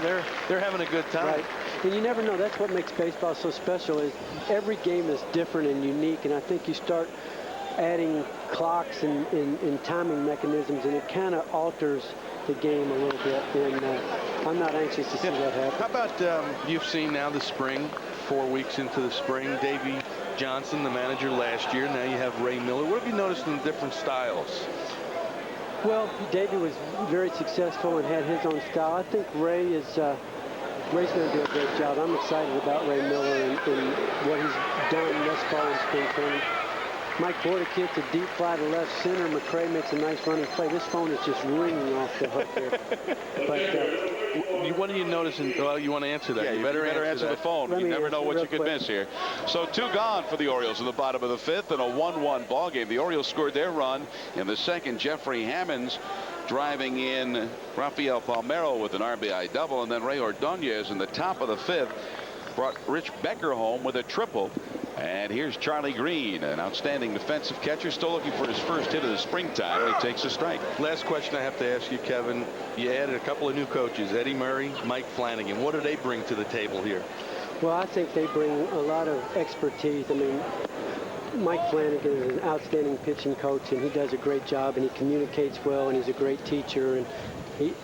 they're having a good time. Right. And you never know. That's what makes baseball so special, is every game is different and unique, and I think you start adding clocks and timing mechanisms, and it kind of alters the game a little bit, and I'm not anxious to see that happen. How about you've seen now the spring, 4 weeks into the spring, Davey Johnson, the manager last year. Now you have Ray Miller. What have you noticed in the different styles? Well, Davey was very successful and had his own style. I think Ray's going to do a great job. I'm excited about Ray Miller and what he's done thus far in spring training. Mike Bordick hits a deep fly to left center. Mcrae makes a nice running play. This phone is just ringing off the hook here. But what do you notice? Well, you want to answer that. Yeah, you better answer the phone. You never know what you could miss here. So 2 gone for the Orioles in the bottom of the 5th in a 1-1 ball game. The Orioles scored their run in the 2nd. Jeffrey Hammonds driving in Rafael Palmeiro with an RBI double, and then Ray Ordonez in the top of the 5th brought Rich Becker home with a triple. And here's Charlie Green, an outstanding defensive catcher, still looking for his first hit of the springtime. He takes a strike. Last question I have to ask you, Kevin. You added a couple of new coaches, Eddie Murray, Mike Flanagan. What do they bring to the table here? Well, I think they bring a lot of expertise. I mean, Mike Flanagan is an outstanding pitching coach, and he does a great job, and he communicates well, and he's a great teacher, and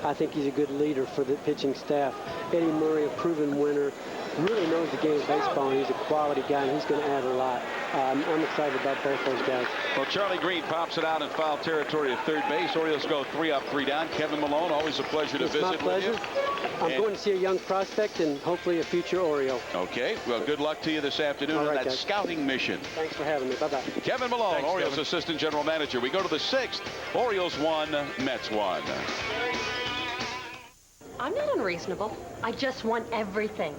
I think he's a good leader for the pitching staff. Eddie Murray, a proven winner, really knows the game of baseball, and he's a quality guy, and he's going to add a lot. I'm excited about both those guys. Well, Charlie Green pops it out in foul territory at third base. Orioles go 3 up, 3 down. Kevin Malone, always a pleasure to visit with you. I'm going to see a young prospect and hopefully a future Oriole. Okay. Well, good luck to you this afternoon on that scouting mission. Thanks for having me. Bye-bye. Kevin Malone, Thanks, Orioles Kevin. assistant general manager. We go to the 6th. Orioles 1, Mets 1. I'm not unreasonable. I just want everything.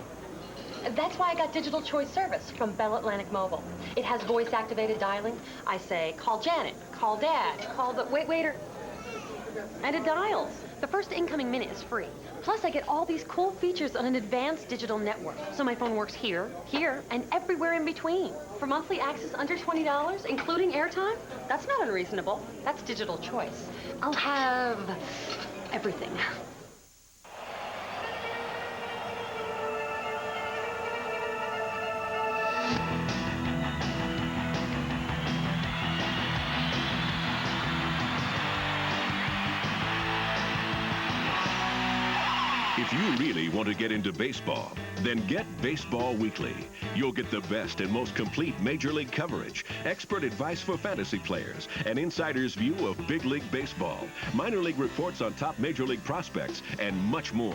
That's why I got Digital Choice Service from Bell Atlantic Mobile. It has voice-activated dialing. I say, call Janet, call Dad, call the waiter. And it dials. The first incoming minute is free. Plus, I get all these cool features on an advanced digital network. So my phone works here, here, and everywhere in between. For monthly access under $20, including airtime, that's not unreasonable. That's Digital Choice. I'll have everything. If you really want to get into baseball, then get Baseball Weekly. You'll get the best and most complete Major League coverage, expert advice for fantasy players, an insider's view of big league baseball, minor league reports on top Major League prospects, and much more.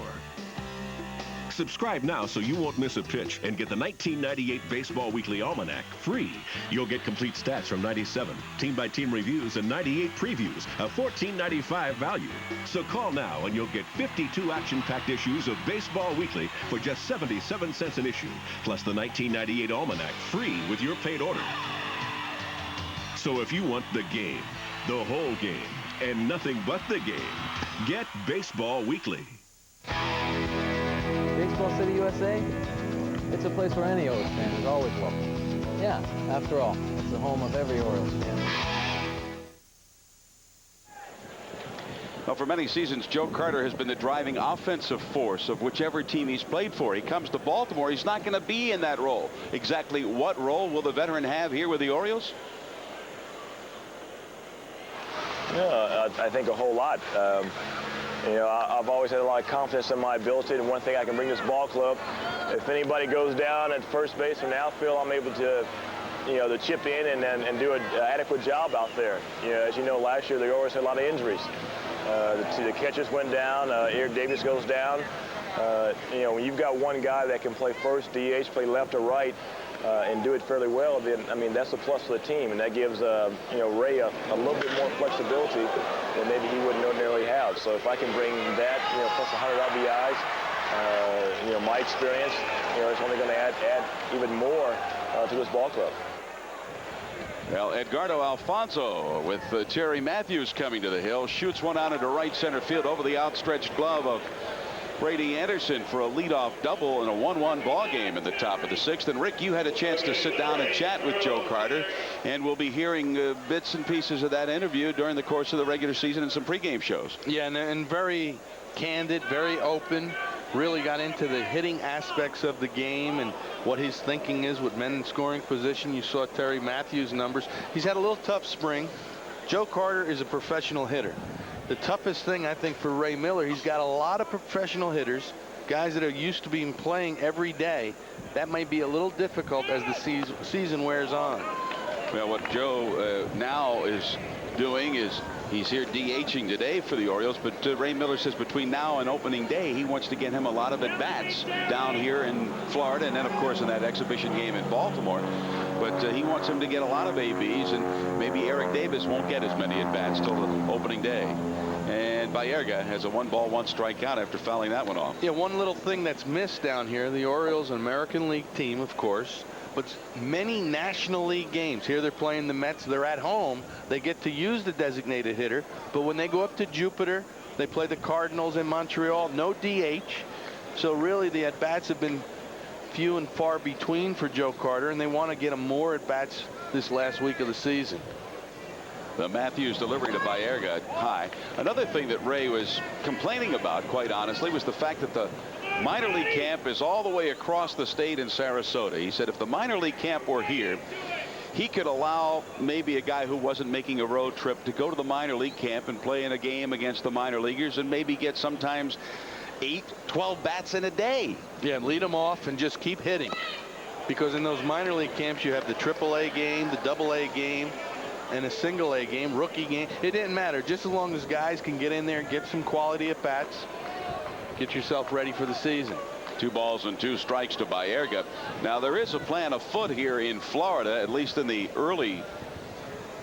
Subscribe now so you won't miss a pitch and get the 1998 Baseball Weekly Almanac free. You'll get complete stats from 97, team-by-team reviews, and 98 previews, a $14.95 value. So call now and you'll get 52 action-packed issues of Baseball Weekly for just 77 cents an issue, plus the 1998 Almanac free with your paid order. So if you want the game, the whole game, and nothing but the game, get Baseball Weekly. Baseball City, USA, it's a place where any O's fan is always welcome. Yeah, after all, it's the home of every Orioles fan. Well, for many seasons, Joe Carter has been the driving offensive force of whichever team he's played for. He comes to Baltimore, he's not going to be in that role. Exactly what role will the veteran have here with the Orioles? Yeah, I think a whole lot. You know, I've always had a lot of confidence in my ability, and one thing I can bring this ball club, if anybody goes down at first base or an outfield, I'm able to, you know, to chip in and do an adequate job out there. You know, as you know, last year the Orioles had a lot of injuries. The catchers went down, Eric Davis goes down. You know, when you've got one guy that can play first, DH, play left or right, and do it fairly well, then, I mean, that's a plus for the team, and that gives, you know, Ray a little bit more flexibility than maybe he wouldn't ordinarily have. So if I can bring that, you know, plus 100 RBIs, you know, my experience, you know, it's only going to add even more to this ball club. Well, Edgardo Alfonso with Terry Matthews coming to the hill, shoots one out into right center field over the outstretched glove of Brady Anderson for a leadoff double in a 1-1 ball game in the top of the 6th. And Rick, you had a chance to sit down and chat with Joe Carter, and we'll be hearing bits and pieces of that interview during the course of the regular season and some pregame shows. Yeah, and very candid, very open. Really got into the hitting aspects of the game and what his thinking is with men in scoring position. You saw Terry Matthews' numbers. He's had a little tough spring. Joe Carter is a professional hitter. The toughest thing, I think, for Ray Miller, he's got a lot of professional hitters, guys that are used to being playing every day. That might be a little difficult as the season wears on. Well, what Joe now is doing is he's here DHing today for the Orioles, but Ray Miller says between now and opening day, he wants to get him a lot of at-bats down here in Florida, and then, of course, in that exhibition game in Baltimore. But he wants him to get a lot of ABs, and maybe Eric Davis won't get as many at-bats till the opening day. And Ballerga has a 1-ball, 1-strikeout after fouling that one off. Yeah, one little thing that's missed down here, the Orioles, an American League team, of course, but many National League games. Here they're playing the Mets. They're at home. They get to use the designated hitter. But when they go up to Jupiter, they play the Cardinals in Montreal. No DH. So really the at-bats have been few and far between for Joe Carter, and they want to get him more at-bats this last week of the season. The Matthews delivery to Ballerga high. Another thing that Ray was complaining about, quite honestly, was the fact that the minor league camp is all the way across the state in Sarasota. He said if the minor league camp were here, he could allow maybe a guy who wasn't making a road trip to go to the minor league camp and play in a game against the minor leaguers and maybe get sometimes 8, 12 bats in a day. Yeah, lead them off and just keep hitting. Because in those minor league camps, you have the AAA game, the AA game, and a single A game, rookie game. It didn't matter. Just as long as guys can get in there and get some quality at bats, get yourself ready for the season. 2 balls and 2 strikes to Ballerga. Now there is a plan afoot here in Florida, at least in the early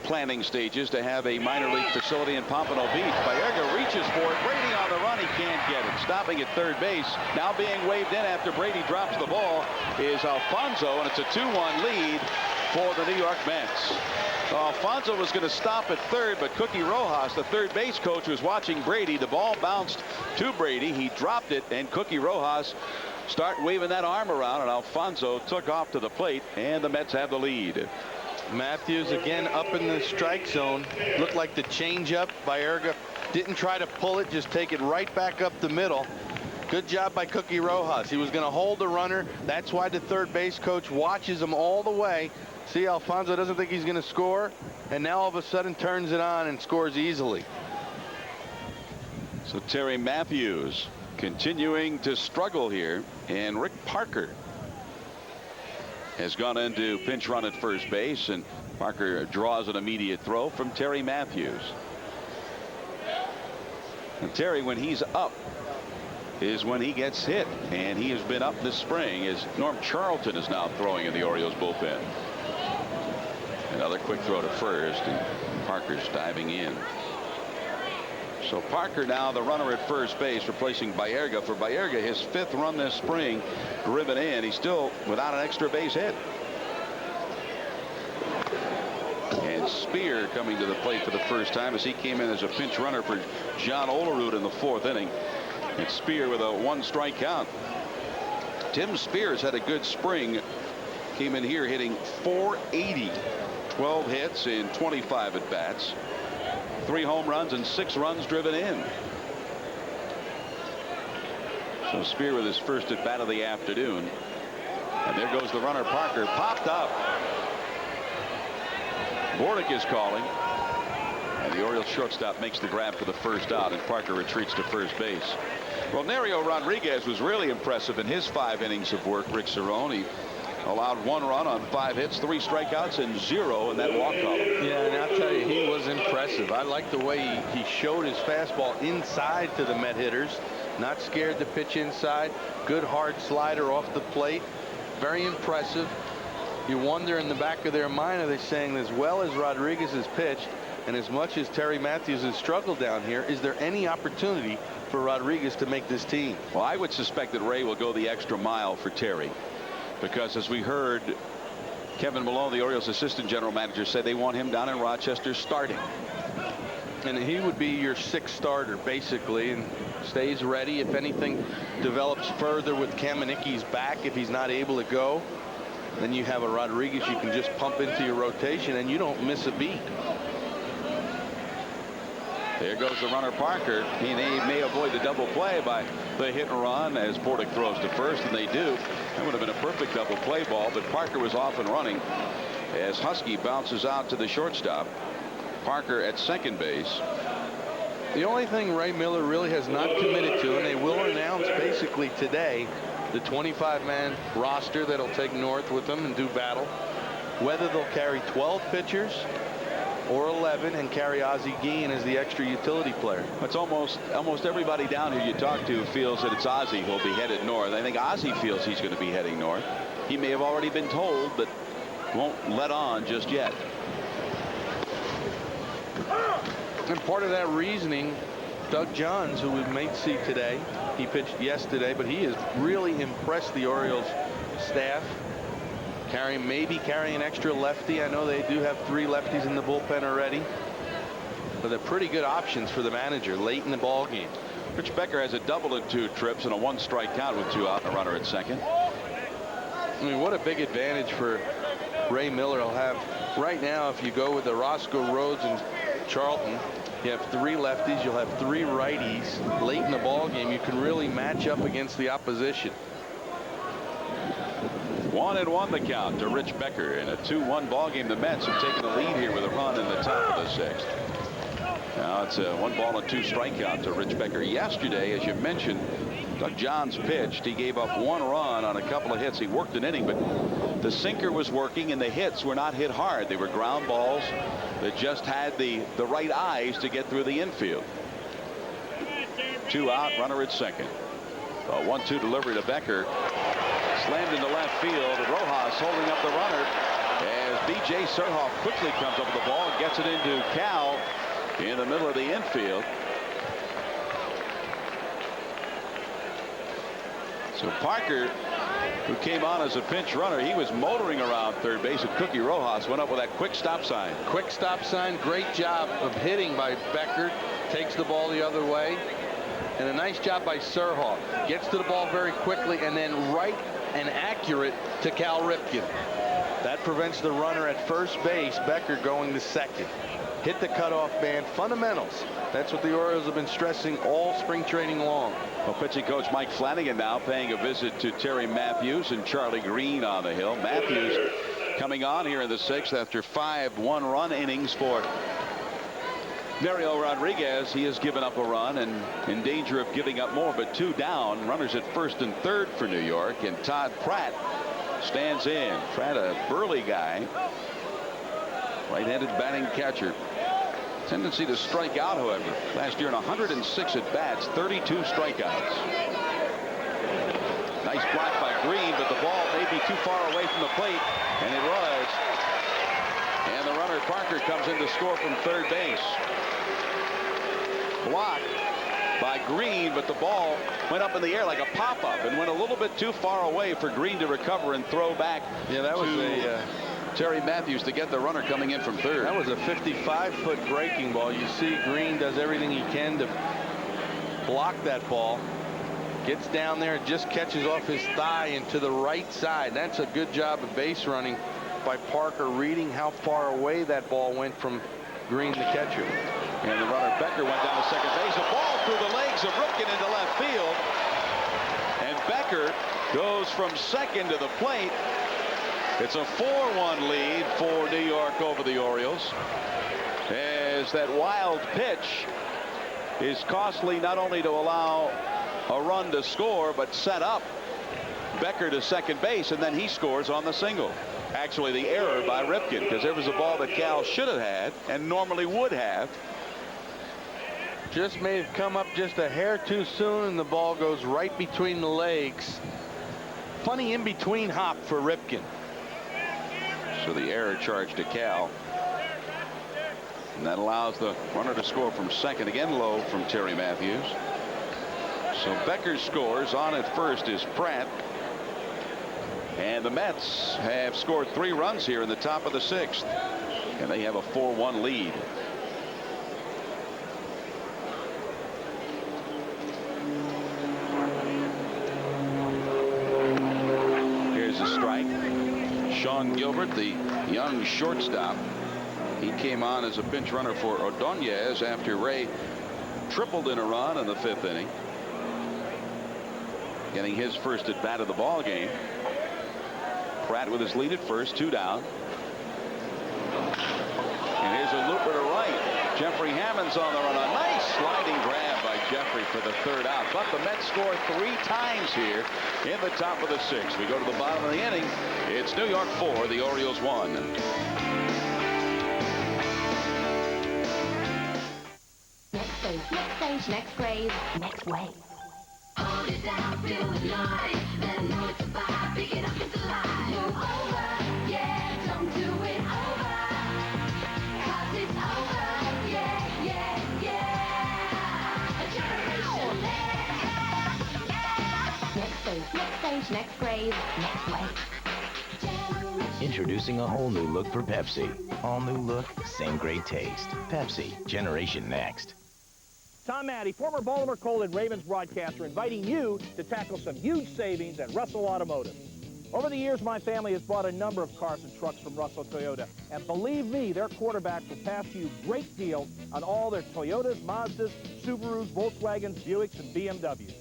planning stages, to have a minor league facility in Pompano Beach. Ballerga reaches for it. Brady on the run. He can't get it. Stopping at third base. Now being waved in after Brady drops the ball is Alfonso, and it's a 2-1 lead for the New York Mets. Alfonso was going to stop at third, but Cookie Rojas, the third base coach, was watching Brady. The ball bounced to Brady. He dropped it, and Cookie Rojas start waving that arm around, and Alfonso took off to the plate, and the Mets have the lead. Matthews again up in the strike zone. Looked like the changeup. Ballerga didn't try to pull it, just take it right back up the middle. Good job by Cookie Rojas. He was going to hold the runner. That's why the third base coach watches him all the way. See, Alfonso doesn't think he's going to score, and now all of a sudden turns it on and scores easily. So Terry Matthews continuing to struggle here, and Rick Parker has gone into pinch run at first base, and Parker draws an immediate throw from Terry Matthews. And Terry, when he's up, is when he gets hit, and he has been up this spring as Norm Charlton is now throwing in the Orioles bullpen. Another quick throw to first, and Parker's diving in. So Parker now the runner at first base, replacing Ballerga. For Ballerga, his 5th run this spring, driven in. He's still without an extra base hit. And Spear coming to the plate for the first time as he came in as a pinch runner for John Olerud in the 4th inning. And Spear with a 1-strike count. Tim Spears had a good spring. Came in here hitting .480. 12 hits in 25 at bats. 3 home runs and 6 runs driven in. So Spear with his first at bat of the afternoon. And there goes the runner. Parker popped up. Bordick is calling. And the Orioles shortstop makes the grab for the first out, and Parker retreats to first base. Well, Nerio Rodriguez was really impressive in his 5 innings of work. Rick Cerone, he allowed 1 run on 5 hits, 3 strikeouts, and 0 in that walk column. Yeah, and I'll tell you, he was impressive. I like the way he showed his fastball inside to the Met hitters. Not scared to pitch inside. Good hard slider off the plate. Very impressive. You wonder in the back of their mind, are they saying as well as Rodriguez has pitched and as much as Terry Matthews has struggled down here, is there any opportunity for Rodriguez to make this team? Well, I would suspect that Ray will go the extra mile for Terry, because as we heard Kevin Malone, the Orioles assistant general manager, say they want him down in Rochester starting. And he would be your 6th starter basically, and stays ready if anything develops further with Kamenicki's back. If he's not able to go, then you have a Rodriguez you can just pump into your rotation and you don't miss a beat. There goes the runner Parker. He may avoid the double play by the hit and run as Bordick throws to first, and they do. That would have been a perfect double play ball, but Parker was off and running as Husky bounces out to the shortstop. Parker at second base. The only thing Ray Miller really has not committed to, and they will announce basically today, the 25-man roster that'll take North with them and do battle. whether they'll carry 12 pitchers or 11 and carry Ozzie Guillen as the extra utility player. It's almost everybody down here you talk to feels that it's Ozzie who'll be headed north. I think Ozzie feels he's going to be heading north. He may have already been told, but won't let on just yet. And part of that reasoning, Doug Johns, who we may see today, he pitched yesterday, but he has really impressed the Orioles staff. Maybe carrying an extra lefty. I know they do have 3 lefties in the bullpen already, but they're pretty good options for the manager late in the ball game. Rich Becker has a double in 2 trips and a 1-strike count with 2 out and a runner at second. I mean, what a big advantage for Ray Miller. He'll have right now, if you go with the Roscoe Rhodes and Charlton, you have 3 lefties, you'll have 3 righties late in the ball game. You can really match up against the opposition. 1-1 the count to Rich Becker in a 2-1 ball game. The Mets have taken the lead here with a run in the top of the 6th. Now it's a 1-2 strikeout to Rich Becker. Yesterday, as you mentioned, Doug Johns pitched. He gave up 1 run on a couple of hits. He worked an inning, but the sinker was working and the hits were not hit hard. They were ground balls that just had the right eyes to get through the infield. 2 out, runner at second. A 1-2 delivery to Becker. Slammed into left field. Rojas holding up the runner as B.J. Surhoff quickly comes up with the ball and gets it into Cal in the middle of the infield. So Parker, who came on as a pinch runner, he was motoring around third base, and Cookie Rojas went up with that quick stop sign. Quick stop sign. Great job of hitting by Becker. Takes the ball the other way. And a nice job by Surhoff. Gets to the ball very quickly and then right and accurate to Cal Ripken. That prevents the runner at first base, Becker, going to second. Hit the cutoff man. Fundamentals. That's what the Orioles have been stressing all spring training long. Well, pitching coach Mike Flanagan now paying a visit to Terry Matthews and Charlie Green on the hill. Matthews coming on here in the 6th after 5 1-run innings for Nerio Rodriguez. He has given up a run and in danger of giving up more, but 2 down. Runners at first and third for New York, and Todd Pratt stands in. Pratt, a burly guy, right-handed batting catcher. Tendency to strike out, however. Last year in 106 at bats, 32 strikeouts. Nice block by Green, but the ball may be too far away from the plate, and it was. And the runner Parker comes in to score from third base. Blocked by Green, but the ball went up in the air like a pop-up and went a little bit too far away for Green to recover and throw back. Yeah, that was Terry Matthews to get the runner coming in from third. That was a 55-foot breaking ball. You see Green does everything he can to block that ball. Gets down there and just catches off his thigh and to the right side. That's a good job of base running by Parker, reading how far away that ball went from Green, the catcher. And the runner Becker went down to second base. A ball through the legs of Ripken into left field. And Becker goes from second to the plate. It's a 4-1 lead for New York over the Orioles, as that wild pitch is costly not only to allow a run to score, but set up Becker to second base, and then he scores on the single. Actually, the error by Ripken, because there was a ball that Cal should have had and normally would have. Just may have come up just a hair too soon, and the ball goes right between the legs. Funny in-between hop for Ripken. So the error charge to Cal. And that allows the runner to score from second, again low from Terry Matthews. So Becker scores. On at first is Pratt. And the Mets have scored 3 runs here in the top of the 6th. And they have a 4-1 lead. Here's a strike. Sean Gilbert, the young shortstop. He came on as a pinch runner for Ordonez after Ray tripled in a run in the 5th inning. Getting his first at bat of the ball game. Pratt with his lead at first, 2 down. And here's a looper to right. Jeffrey Hammond's on the run. A nice sliding grab by Jeffrey for the third out. But the Mets score 3 times here in the top of the 6th. We go to the bottom of the inning. It's New York 4, the Orioles 1. Next stage, next stage, next grade, next way. Hold it down, feel it live. Let them know it's a vibe. Pick it up, it's alive. Move over, yeah, don't do it over. 'Cause it's over, yeah, yeah, yeah. A generation next. Next stage, next grade, next way. Introducing a whole new look for Pepsi. All new look, same great taste. Pepsi, Generation Next. Tom Addy, former Baltimore Colt and Ravens broadcaster, inviting you to tackle some huge savings at Russell Automotive. Over the years, my family has bought a number of cars and trucks from Russell Toyota. And believe me, their quarterbacks will pass you great deals on all their Toyotas, Mazdas, Subarus, Volkswagens, Buicks, and BMWs.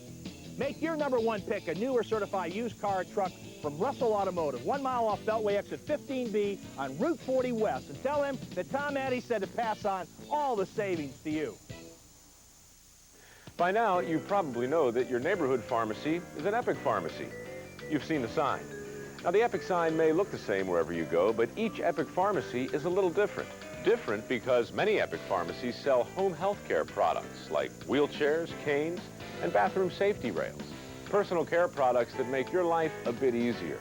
Make your #1 pick a new or certified used car or truck from Russell Automotive, 1 mile off Beltway exit 15B on Route 40 West. And tell him that Tom Addy said to pass on all the savings to you. By now, you probably know that your neighborhood pharmacy is an Epic pharmacy. You've seen the sign. Now, the Epic sign may look the same wherever you go, but each Epic pharmacy is a little different. Different because many Epic pharmacies sell home health care products like wheelchairs, canes, and bathroom safety rails. Personal care products that make your life a bit easier.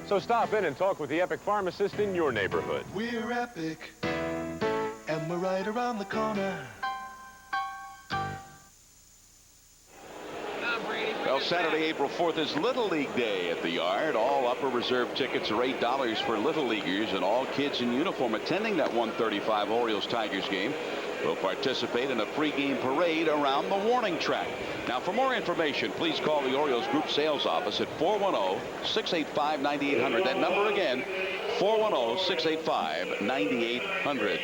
So stop in and talk with the Epic pharmacist in your neighborhood. We're Epic, and we're right around the corner. Well, Saturday, April 4th is Little League Day at the Yard. All upper reserve tickets are $8 for Little Leaguers, and all kids in uniform attending that 1:35 Orioles-Tigers game will participate in a pregame parade around the warning track. Now, for more information, please call the Orioles Group Sales Office at 410-685-9800. That number again, 410-685-9800.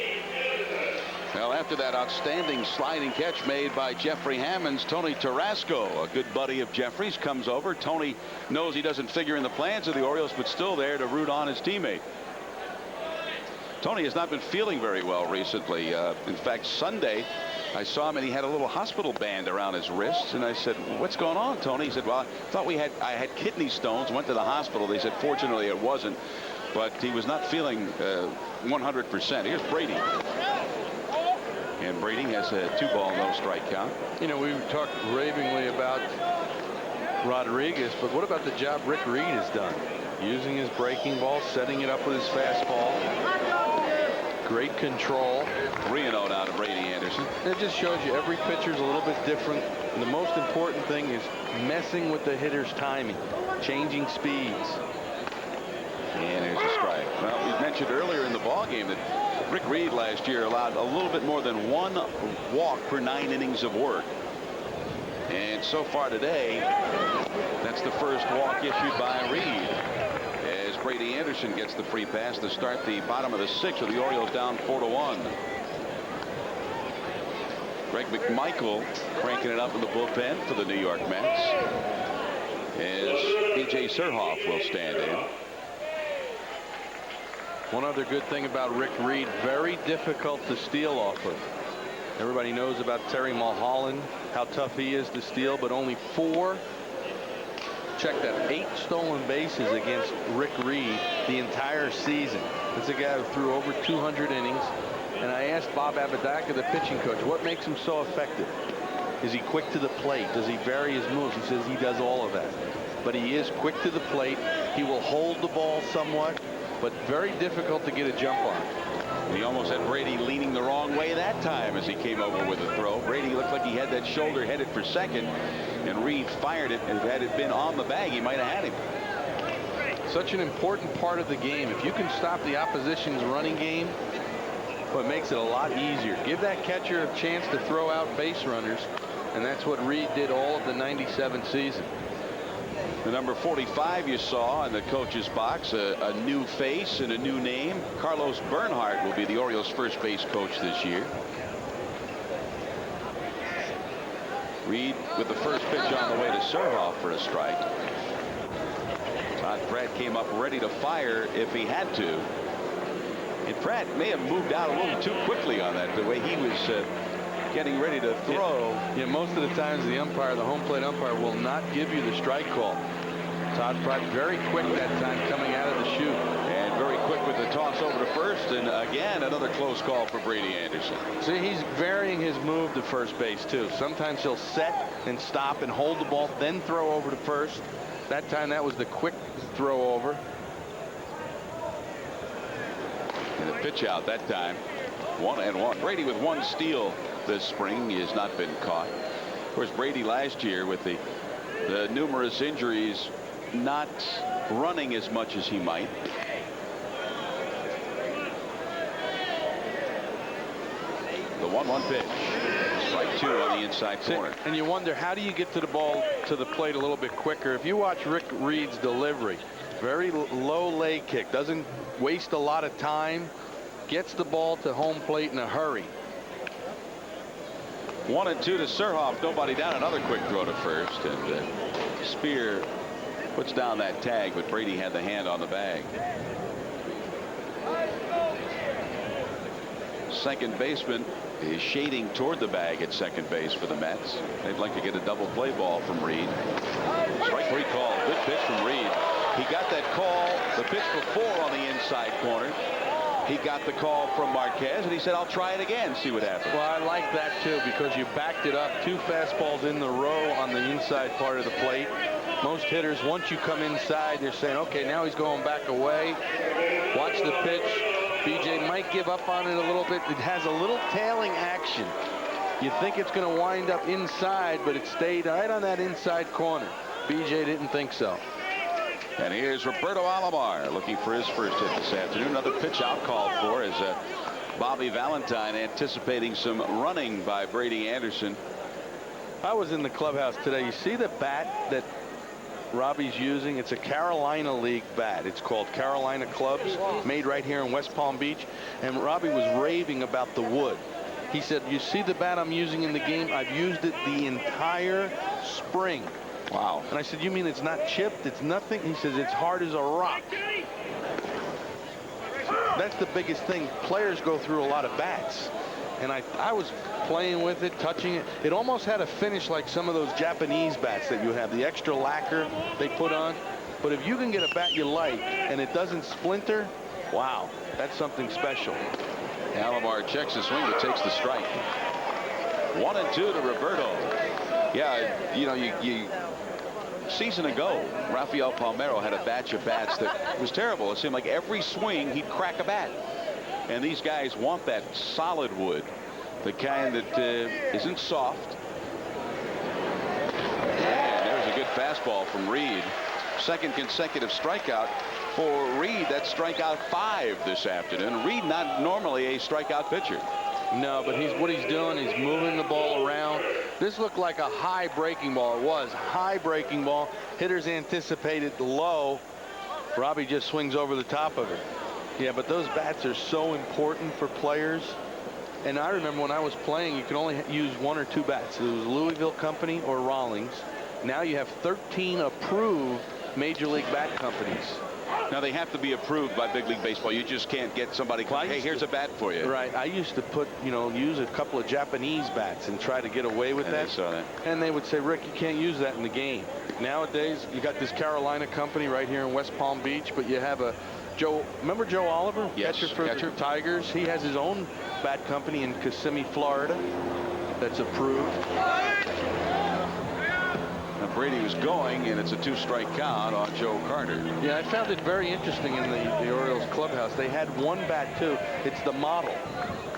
Well, after that outstanding sliding catch made by Jeffrey Hammond's, Tony Tarasco, a good buddy of Jeffrey's, comes over. Tony knows he doesn't figure in the plans of the Orioles, but still there to root on his teammate. Tony has not been feeling very well recently. In fact, Sunday, I saw him and he had a little hospital band around his wrists. And I said, "What's going on, Tony?" He said, "Well, I thought I had kidney stones, went to the hospital." They said, fortunately, it wasn't. But he was not feeling 100%. Here's Brady. And Brady has a 2-ball, no strike count. You know, we talked ravingly about Rodriguez, but what about the job Rick Reed has done? Using his breaking ball, setting it up with his fastball. Great control. 3-0 now to Brady Anderson. It just shows you every pitcher's a little bit different. And the most important thing is messing with the hitter's timing, changing speeds. And there's a strike. Well, we mentioned earlier in the ball game that Rick Reed last year allowed a little bit more than 1 walk per 9 innings of work. And so far today, that's the first walk issued by Reed. As Brady Anderson gets the free pass to start the bottom of the 6th, with the Orioles down 4-1. Greg McMichael cranking it up in the bullpen for the New York Mets. As B.J. Surhoff will stand in. One other good thing about Rick Reed, very difficult to steal off of. Everybody knows about Terry Mulholland, how tough he is to steal, but only 4, check that, 8 stolen bases against Rick Reed the entire season. This is a guy who threw over 200 innings. And I asked Bob Apodaca, the pitching coach, what makes him so effective? Is he quick to the plate? Does he vary his moves? He says he does all of that. But he is quick to the plate. He will hold the ball somewhat, but very difficult to get a jump on. He almost had Brady leaning the wrong way that time as he came over with a throw. Brady looked like he had that shoulder headed for second, and Reed fired it, and had it been on the bag, he might have had him. Such an important part of the game. If you can stop the opposition's running game, well, it makes it a lot easier. Give that catcher a chance to throw out base runners, and that's what Reed did all of the '97 season. The number 45 you saw in the coach's box, a new face and a new name. Carlos Bernhardt will be the Orioles' first base coach this year. Reed with the first pitch on the way to Surhoff for a strike. Todd Pratt came up ready to fire if he had to. And Pratt may have moved out a little too quickly on that, the way he was getting ready to throw. Yeah, most of the times the home plate umpire will not give you the strike call. Todd Pratt very quick that time coming out of the chute. And very quick with the toss over to first, and again another close call for Brady Anderson. See, he's varying his move to first base too. Sometimes he'll set and stop and hold the ball, then throw over to first. That time that was the quick throw over. And the pitch out that time. 1-1. Brady with 1 steal this spring. He has not been caught. Of course, Brady last year with the numerous injuries, not running as much as he might. The 1-1 pitch. Strike 2 on the inside corner. And you wonder, how do you get to the ball to the plate a little bit quicker? If you watch Rick Reed's delivery, very low leg kick, doesn't waste a lot of time, gets the ball to home plate in a hurry. 1-2 to Surhoff. Nobody down. Another quick throw to first, and Spear puts down that tag, but Brady had the hand on the bag. Second baseman is shading toward the bag at second base for the Mets. They'd like to get a double play ball from Reed. Strike 3 call. Good pitch from Reed. He got that call the pitch before on the inside corner. He got the call from Marquez, and he said, I'll try it again, see what happens. Well, I like that too, because you backed it up. 2 fastballs in the row on the inside part of the plate. Most hitters, once you come inside, they're saying, okay, now he's going back away. Watch the pitch. BJ might give up on it a little bit. It has a little tailing action. You think it's going to wind up inside, but it stayed right on that inside corner. BJ didn't think so. And here's Roberto Alomar looking for his first hit this afternoon. Another pitch out called for as Bobby Valentine anticipating some running by Brady Anderson. I was in the clubhouse today. You see the bat that Robbie's using? It's a Carolina League bat. It's called Carolina Clubs, made right here in West Palm Beach. And Robbie was raving about the wood. He said, you see the bat I'm using in the game? I've used it the entire spring. Wow. And I said, you mean it's not chipped? It's nothing? He says, it's hard as a rock. That's the biggest thing. Players go through a lot of bats. And I was playing with it, touching it. It almost had a finish like some of those Japanese bats that you have, the extra lacquer they put on. But if you can get a bat you like and it doesn't splinter, wow, that's something special. Alomar checks the swing, but takes the strike. 1-2 to Roberto. Yeah, you know, season ago, Rafael Palmeiro had a batch of bats that was terrible. It seemed like every swing he'd crack a bat. And these guys want that solid wood, the kind that isn't soft. And there's a good fastball from Reed. Second consecutive strikeout for Reed. That's strikeout 5 this afternoon. Reed not normally a strikeout pitcher. No, but what he's doing, he's moving the ball around. This looked like a high breaking ball. It was high breaking ball. Hitters anticipated low. Robbie just swings over the top of it. Yeah, but those bats are so important for players. And I remember when I was playing, you could only use 1 or 2 bats. It was Louisville Company or Rawlings. Now you have 13 approved Major League bat companies. Now they have to be approved by Big League Baseball. You just can't get somebody, hey, here's a bat for you. Right. I used to use a couple of Japanese bats and try to get away with that. They saw that. And they would say, Rick, you can't use that in the game. Nowadays, you got this Carolina company right here in West Palm Beach, but you have a remember Joe Oliver? Yes, catcher for the Tigers. He has his own bat company in Kissimmee, Florida, that's approved. Now Brady was going, and it's a 2-strike count on Joe Carter. Yeah, I found it very interesting in the Orioles clubhouse. They had 1 bat too. It's the model,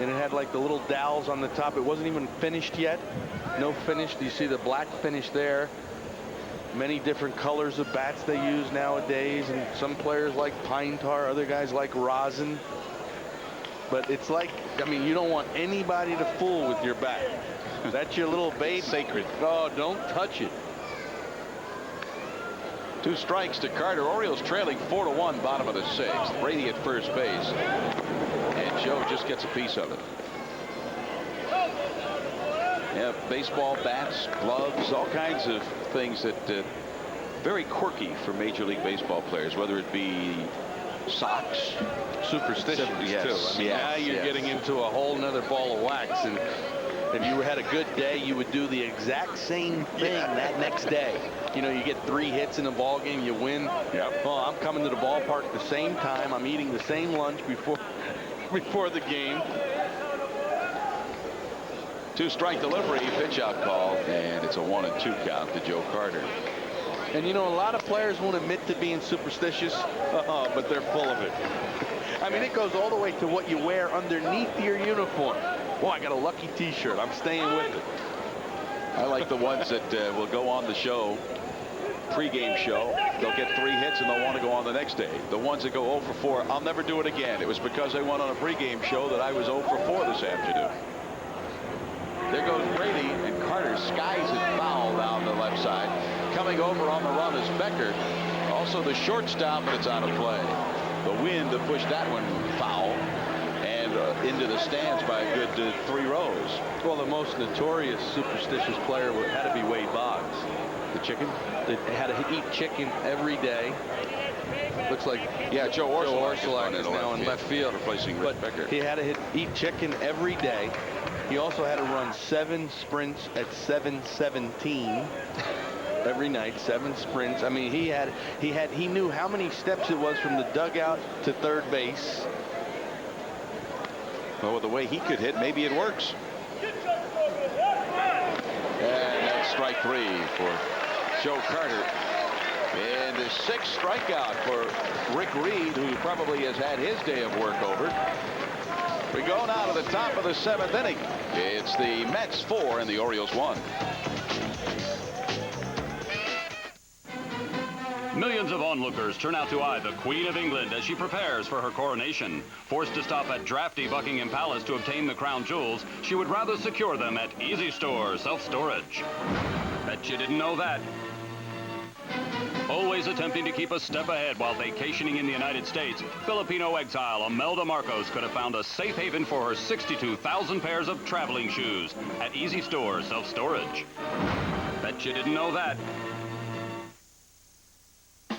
and it had like the little dowels on the top. It wasn't even finished yet. No finish. You see the black finish there. Many different colors of bats they use nowadays, and some players like pine tar, other guys like rosin. But it's like, I mean, you don't want anybody to fool with your bat. That's your little baby. Sacred. Oh, don't touch it. 2 strikes to Carter. Orioles trailing 4-1, bottom of the 6th. Brady at first base, and Joe just gets a piece of it. Yeah, baseball bats, gloves, all kinds of things that very quirky for Major League Baseball players, whether it be socks, superstitions yes, too. I mean, now you're getting into a whole nother ball of wax, and If you had a good day, you would do the exact same thing that next day. You know, you get 3 hits in a ball game, you win. Yep. Well, I'm coming to the ballpark at the same time. I'm eating the same lunch before the game. 2-strike delivery, pitch out call, and it's a 1-2 count to Joe Carter. And you know, a lot of players won't admit to being superstitious, but they're full of it. I mean, it goes all the way to what you wear underneath your uniform. Oh, I got a lucky T-shirt. I'm staying with it. I like the ones that will go on the show, pregame show. They'll get 3 hits and they'll want to go on the next day. The ones that go 0 for 4, I'll never do it again. It was because I went on a pregame show that I was 0 for 4 this afternoon. There goes Brady, and Carter skies it foul down the left side. Coming over on the run is Becker. Also the shortstop, but it's out of play. The wind to push that one foul and into the stands by a good 3 rows. Well, the most notorious superstitious player had to be Wade Boggs. The chicken? That had to eat chicken every day. Looks like Joe Orcelek is now in left field, replacing Rick Becker. He had to eat chicken every day. He also had to run 7 sprints at 7:17 every night. 7 sprints. I mean, he knew how many steps it was from the dugout to third base. Well, with the way he could hit, maybe it works. And that's strike 3 for Joe Carter. And the 6th strikeout for Rick Reed, who probably has had his day of work over. We go now to the top of the 7th inning. It's the Mets 4 and the Orioles 1. Millions of onlookers turn out to eye the Queen of England as she prepares for her coronation. Forced to stop at drafty Buckingham Palace to obtain the crown jewels, she would rather secure them at Easy Store self-storage. Bet you didn't know that. Always attempting to keep a step ahead while vacationing in the United States, Filipino exile Imelda Marcos could have found a safe haven for her 62,000 pairs of traveling shoes at Easy Store self-storage. Bet you didn't know that.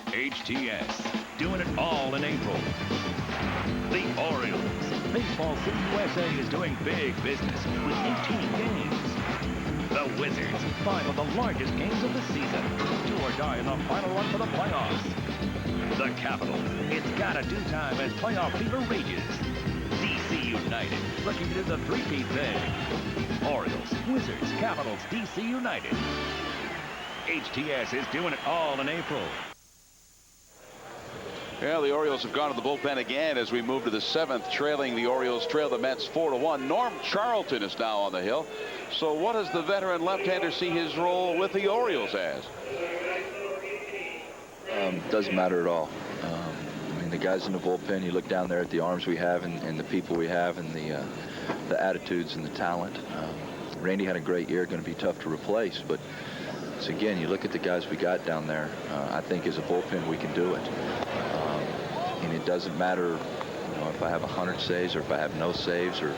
HTS, doing it all in April. The Orioles. Baseball City USA is doing big business with 18 games. The Wizards, 5 of the largest games of the season. Do or die in the final run for the playoffs. The Capitals, it's gotta do time as playoff fever rages. DC United, looking to do the three-peat thing. Orioles, Wizards, Capitals, DC United. HTS is doing it all in April. Well, the Orioles have gone to the bullpen again as we move to the 7th. Trailing, the Orioles trail the Mets 4-1. Norm Charlton is now on the hill. So what does the veteran left-hander see his role with the Orioles as? Doesn't matter at all. I mean, the guys in the bullpen, you look down there at the arms we have and the people we have and the attitudes and the talent. Randy had a great year, going to be tough to replace, but so again, you look at the guys we got down there. I think as a bullpen we can do it. And it doesn't matter, you know, if I have 100 saves or if I have no saves, or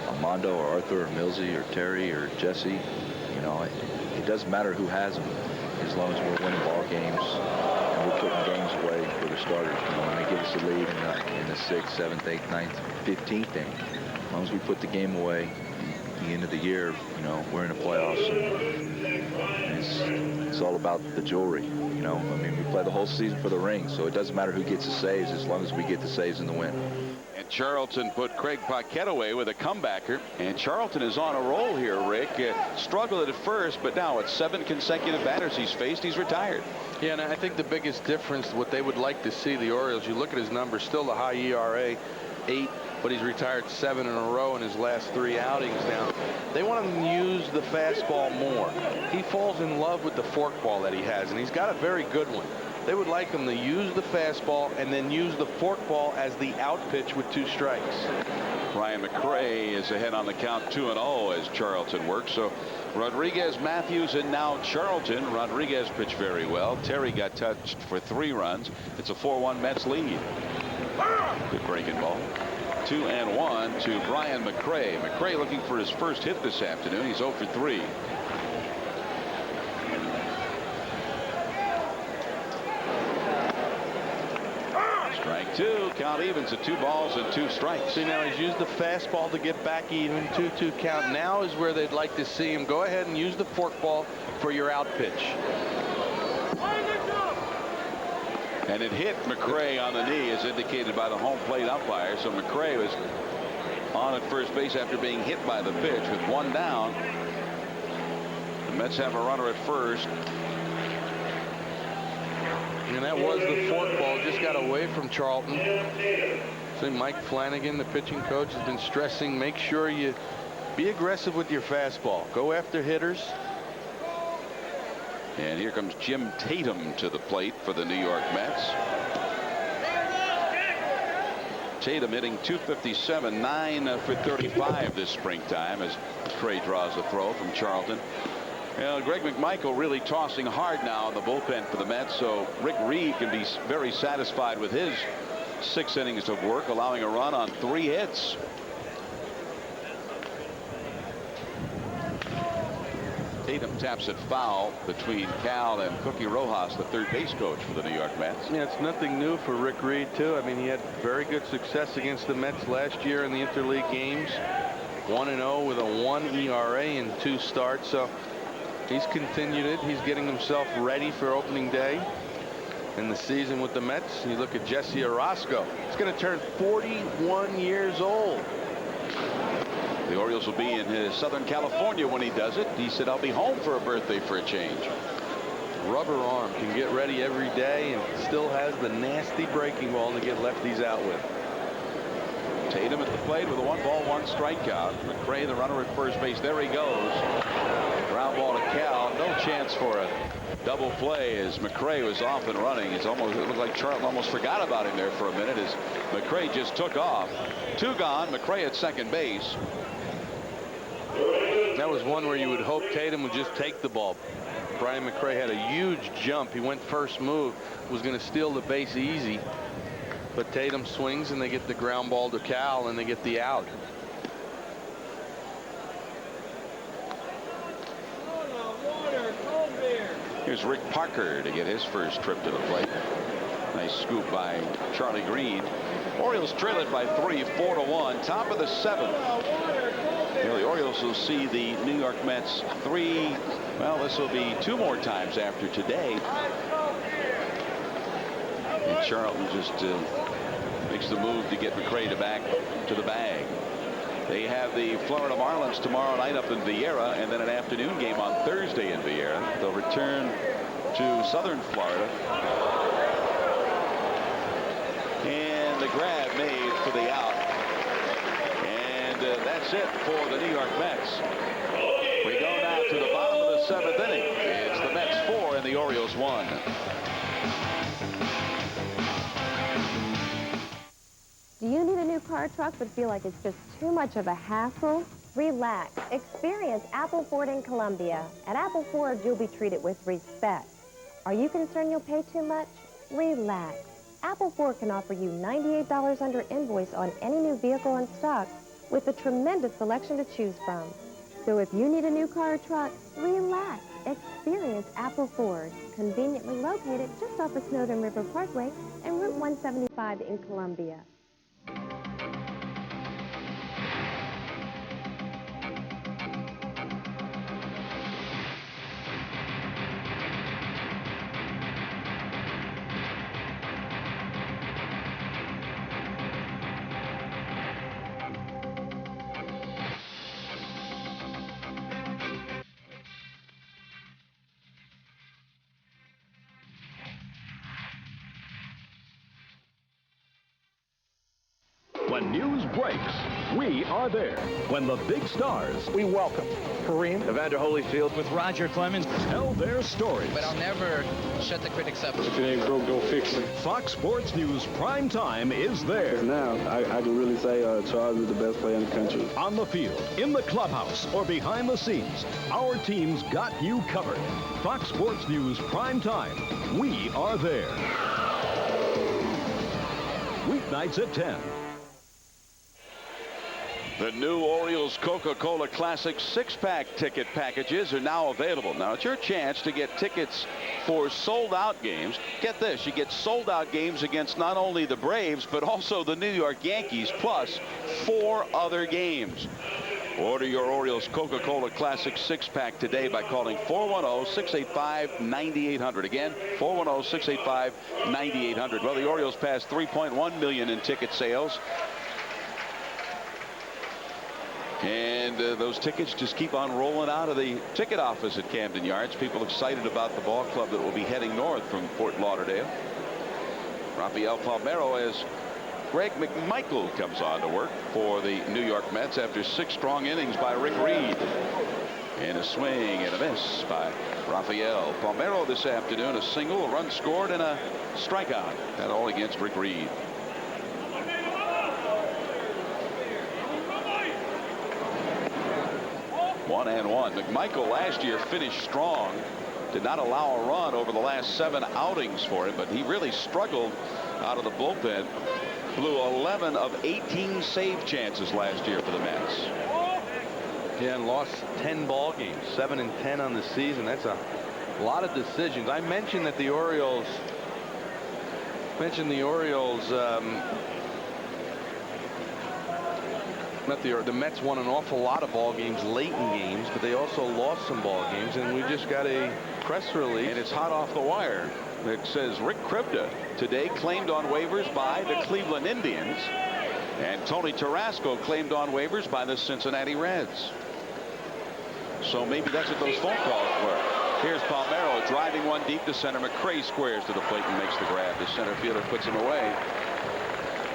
Armando or Arthur or Millsy or Terry or Jesse. You know, it doesn't matter who has them as long as we're winning ball games and we're putting games away for the starters. You know, when they give us a lead in the 6th, 7th, 8th, 9th, 15th inning, as long as we put the game away at the end of the year, you know, we're in the playoffs. And it's all about the jewelry. You know, I mean, we play the whole season for the ring, so it doesn't matter who gets the saves as long as we get the saves in the win. And Charlton put Craig Paquette away with a comebacker. And Charlton is on a roll here, Rick. Struggled at first, but now it's 7 consecutive batters he's faced. He's retired. Yeah, and I think the biggest difference, what they would like to see, the Orioles, you look at his numbers, still the high ERA, 8, but he's retired 7 in a row in his last 3 outings now. They want him to use the fastball more. He falls in love with the forkball that he has, and he's got a very good one. They would like him to use the fastball and then use the forkball as the out pitch with 2 strikes. Brian Mcrae is ahead on the count 2-0 as Charlton works. So Rodriguez, Matthews, and now Charlton. Rodriguez pitched very well. Terry got touched for 3 runs. It's a 4-1 Mets lead. Good breaking ball. 2-1 to Brian Mcrae. Mcrae looking for his first hit this afternoon. He's 0 for 3. Strike 2. Count evens at 2 balls and 2 strikes. See, now he's used the fastball to get back even. 2-2 count. Now is where they'd like to see him go ahead and use the forkball for your out pitch. And it hit Mcrae on the knee, as indicated by the home plate umpire. So Mcrae was on at first base after being hit by the pitch with 1 down. The Mets have a runner at first. And that was the forkball, just got away from Charlton. See, Mike Flanagan, the pitching coach, has been stressing, make sure you be aggressive with your fastball. Go after hitters. And here comes Jim Tatum to the plate for the New York Mets. Tatum hitting .257, 9 for 35 this springtime as Mcrae draws a throw from Charlton. Greg McMichael really tossing hard now in the bullpen for the Mets, so Rick Reed can be very satisfied with his 6 innings of work, allowing a run on 3 hits. Tatum taps it foul between Cal and Cookie Rojas, the third base coach for the New York Mets. Yeah, it's nothing new for Rick Reed, too. I mean, he had very good success against the Mets last year in the interleague games. 1-0 with a 1 ERA in 2 starts. So he's continued it. He's getting himself ready for opening day in the season with the Mets. You look at Jesse Orosco. He's going to turn 41 years old. The Orioles will be in Southern California when he does it. He said, I'll be home for a birthday for a change. Rubber arm, can get ready every day and still has the nasty breaking ball to get lefties out with. Tatum at the plate with a 1-ball, 1-strike count. Mcrae, the runner at first base. There he goes. Ground ball to Cal. No chance for a double play as Mcrae was off and running. It looked like Charlton almost forgot about him there for a minute as Mcrae just took off. 2 gone. Mcrae at second base. That was one where you would hope Tatum would just take the ball. Brian Mcrae had a huge jump. He went first move, was going to steal the base easy. But Tatum swings and they get the ground ball to Cal and they get the out. Here's Rick Parker to get his first trip to the plate. Nice scoop by Charlie Green. Orioles trail it by 3, 4-1. Top of the 7th. The Orioles will see the New York Mets 3. Well, this will be 2 more times after today. And Charlton just makes the move to get Mcrae back to the bag. They have the Florida Marlins tomorrow night up in Vieira, and then an afternoon game on Thursday in Vieira. They'll return to southern Florida. And the grab made for the out. And that's it for the New York Mets. We go now to the bottom of the 7th inning. It's the Mets 4 and the Orioles 1. Do you need a new car or truck but feel like it's just too much of a hassle? Relax. Experience Apple Ford in Columbia. At Apple Ford, you'll be treated with respect. Are you concerned you'll pay too much? Relax. Apple Ford can offer you $98 under invoice on any new vehicle in stock with a tremendous selection to choose from. So if you need a new car or truck, relax. Experience Apple Ford, conveniently located just off of Snowden River Parkway and Route 175 in Columbia. When news breaks, we are there. When the big stars, we welcome Kareem, Evander Holyfield, with Roger Clemens, tell their stories. But I'll never shut the critics up. If it ain't broke, don't fix it. Fox Sports News Prime Time is there. Now, I can really say Charles is the best player in the country. On the field, in the clubhouse, or behind the scenes, our team's got you covered. Fox Sports News Prime Time. We are there. Weeknights at 10. The new Orioles Coca-Cola Classic 6-pack ticket packages are now available. Now it's your chance to get tickets for sold-out games. Get this, you get sold-out games against not only the Braves but also the New York Yankees, plus 4 other games. Order your Orioles Coca-Cola Classic 6-pack today by calling 410-685-9800. Again, 410-685-9800. Well, the Orioles passed 3.1 million in ticket sales. And those tickets just keep on rolling out of the ticket office at Camden Yards. People excited about the ball club that will be heading north from Fort Lauderdale. Rafael Palmeiro as Greg McMichael comes on to work for the New York Mets after 6 strong innings by Rick Reed. And a swing and a miss by Rafael Palmeiro this afternoon. A single, a run scored, and a strikeout. That all against Rick Reed. 1-1. McMichael last year finished strong. Did not allow a run over the last 7 outings for him, but he really struggled out of the bullpen. Blew 11 of 18 save chances last year for the Mets. Yeah, and lost 10 ball games, 7 and 10 on the season. That's a lot of decisions. I mentioned that the Orioles the Mets won an awful lot of ball games late in games, but they also lost some ball games, and we just got a press release. And it's hot off the wire. It says Rick Kribda today claimed on waivers by the Cleveland Indians, and Tony Tarasco claimed on waivers by the Cincinnati Reds. So maybe that's what those phone calls were. Here's Palmeiro driving one deep to center. Mcrae squares to the plate and makes the grab. The center fielder puts him away.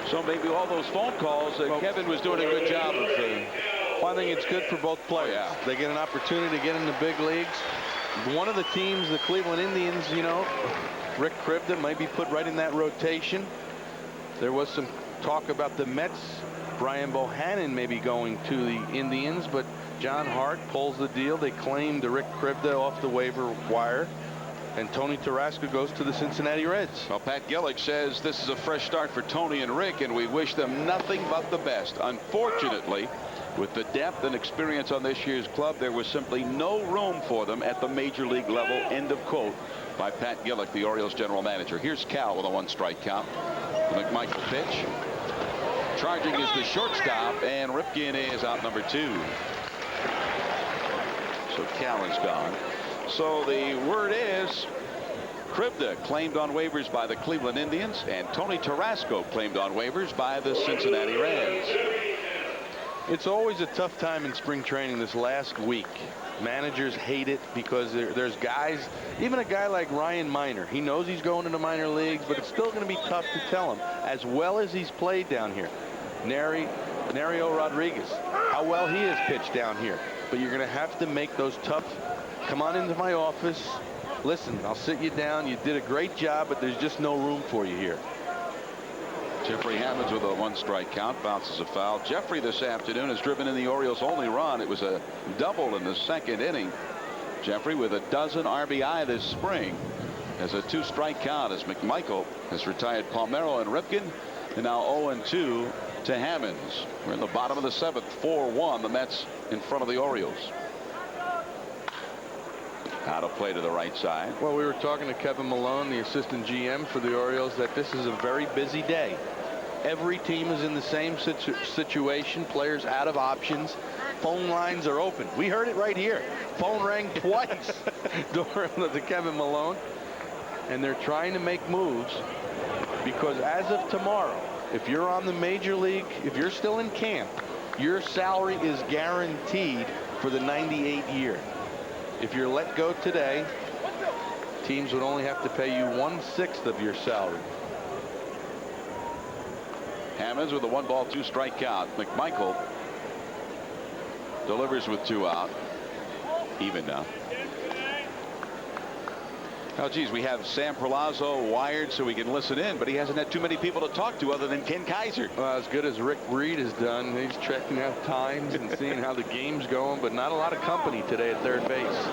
So maybe all those phone calls, Kevin was doing a good job of. Well, I think it's good for both players. Yeah. They get an opportunity to get in the big leagues. One of the teams, the Cleveland Indians, you know, Rick Kribda might be put right in that rotation. There was some talk about the Mets. Brian Bohannon may be going to the Indians, but John Hart pulls the deal. They claimed Rick Kribda off the waiver wire. And Tony Tarasco goes to the Cincinnati Reds. Well, Pat Gillick says this is a fresh start for Tony and Rick, and we wish them nothing but the best. Unfortunately, with the depth and experience on this year's club, there was simply no room for them at the major league level. End of quote by Pat Gillick, the Orioles general manager. Here's Cal with a 1-strike count. The McMichael pitch. Charging is the shortstop, and Ripken is out number 2. So Cal is gone. So the word is Kribda claimed on waivers by the Cleveland Indians, and Tony Tarasco claimed on waivers by the Cincinnati Reds. It's always a tough time in spring training this last week. Managers hate it because there's guys, even a guy like Ryan Miner, he knows he's going to the minor leagues, but it's still going to be tough to tell him, as well as he's played down here. Nerio Rodriguez, how well he has pitched down here. But you're going to have to make those tough. Come on into my office. Listen, I'll sit you down. You did a great job, but there's just no room for you here. Jeffrey Hammonds with a 1-strike count, bounces a foul. Jeffrey this afternoon has driven in the Orioles' only run. It was a double in the 2nd inning. Jeffrey with a dozen RBI this spring has a 2-strike count as McMichael has retired Palmeiro and Ripken, and now 0-2 to Hammonds. We're in the bottom of the 7th, 4-1. The Mets in front of the Orioles. Out of play to the right side. Well, we were talking to Kevin Malone, the assistant GM for the Orioles, that this is a very busy day. Every team is in the same situation. Players out of options. Phone lines are open. We heard it right here. Phone rang twice during the Kevin Malone. And they're trying to make moves because as of tomorrow, if you're on the major league, if you're still in camp, your salary is guaranteed for the 98 year. If you're let go today, teams would only have to pay you 1/6 of your salary. Hammonds with a 1-ball, 2-strike count. McMichael delivers with 2 out. Even now. Oh, geez, we have Sam Perlazzo wired so we can listen in, but he hasn't had too many people to talk to other than Ken Kaiser. Well, as good as Rick Reed has done, he's checking out times and seeing how the game's going, but not a lot of company today at third base.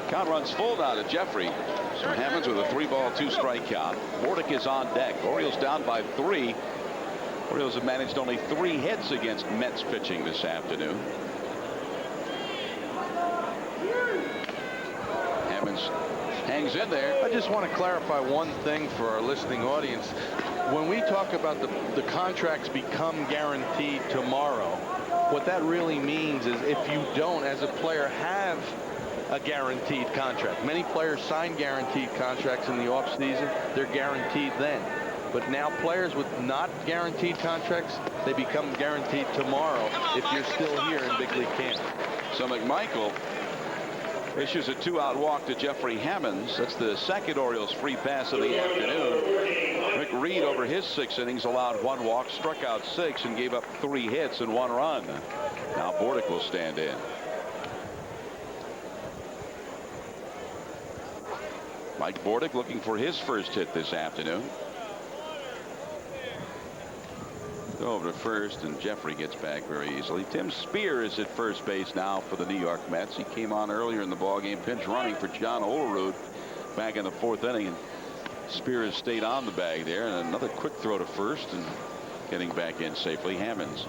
Count runs full now to Jeffrey. So Hammonds with a 3-ball, 2-strike count. Mordick is on deck. Orioles down by 3 Orioles have managed only 3 hits against Mets pitching this afternoon. Hammonds hangs in there. I just want to clarify one thing for our listening audience. When we talk about the contracts become guaranteed tomorrow, what that really means is if you don't, as a player, have a guaranteed contract. Many players sign guaranteed contracts in the offseason. They're guaranteed then. But now players with not guaranteed contracts, they become guaranteed tomorrow if you're still here in big league camp. So McMichael issues a 2-out walk to Jeffrey Hammonds. That's the second Orioles free pass of the afternoon. Rick Reed, over his 6 innings, allowed 1 walk, struck out 6, and gave up 3 hits and 1 run. Now Bordick will stand in. Mike Bordick looking for his first hit this afternoon. Go over to first, and Jeffrey gets back very easily. Tim Spear is at first base now for the New York Mets. He came on earlier in the ballgame, pinch running for John Olerud back in the 4th inning, and Spear has stayed on the bag there. And another quick throw to first and getting back in safely. Hammonds.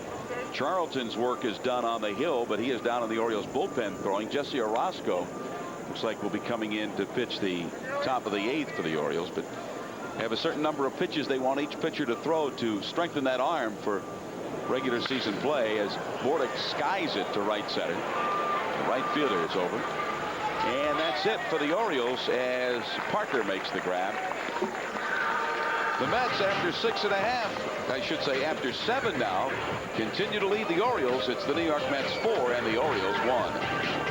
Charlton's work is done on the hill, but he is down in the Orioles bullpen throwing. Jesse Orozco looks like will be coming in to pitch the top of the 8th for the Orioles, but have a certain number of pitches they want each pitcher to throw to strengthen that arm for regular season play, as Bordick skies it to right center. The right fielder is over. And that's it for the Orioles as Parker makes the grab. The Mets, after 6.5, I should say after 7 now, continue to lead the Orioles. It's the New York Mets 4 and the Orioles 1.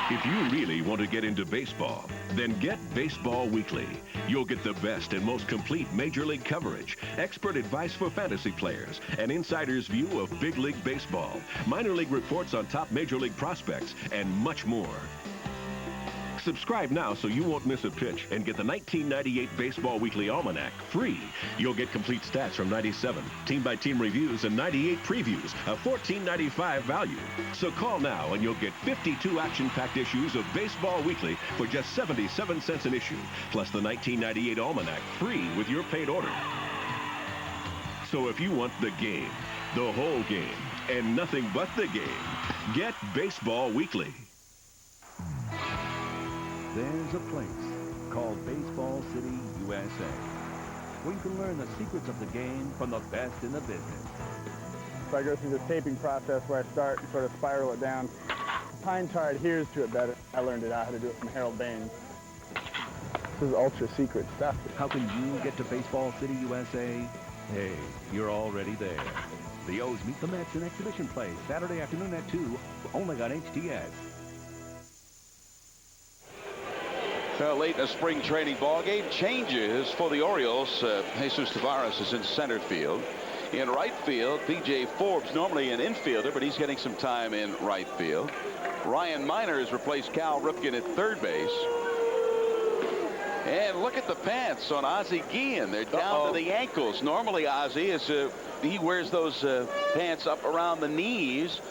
If you really want to get into baseball, then get Baseball Weekly. You'll get the best and most complete Major League coverage, expert advice for fantasy players, an insider's view of big league baseball, minor league reports on top Major League prospects, and much more. Subscribe now so you won't miss a pitch and get the 1998 Baseball Weekly Almanac free. You'll get complete stats from 97, team-by-team reviews, and 98 previews, a $14.95 value. So call now and you'll get 52 action-packed issues of Baseball Weekly for just 77 cents an issue, plus the 1998 Almanac free with your paid order. So if you want the game, the whole game, and nothing but the game, get Baseball Weekly. There's a place called Baseball City, USA, where you can learn the secrets of the game from the best in the business. So I go through this taping process where I start and sort of spiral it down. Pine tar adheres to it better. I learned it out how to do it from Harold Baines. This is ultra secret stuff. How can you get to Baseball City, USA? Hey, you're already there. The O's meet the Mets in exhibition play Saturday afternoon at 2, only on HTS. Late in a spring training ball game, changes for the Orioles. Jesus Tavares is in center field. In right field, P.J. Forbes, normally an infielder, but he's getting some time in right field. Ryan Miner has replaced Cal Ripken at third base. And look at the pants on Ozzie Guillen. They're down to the ankles. Normally, Ozzie is he wears those pants up around the knees,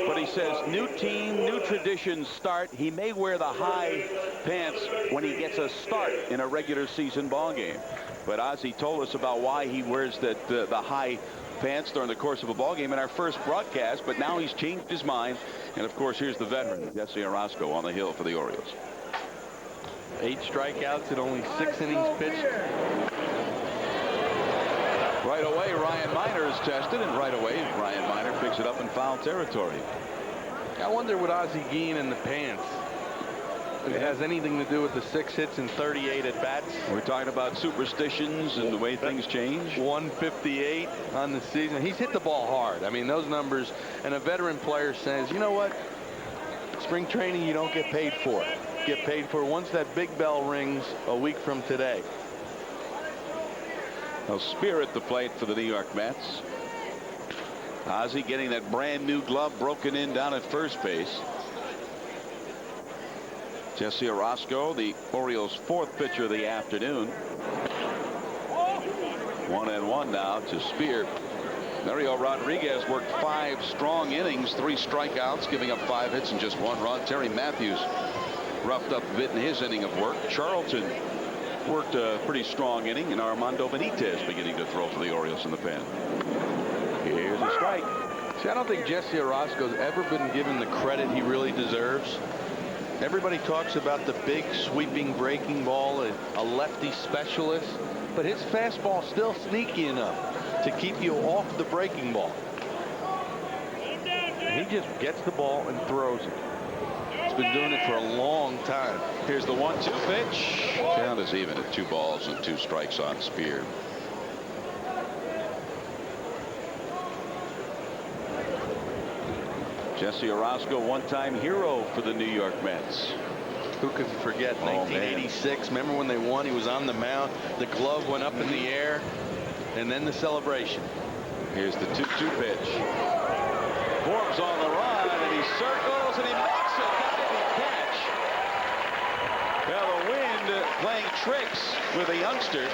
but he says new team, new traditions start. He may wear the high pants when he gets a start in a regular season ball game. But Ozzie told us about why he wears the high pants during the course of a ball game in our first broadcast, but now he's changed his mind. And of course, here's the veteran, Jesse Orozco, on the hill for the Orioles. 8 strikeouts in only 6 innings pitched. Right away, Ryan Miner is tested, and right away, Ryan Miner picks it up in foul territory. I wonder what Ozzie Guillen in the pants, if it has anything to do with the 6 hits and 38 at-bats. We're talking about superstitions and the way things change. 158 on the season. He's hit the ball hard. I mean, those numbers, and a veteran player says, you know what? Spring training, you don't get paid for it. Get paid for once that big bell rings a week from today. Now Spear at the plate for the New York Mets. Ozzie getting that brand new glove broken in down at first base. Jesse Orozco, the Orioles' 4th pitcher of the afternoon. 1-1 now to Spear. Nerio Rodriguez worked 5 strong innings, 3 strikeouts, giving up 5 hits and just 1 run. Terry Matthews roughed up a bit in his inning of work. Charlton worked a pretty strong inning, and Armando Benitez beginning to throw for the Orioles in the pen. Here's a strike. See, I don't think Jesse Orozco's ever been given the credit he really deserves. Everybody talks about the big sweeping breaking ball, a lefty specialist, but his fastball's still sneaky enough to keep you off the breaking ball. He just gets the ball and throws it. He's been doing it for a long time. Here's the 1-2 pitch. Count is even at 2 balls and 2 strikes on Spear. Jesse Orozco, one-time hero for the New York Mets. Who could forget 1986? Remember when they won? He was on the mound. The glove went up in the air, and then the celebration. Here's the 2-2 pitch. Forbes on the run, and he circles, and he makes it. Diving catch. Well, the wind playing tricks with a youngster.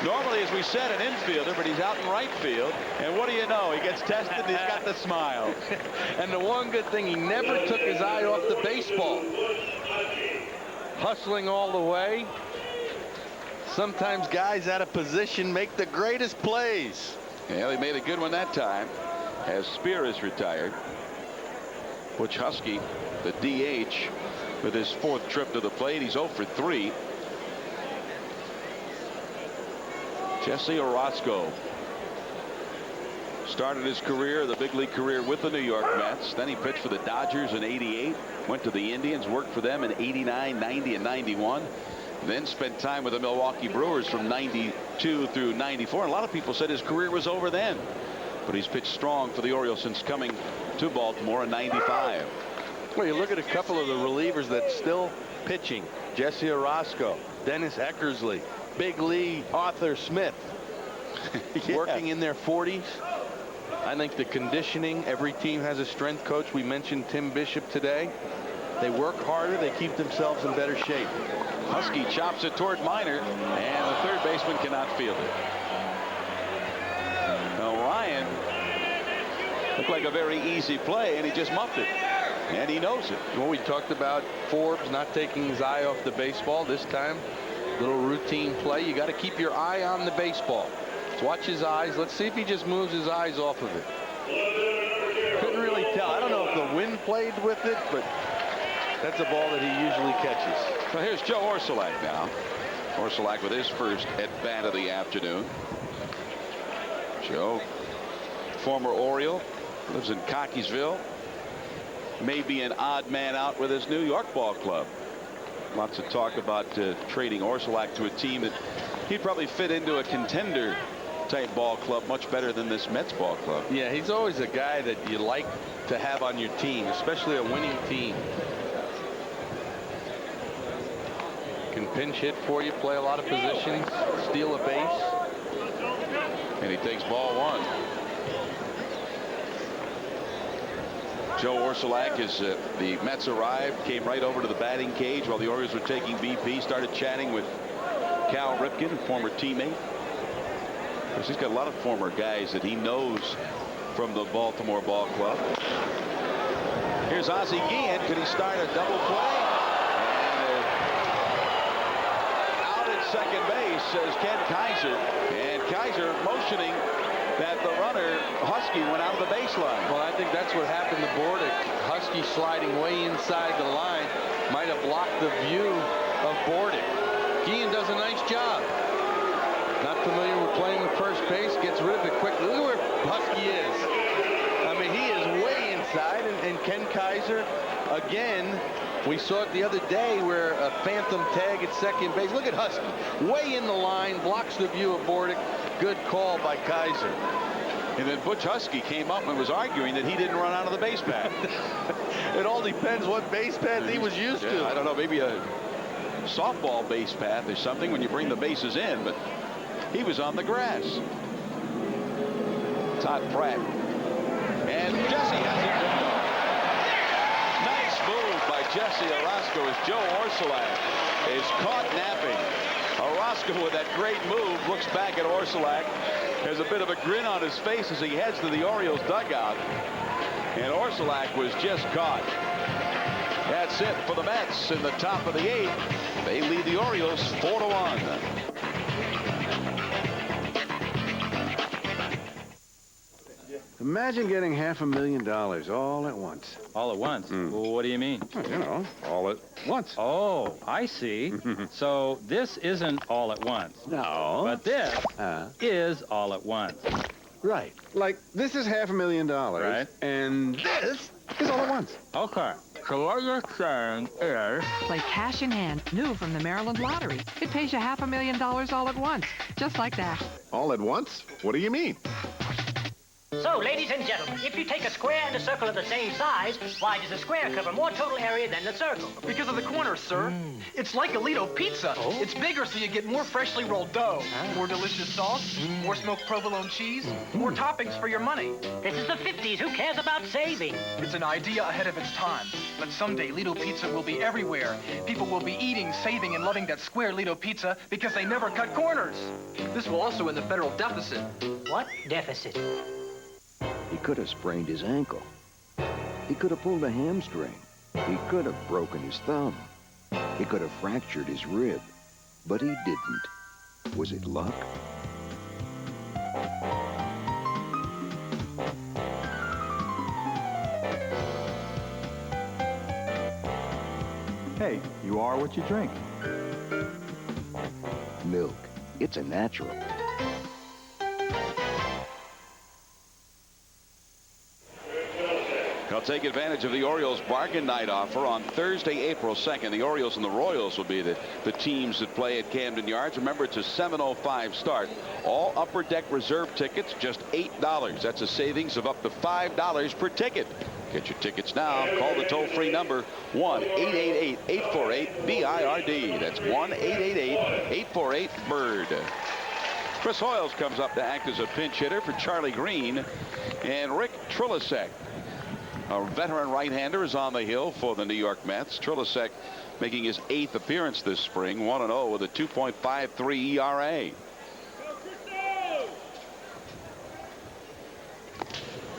Normally, as we said, an infielder, but he's out in right field. And what do you know? He gets tested, and he's got the smile. And the one good thing, he never took his eye off the baseball. Hustling all the way. Sometimes guys out of position make the greatest plays. Yeah, he made a good one that time, as Spear is retired. Butch Husky, the DH, with his 4th trip to the plate. He's 0 for 3. Jesse Orozco started his career, the big league career, with the New York Mets. Then he pitched for the Dodgers in '88, went to the Indians, worked for them in '89, '90, and '91. Then spent time with the Milwaukee Brewers from '92 through '94. And a lot of people said his career was over then. But he's pitched strong for the Orioles since coming to Baltimore in '95. Well, you look at a couple of the relievers that's still pitching. Jesse Orozco, Dennis Eckersley, Big Lee, Arthur Smith, working in their 40s. I think the conditioning, every team has a strength coach. We mentioned Tim Bishop today. They work harder. They keep themselves in better shape. Husky chops it toward Minor, and the third baseman cannot field it. Now Ryan looked like a very easy play, and he just muffed it. And he knows it. Well, we talked about Forbes not taking his eye off the baseball. This time, little routine play. You got to keep your eye on the baseball. Let's watch his eyes. Let's see if he just moves his eyes off of it. Couldn't really tell. I don't know if the wind played with it, but that's a ball that he usually catches. Well, here's Joe Orcelek now. Orcelek with his first at-bat of the afternoon. Joe, former Oriole, lives in Cockeysville. May be an odd man out with his New York ball club. Lots of talk about trading Orcelek to a team that he'd probably fit into a contender type ball club much better than this Mets ball club. Yeah, he's always a guy that you like to have on your team, especially a winning team. Can pinch hit for you, play a lot of positions, steal a base. And he takes ball 1. Joe Orcelek, as the Mets arrived, came right over to the batting cage while the Orioles were taking BP, started chatting with Cal Ripken, a former teammate. Of course, he's got a lot of former guys that he knows from the Baltimore ball club. Here's Ozzie Guillen. Could he start a double play? And out at second base says Ken Kaiser. And Kaiser motioning that the runner, Husky, went out of the baseline. Well, I think that's what happened to Bordick. Husky sliding way inside the line might have blocked the view of Bordick. Guillen does a nice job. Not familiar with playing with first base, gets rid of it quickly. Look where Husky is. I mean, he is way inside, and Ken Kaiser, again, we saw it the other day where a phantom tag at second base. Look at Husky, way in the line, blocks the view of Bordick. Good call by Kaiser. And then Butch Husky came up and was arguing that he didn't run out of the base path. It all depends what base path he was used to. I don't know, maybe a softball base path or something when you bring the bases in, but he was on the grass. Todd Pratt. And Jesse has it. Nice move by Jesse Orozco as Joe Orcelek is caught napping. Orozco with that great move looks back at Orcelek. Has a bit of a grin on his face as he heads to the Orioles dugout. And Orcelek was just caught. That's it for the Mets in the top of the 8th. They lead the Orioles 4-1. Imagine getting $500,000 all at once. All at once? Well, what do you mean? Well, you know, all at once. Oh, I see. So this isn't all at once. No. But this is all at once. Right. Like, this is $500,000. Right. And this is all at once. Okay. So what you're saying is... Play cash in hand, new from the Maryland Lottery. It pays you $500,000 all at once, just like that. All at once? What do you mean? So, ladies and gentlemen, if you take a square and a circle of the same size, why does the square cover more total area than the circle? Because of the corners, sir. It's like a Lido pizza. Oh? It's bigger so you get more freshly rolled dough, more delicious sauce, more smoked provolone cheese, more toppings for your money. This is the 50s. Who cares about saving? It's an idea ahead of its time. But someday Lido pizza will be everywhere. People will be eating, saving, and loving that square Lido pizza because they never cut corners. This will also end the federal deficit. What deficit? He could have sprained his ankle. He could have pulled a hamstring. He could have broken his thumb. He could have fractured his rib. But he didn't. Was it luck? Hey, you are what you drink. Milk. It's a natural. They'll take advantage of the Orioles bargain night offer on Thursday, April 2nd. The Orioles and the Royals will be the teams that play at Camden Yards. Remember, it's a 7:05 start. All upper deck reserve tickets, just $8. That's a savings of up to $5 per ticket. Get your tickets now. Call the toll-free number 1-888-848-BIRD. That's 1-888-848-BIRD. Chris Hoyles comes up to act as a pinch hitter for Charlie Green. And Rick Cerone, a veteran right-hander, is on the hill for the New York Mets. Cerone making his 8th appearance this spring, 1-0 with a 2.53 ERA.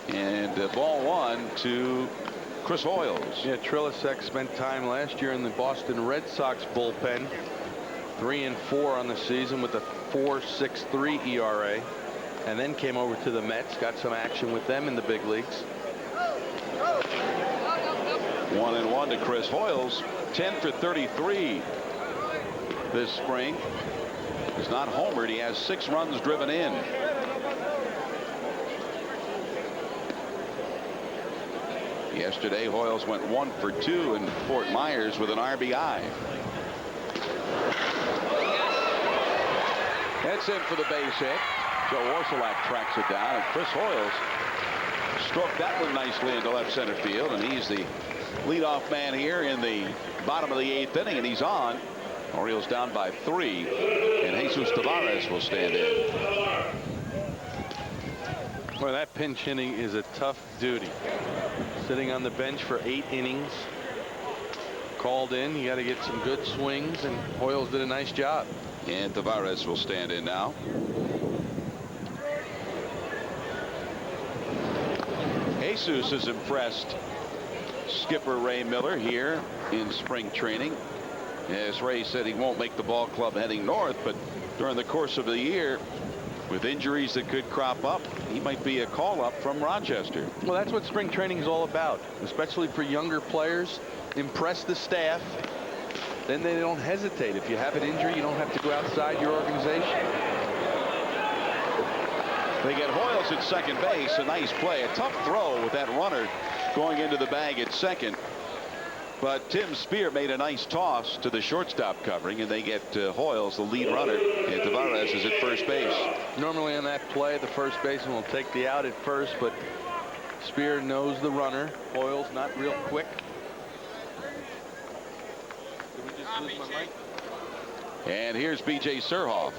And ball 1 to Chris Hoyles. Yeah, Cerone spent time last year in the Boston Red Sox bullpen. 3-4 on the season with a 4.63 ERA. And then came over to the Mets, got some action with them in the big leagues. 1-1 to Chris Hoyles. 10 for 33 this spring. He's not homered. He has 6 runs driven in. Yesterday, Hoyles went 1 for 2 in Fort Myers with an RBI. That's in for the base hit. Joe Orcelek tracks it down, and Chris Hoyles stroked that one nicely into left center field, and he's the leadoff man here in the bottom of the 8th inning, and he's on. Orioles down by 3, and Jesus Tavares will stand in. Well, that pinch hitting is a tough duty. Sitting on the bench for 8 innings. Called in. You got to get some good swings, and Hoyles did a nice job. And Tavares will stand in now. Jesus has impressed skipper Ray Miller here in spring training. As Ray said, he won't make the ball club heading north, but during the course of the year, with injuries that could crop up, he might be a call-up from Rochester. Well, that's what spring training is all about, especially for younger players. Impress the staff. Then they don't hesitate. If you have an injury, you don't have to go outside your organization. They get Hoyles at second base. A nice play. A tough throw with that runner going into the bag at second. But Tim Spear made a nice toss to the shortstop covering, and they get Hoyles, the lead runner, and Tavares is at first base. Normally on that play, the first baseman will take the out at first, but Spear knows the runner. Hoyles not real quick. Did we just lose my mic? And here's B.J. Surhoff.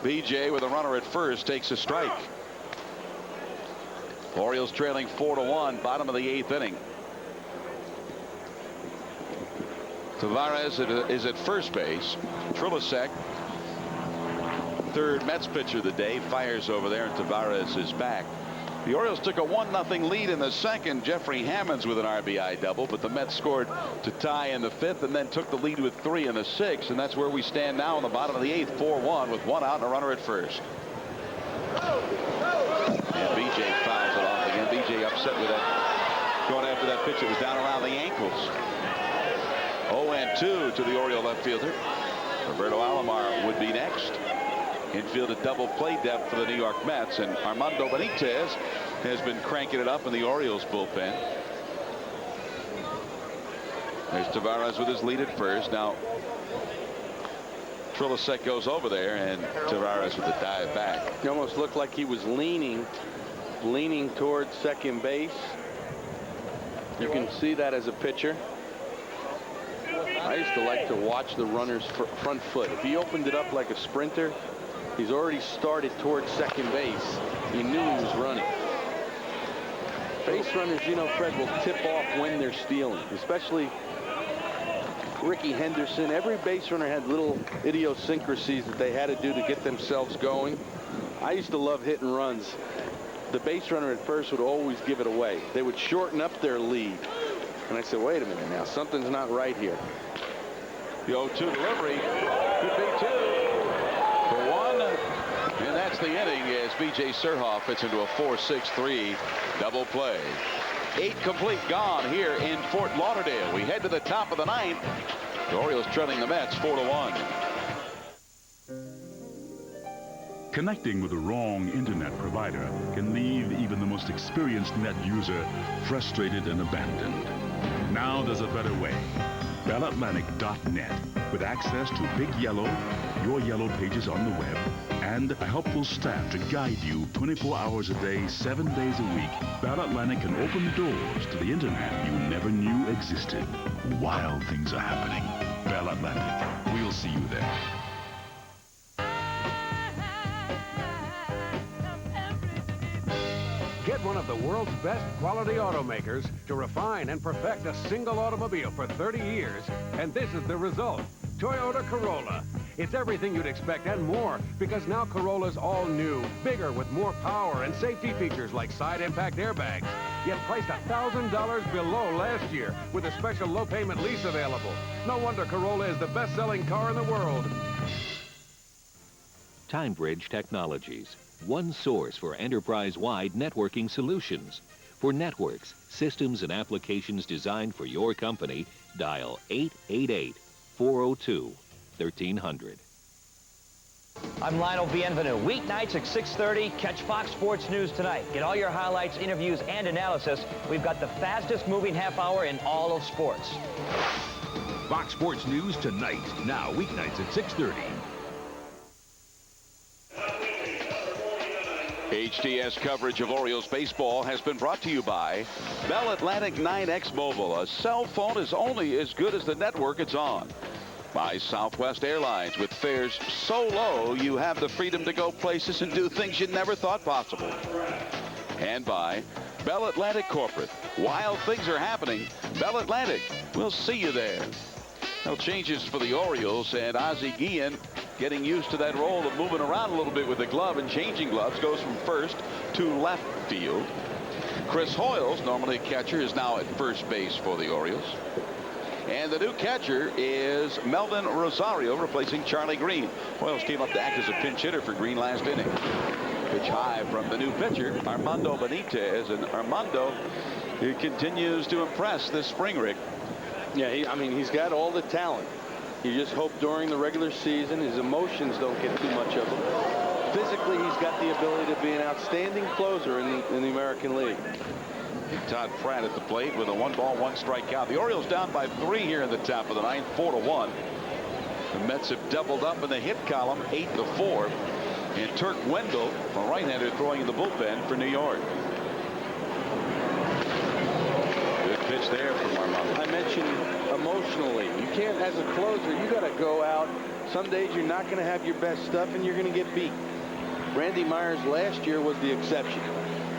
B.J. with a runner at first takes a strike. Orioles trailing 4-1, bottom of the 8th inning. Tavares is at first base. Trilasek, third Mets pitcher of the day, fires over there, and Tavares is back. The Orioles took a 1-0 lead in the second. Jeffrey Hammonds with an RBI double, but the Mets scored to tie in the fifth and then took the lead with 3 in the sixth, and that's where we stand now in the bottom of the eighth, 4-1 with 1 out and a runner at first. And BJ fouls it off again. BJ upset with that, going after that pitch. It was down around the ankles. 0-2 to the Oriole left fielder. Roberto Alomar would be next. Infield at double play depth for the New York Mets, and Armando Benitez has been cranking it up in the Orioles bullpen. There's Tavares with his lead at first. Now Trilasek goes over there, and Tavares with the dive back. He almost looked like he was leaning towards second base. You can see that as a pitcher. I used to like to watch the runner's front foot. If he opened it up like a sprinter, he's already started towards second base. He knew he was running. Base runners, you know, Fred, will tip off when they're stealing, especially Ricky Henderson. Every base runner had little idiosyncrasies that they had to do to get themselves going. I used to love hit and runs. The base runner at first would always give it away. They would shorten up their lead. And I said, wait a minute now, something's not right here. The 0-2 delivery could be 2 for 1. And that's the inning as B.J. Surhoff fits into a 4-6-3 double play. 8 complete gone here in Fort Lauderdale. We head to the top of the ninth. The Orioles trailing the Mets 4-1. Connecting with the wrong internet provider can leave even the most experienced net user frustrated and abandoned. Now there's a better way. BellAtlantic.net, with access to Big Yellow, your Yellow pages on the web, and a helpful staff to guide you 24 hours a day, 7 days a week. Bell Atlantic can open doors to the internet you never knew existed. Wild things are happening. Bell Atlantic. We'll see you there. Get one of the world's best quality automakers to refine and perfect a single automobile for 30 years, and this is the result. Toyota Corolla. It's everything you'd expect and more, because now Corolla's all new, bigger with more power and safety features like side impact airbags, yet priced $1,000 below last year with a special low payment lease available. No wonder Corolla is the best-selling car in the world. TimeBridge Technologies. One source for enterprise-wide networking solutions. For networks, systems, and applications designed for your company, dial 888-402-1300. I'm Lionel Bienvenu. Weeknights at 6:30, catch Fox Sports News Tonight. Get all your highlights, interviews, and analysis. We've got the fastest moving half hour in all of sports. Fox Sports News Tonight, now weeknights at 6:30. HDS coverage of Orioles baseball has been brought to you by Bell Atlantic 9X Mobile. A cell phone is only as good as the network it's on. By Southwest Airlines, with fares so low you have the freedom to go places and do things you never thought possible. And by Bell Atlantic Corporate. While things are happening, Bell Atlantic. We'll see you there. No changes for the Orioles, and Ozzie Guillen getting used to that role of moving around a little bit with the glove and changing gloves. Goes from first to left field. Chris Hoyles, normally a catcher, is now at first base for the Orioles. And the new catcher is Melvin Rosario, replacing Charlie Green. Hoyles came up to act as a pinch hitter for Green last inning. Pitch high from the new pitcher, Armando Benitez. And Armando, he continues to impress this spring, Rick. Yeah, he's got all the talent. You just hope during the regular season his emotions don't get too much of him. Physically, he's got the ability to be an outstanding closer in the American League. Todd Pratt at the plate with a 1-ball, 1-strike count. The Orioles down by 3 here in the top of the ninth, 4-1. The Mets have doubled up in the hit column, 8-4. And Turk Wendell, a right-hander, throwing in the bullpen for New York. Good pitch there from Armando. I mentioned emotionally, you can't, as a closer, you got to go out. Some days you're not going to have your best stuff and you're going to get beat. Randy Myers last year was the exception.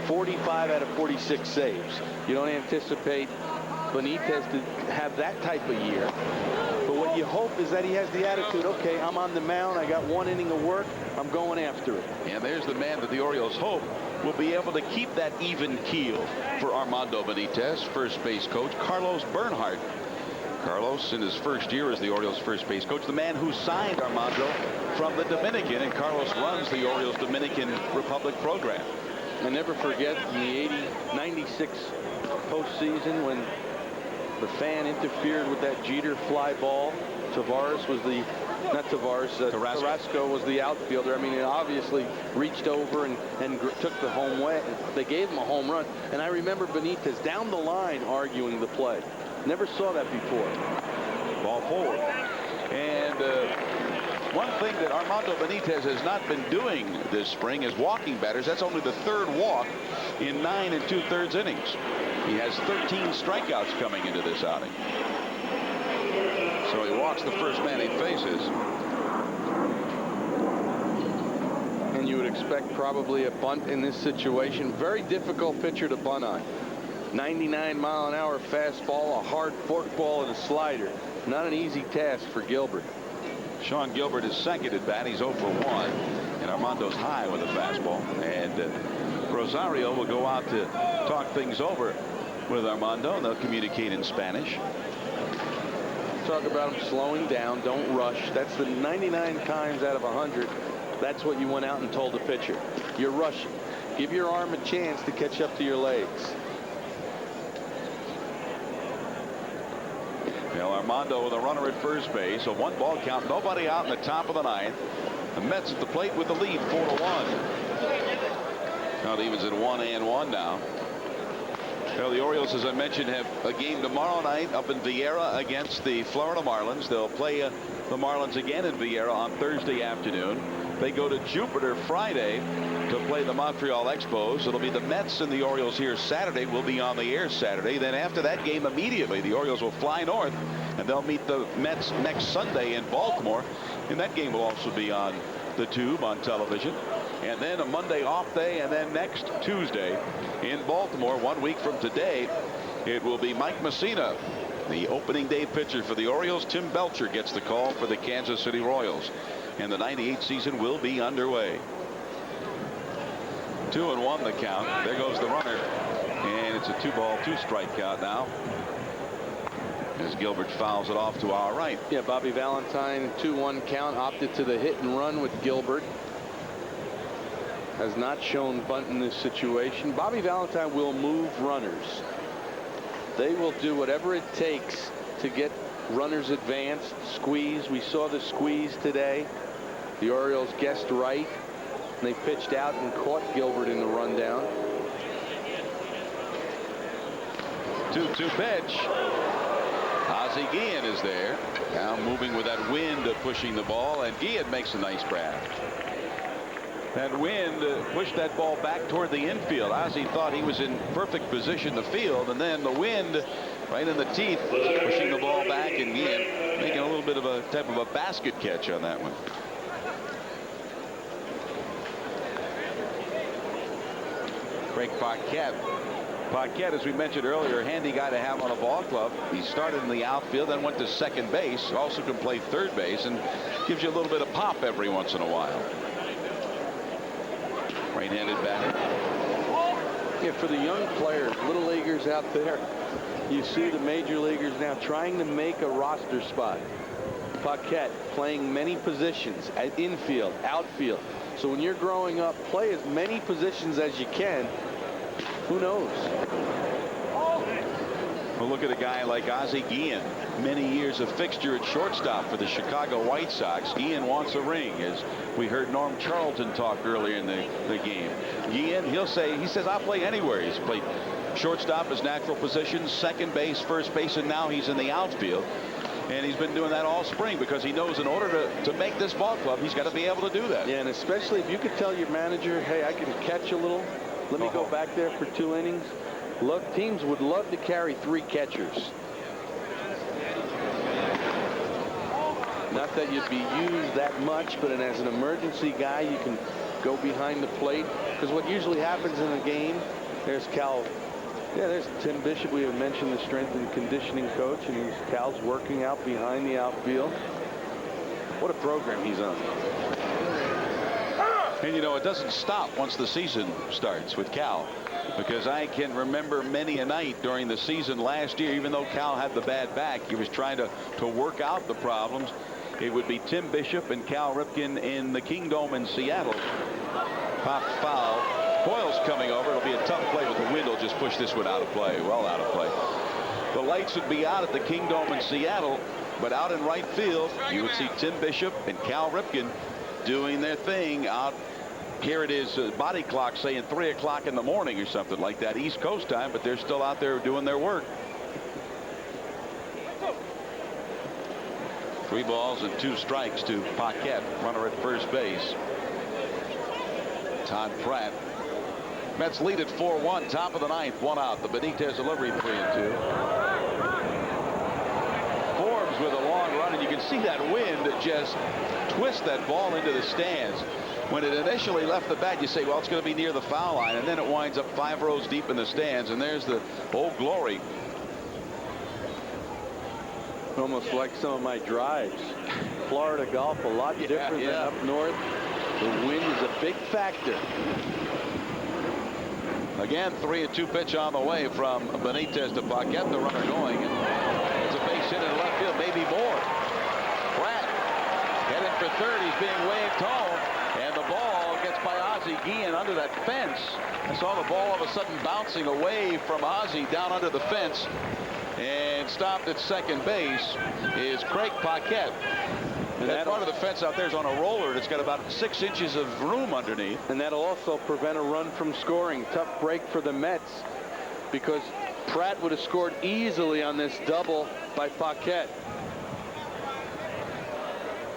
45 out of 46 saves. You don't anticipate Benitez to have that type of year. But what you hope is that he has the attitude, okay, I'm on the mound, I got one inning of work, I'm going after it. And there's the man that the Orioles hope will be able to keep that even keel for Armando Benitez. First base coach Carlos Bernhardt. Carlos, in his first year as the Orioles first base coach, the man who signed Armando from the Dominican, and Carlos runs the Orioles Dominican Republic program. I never forget in the 96 postseason when the fan interfered with that Jeter fly ball. Tavares was the, not Tavares, Carrasco was the outfielder. I mean, it obviously reached over and took the home way. They gave him a home run. And I remember Benitez down the line arguing the play. Never saw that before. Ball forward. And one thing that Armando Benitez has not been doing this spring is walking batters. That's only the third walk in 9 2/3 innings. He has 13 strikeouts coming into this outing. So he walks the first man he faces. And you would expect probably a bunt in this situation. Very difficult pitcher to bunt on. 99-mile-an-hour fastball, a hard forkball, and a slider. Not an easy task for Gilbert. Sean Gilbert is second at bat. He's 0 for 1. And Armando's high with a fastball. And Rosario will go out to talk things over with Armando, and they'll communicate in Spanish. Talk about him slowing down. Don't rush. That's the 99 times out of 100. That's what you went out and told the pitcher. You're rushing. Give your arm a chance to catch up to your legs. Now Armando with a runner at first base. A 1-ball count. Nobody out in the top of the 9th. The Mets at the plate with the lead, 4-1. Now it evens at 1-1 now. Well, the Orioles, as I mentioned, have a game tomorrow night up in Vieira against the Florida Marlins. They'll play the Marlins again in Vieira on Thursday afternoon. They go to Jupiter Friday to play the Montreal Expos. It'll be the Mets and the Orioles here Saturday. We'll be on the air Saturday. Then after that game, immediately the Orioles will fly north, and they'll meet the Mets next Sunday in Baltimore. And that game will also be on the tube on television. And then a Monday off day, and then next Tuesday in Baltimore, 1 week from today, it will be Mike Mussina, the opening day pitcher for the Orioles. Tim Belcher gets the call for the Kansas City Royals, and the '98 season will be underway. 2-1 the count. There goes the runner, and it's a 2-ball, 2-strike count now, as Gilbert fouls it off to our right. Yeah, Bobby Valentine, 2-1 count, opted to the hit and run with Gilbert. Has not shown bunt in this situation. Bobby Valentine will move runners. They will do whatever it takes to get runners advanced, squeeze. We saw the squeeze today. The Orioles guessed right. And they pitched out and caught Gilbert in the rundown. 2-2 pitch. Ozzie Guillen is there. Now moving with that wind pushing the ball, and Guillen makes a nice grab. That wind pushed that ball back toward the infield. Ozzie thought he was in perfect position to field, and then the wind right in the teeth pushing the ball back, and Guillen making a little bit of a type of a basket catch on that one. Craig Paquette. Paquette, as we mentioned earlier, handy guy to have on a ball club. He started in the outfield, then went to second base. Also can play third base, and gives you a little bit of pop every once in a while. Right-handed batter. Yeah, for the young players, little leaguers out there, you see the major leaguers now trying to make a roster spot. Paquette playing many positions at infield, outfield. So when you're growing up, play as many positions as you can. Who knows? Well, look at a guy like Ozzie Guillen. Many years of fixture at shortstop for the Chicago White Sox. Guillen wants a ring, as we heard Norm Charlton talk earlier in the game. Guillen, he says, I'll play anywhere. He's played shortstop, his natural position, second base, first base, and now he's in the outfield. And he's been doing that all spring because he knows in order to make this ball club, he's got to be able to do that. Yeah, and especially if you could tell your manager, hey, I can catch a little. Let me go back there for 2 innings. Teams would love to carry 3 catchers. Not that you'd be used that much, but as an emergency guy, you can go behind the plate. Because what usually happens in a game, there's Cal Yeah, there's Tim Bishop. We have mentioned the strength and conditioning coach, and Cal's working out behind the outfield. What a program he's on. And, you know, it doesn't stop once the season starts with Cal, because I can remember many a night during the season last year, even though Cal had the bad back, he was trying to work out the problems. It would be Tim Bishop and Cal Ripken in the Kingdome in Seattle. Pop foul. Coyle's coming over. It'll be a tough play, but the wind will just push this one out of play. Well out of play. The lights would be out at the Kingdome in Seattle, but out in right field, you would see Tim Bishop and Cal Ripken doing their thing out. Here it is, body clock saying 3 o'clock in the morning or something like that, East Coast time, but they're still out there doing their work. 3 balls and 2 strikes to Paquette, runner at first base. Todd Pratt. Mets lead at 4-1, top of the 9th, 1 out. The Benitez delivery, 3-2. Forbes with a long run, and you can see that wind just twist that ball into the stands. When it initially left the bat, you say, well, it's going to be near the foul line, and then it winds up 5 rows deep in the stands, and there's the Old Glory. Almost like some of my drives. Florida golf, a lot different than up north. The wind is a big factor. Again, 3-2 pitch on the way from Benitez to Paquette, the runner going. It's a base hit in left field, maybe more. Pratt heading for third. He's being waved home, and the ball gets by Ozzie Guillen under that fence. I saw the ball all of a sudden bouncing away from Ozzie down under the fence, and stopped at second base is Craig Paquette. And that part of the fence out there is on a roller, and it's got about 6 inches of room underneath. And that'll also prevent a run from scoring. Tough break for the Mets, because Pratt would have scored easily on this double by Paquette.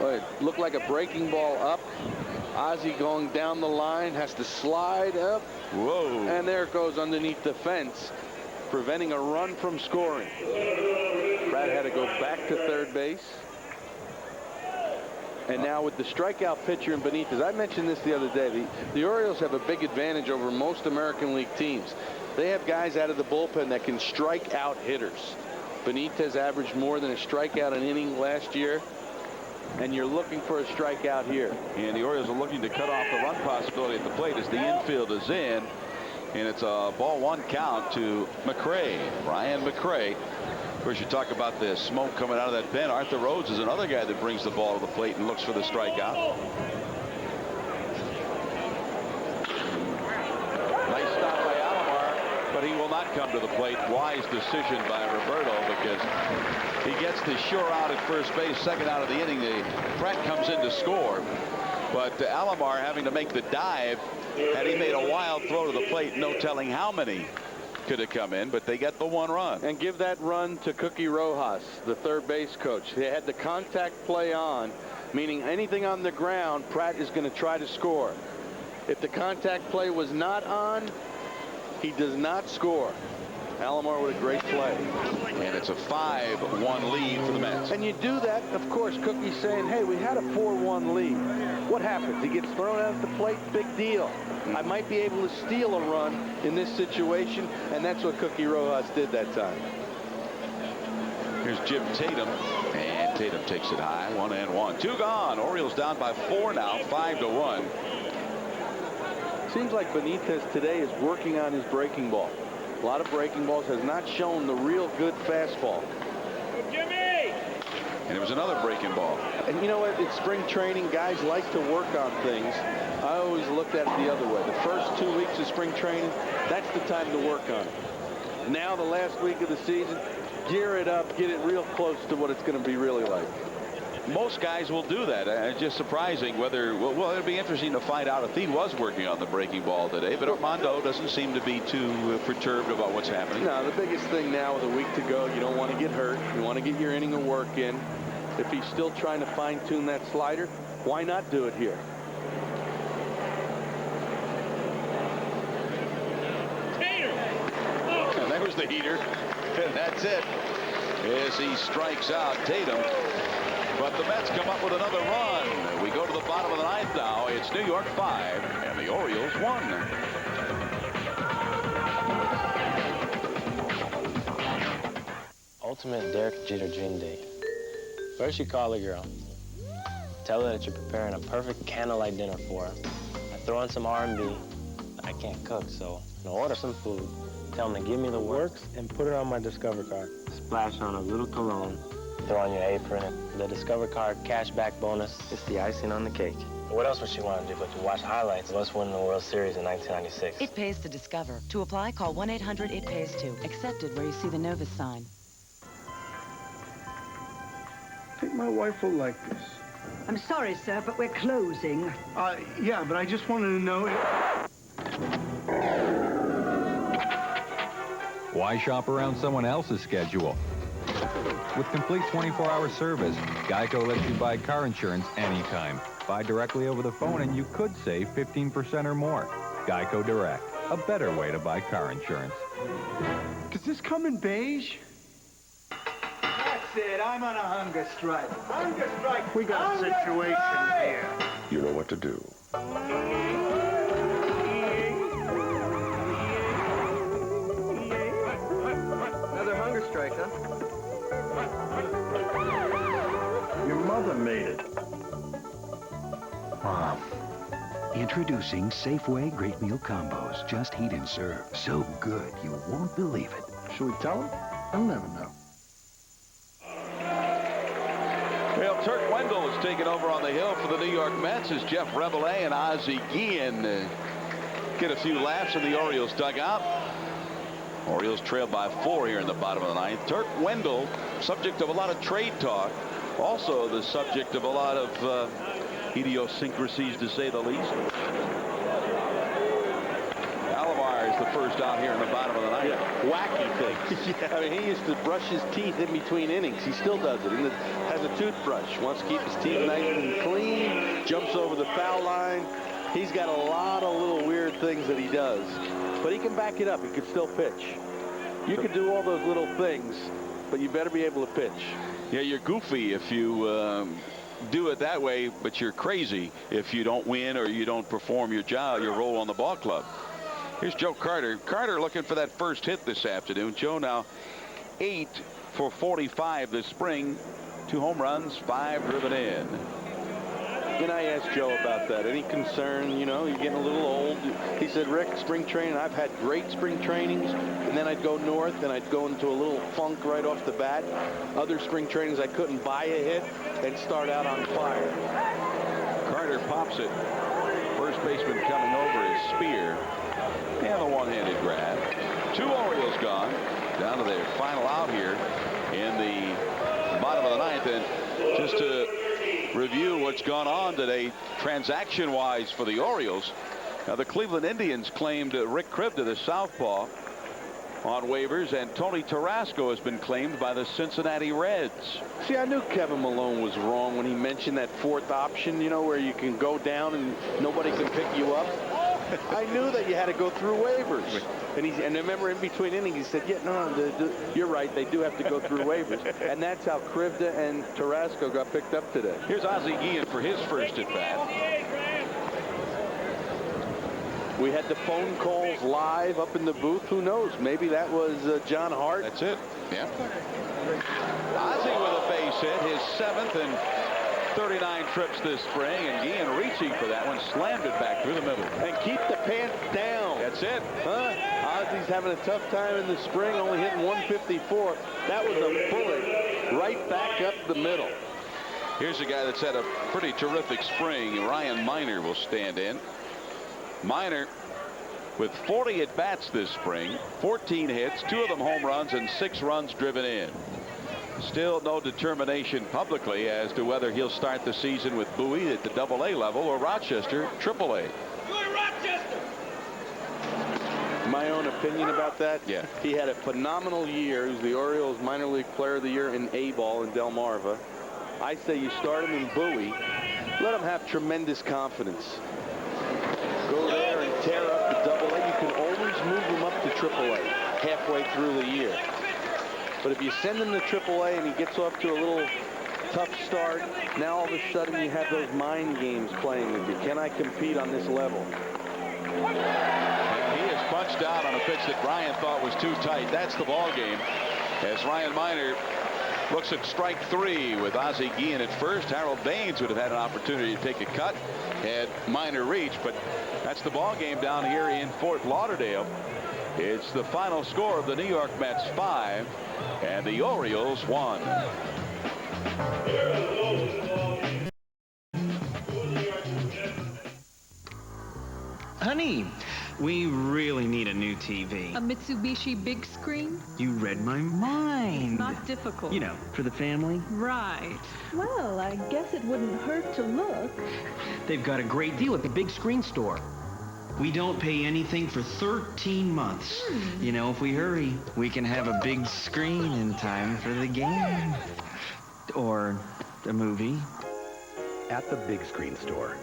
It looked like a breaking ball up. Ozzie going down the line, has to slide up. Whoa. And there it goes underneath the fence, preventing a run from scoring. Pratt had to go back to third base. And now with the strikeout pitcher in Benitez, I mentioned this the other day, the Orioles have a big advantage over most American League teams. They have guys out of the bullpen that can strike out hitters. Benitez averaged more than a strikeout an inning last year, and you're looking for a strikeout here. And the Orioles are looking to cut off the run possibility at the plate as the infield is in, and it's a ball 1 count to Mcrae, Ryan Mcrae. Of course, you talk about the smoke coming out of that pen. Arthur Rhodes is another guy that brings the ball to the plate and looks for the strikeout. Nice stop by Alomar, but he will not come to the plate. Wise decision by Roberto, because he gets the sure out at first base, second out of the inning. Pratt comes in to score, but Alomar having to make the dive. Had he made a wild throw to the plate, no telling how many could have come in, but they get the 1 run. And give that run to Cookie Rojas, the third base coach. They had the contact play on, meaning anything on the ground, Pratt is going to try to score. If the contact play was not on, he does not score. Alomar with a great play. And it's a 5-1 lead for the Mets. And you do that, of course, Cookie's saying, hey, we had a 4-1 lead. What happens? He gets thrown out at the plate, big deal. I might be able to steal a run in this situation, and that's what Cookie Rojas did that time. Here's Jim Tatum, and Tatum takes it high, 1-1. 2 gone. Orioles down by 4 now, 5-1. Seems like Benitez today is working on his breaking ball. A lot of breaking balls, has not shown the real good fastball. Jimmy! And it was another breaking ball. And you know what? It's spring training. Guys like to work on things. I always looked at it the other way. The first 2 weeks of spring training, that's the time to work on it. Now the last week of the season, gear it up, get it real close to what it's going to be really like. Most guys will do that. It's just surprising whether, well, it'll be interesting to find out if he was working on the breaking ball today, but Armando doesn't seem to be too perturbed about what's happening. No, the biggest thing now with a week to go, you don't want to get hurt. You want to get your inning of work in. If he's still trying to fine-tune that slider, why not do it here? And there was the heater, and that's it. As he strikes out Tatum. But the Mets come up with another run. We go to the bottom of the 9th now. It's New York 5 and the Orioles 1. ultimate Derek Jeter dream day. First, you call a girl. Tell her that you're preparing a perfect candlelight dinner for her. I throw in some R&B. I can't cook, so I'll order some food. Tell them to give me the works and put it on my Discover card. Splash on a little cologne. Throw on your apron. The Discover card cashback bonus is the icing on the cake. What else would she want to do but to watch highlights of us winning the World Series in 1996? It pays to Discover. To apply, call 1-800-IT-PAYS-TO. Accepted where you see the Novus sign. I think my wife will like this. I'm sorry, sir, but we're closing. Yeah, but I just wanted to know... Why shop around someone else's schedule? With complete 24-hour service, Geico lets you buy car insurance anytime. Buy directly over the phone and you could save 15% or more. Geico Direct, a better way to buy car insurance. Does this come in beige? That's it. I'm on a hunger strike. Hunger strike. We got a situation here. You know what to do. Another hunger strike, huh? Your mother made it. Mom. Introducing Safeway Great Meal Combos. Just heat and serve. So good, you won't believe it. Should we tell him? I'll never know. Well, Turk Wendell has taken over on the hill for the New York Mets as Jeff Rabelais and Ozzie Guillen get a few laughs in the Orioles dugout. Orioles trail by 4 here in the bottom of the ninth. Turk Wendell, subject of a lot of trade talk, also the subject of a lot of idiosyncrasies, to say the least. Alomar is the first out here in the bottom of the ninth. Yeah, wacky things. I mean, he used to brush his teeth in between innings. He still does it. And has a toothbrush. Wants to keep his teeth nice and clean. Jumps over the foul line. He's got a lot of little weird things that he does. But he can back it up. He can still pitch. You can do all those little things, but you better be able to pitch. Yeah, you're goofy if you do it that way, but you're crazy if you don't win or you don't perform your job, your role on the ball club. Here's Joe Carter. Carter looking for that first hit this afternoon. Joe now 8 for 45 this spring. 2 home runs, 5 driven in. And I asked Joe about that. Any concern? You know, you're getting a little old. He said, Rick, spring training, I've had great spring trainings, and then I'd go north and I'd go into a little funk right off the bat. Other spring trainings, I couldn't buy a hit and start out on fire. Carter pops it. First baseman coming over is Spear. And a one-handed grab. 2 Orioles gone. Down to their final out here in the bottom of the ninth. And just to review what's gone on today transaction-wise for the Orioles. Now, the Cleveland Indians claimed Rick Krivda, the southpaw, on waivers, and Tony Tarasco has been claimed by the Cincinnati Reds. See, I knew Kevin Malone was wrong when he mentioned that 4th option, you know, where you can go down and nobody can pick you up. I knew that you had to go through waivers. And I remember in between innings, he said, yeah, no, you're right. They do have to go through waivers. And that's how Krivda and Tarasco got picked up today. Here's Ozzie Guillen for his first at bat. We had the phone calls live up in the booth. Who knows? Maybe that was John Hart. That's it. Yeah. Ozzie with a base hit, his 7th and 39 trips this spring, and Guillen reaching for that one, slammed it back through the middle. And keep the pants down. That's it. Huh? Ozzie's having a tough time in the spring, only hitting 154. That was a bullet right back up the middle. Here's a guy that's had a pretty terrific spring. Ryan Miner will stand in. Miner with 40 at-bats this spring, 14 hits, 2 of them home runs, and 6 runs driven in. Still no determination publicly as to whether he'll start the season with Bowie at the AA level or Rochester AAA. My own opinion about that? Yeah. He had a phenomenal year. He was the Orioles minor league player of the year in A-ball in Delmarva. I say you start him in Bowie. Let him have tremendous confidence. Go there and tear up the AA. You can always move him up to AAA halfway through the year. But if you send him to AAA and he gets off to a little tough start, now all of a sudden you have those mind games playing with you. Can I compete on this level? And he is punched out on a pitch that Brian thought was too tight. That's the ball game. As Ryan Miner looks at strike 3 with Ozzie Guillen at first. Harold Baines would have had an opportunity to take a cut had Miner reached, but that's the ball game down here in Fort Lauderdale. It's the final score of the New York Mets 5 and the Orioles 1. Honey, we really need a new TV. A Mitsubishi big screen? You read my mind. Not difficult. You know, for the family. Right. Well, I guess it wouldn't hurt to look. They've got a great deal at the big screen store. We don't pay anything for 13 months. You know, if we hurry, we can have a big screen in time for the game. Or the movie. At the big screen store.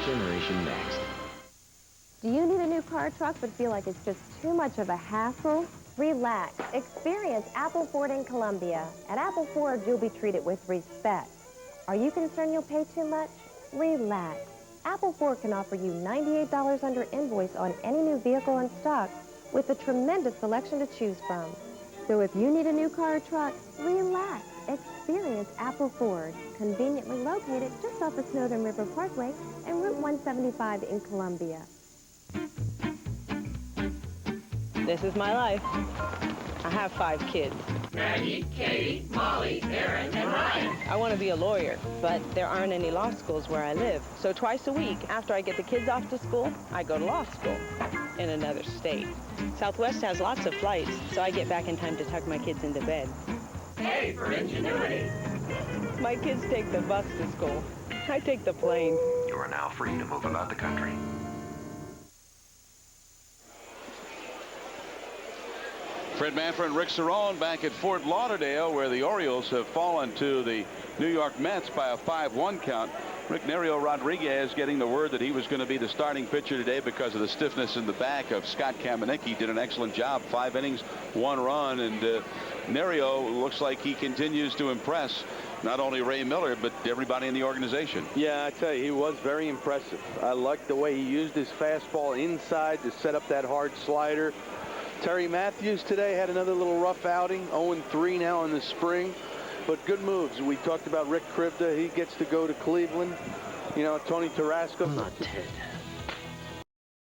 Generation Next. Do you need a new car or truck but feel like it's just too much of a hassle? Relax. Experience Apple Ford in Columbia. At Apple Ford, you'll be treated with respect. Are you concerned you'll pay too much? Relax. Apple Ford can offer you $98 under invoice on any new vehicle in stock with a tremendous selection to choose from. So if you need a new car or truck, relax. Experience Apple Ford, conveniently located just off of Snowden River Parkway and Route 175 in Columbia. This is my life. I have 5 kids. Maggie, Katie, Molly, Aaron, and Ryan. I want to be a lawyer, but there aren't any law schools where I live. So twice a week, after I get the kids off to school, I go to law school in another state. Southwest has lots of flights, so I get back in time to tuck my kids into bed. A for ingenuity. My kids take the bus to school. I take the plane. You are now free to move about the country. Fred Manfra and Rick Cerone back at Fort Lauderdale, where the Orioles have fallen to the New York Mets by a 5-1 count. Nerio Rodriguez getting the word that he was going to be the starting pitcher today because of the stiffness in the back of Scott Kamenicki. Did an excellent job. 5 innings, 1 run, and Nerio looks like he continues to impress not only Ray Miller, but everybody in the organization. Yeah, I tell you, he was very impressive. I liked the way he used his fastball inside to set up that hard slider. Terry Matthews today had another little rough outing, 0-3 now in the spring, but good moves. We talked about Rick Krivda. He gets to go to Cleveland. You know, Tony Tarasco. I'm not Ted.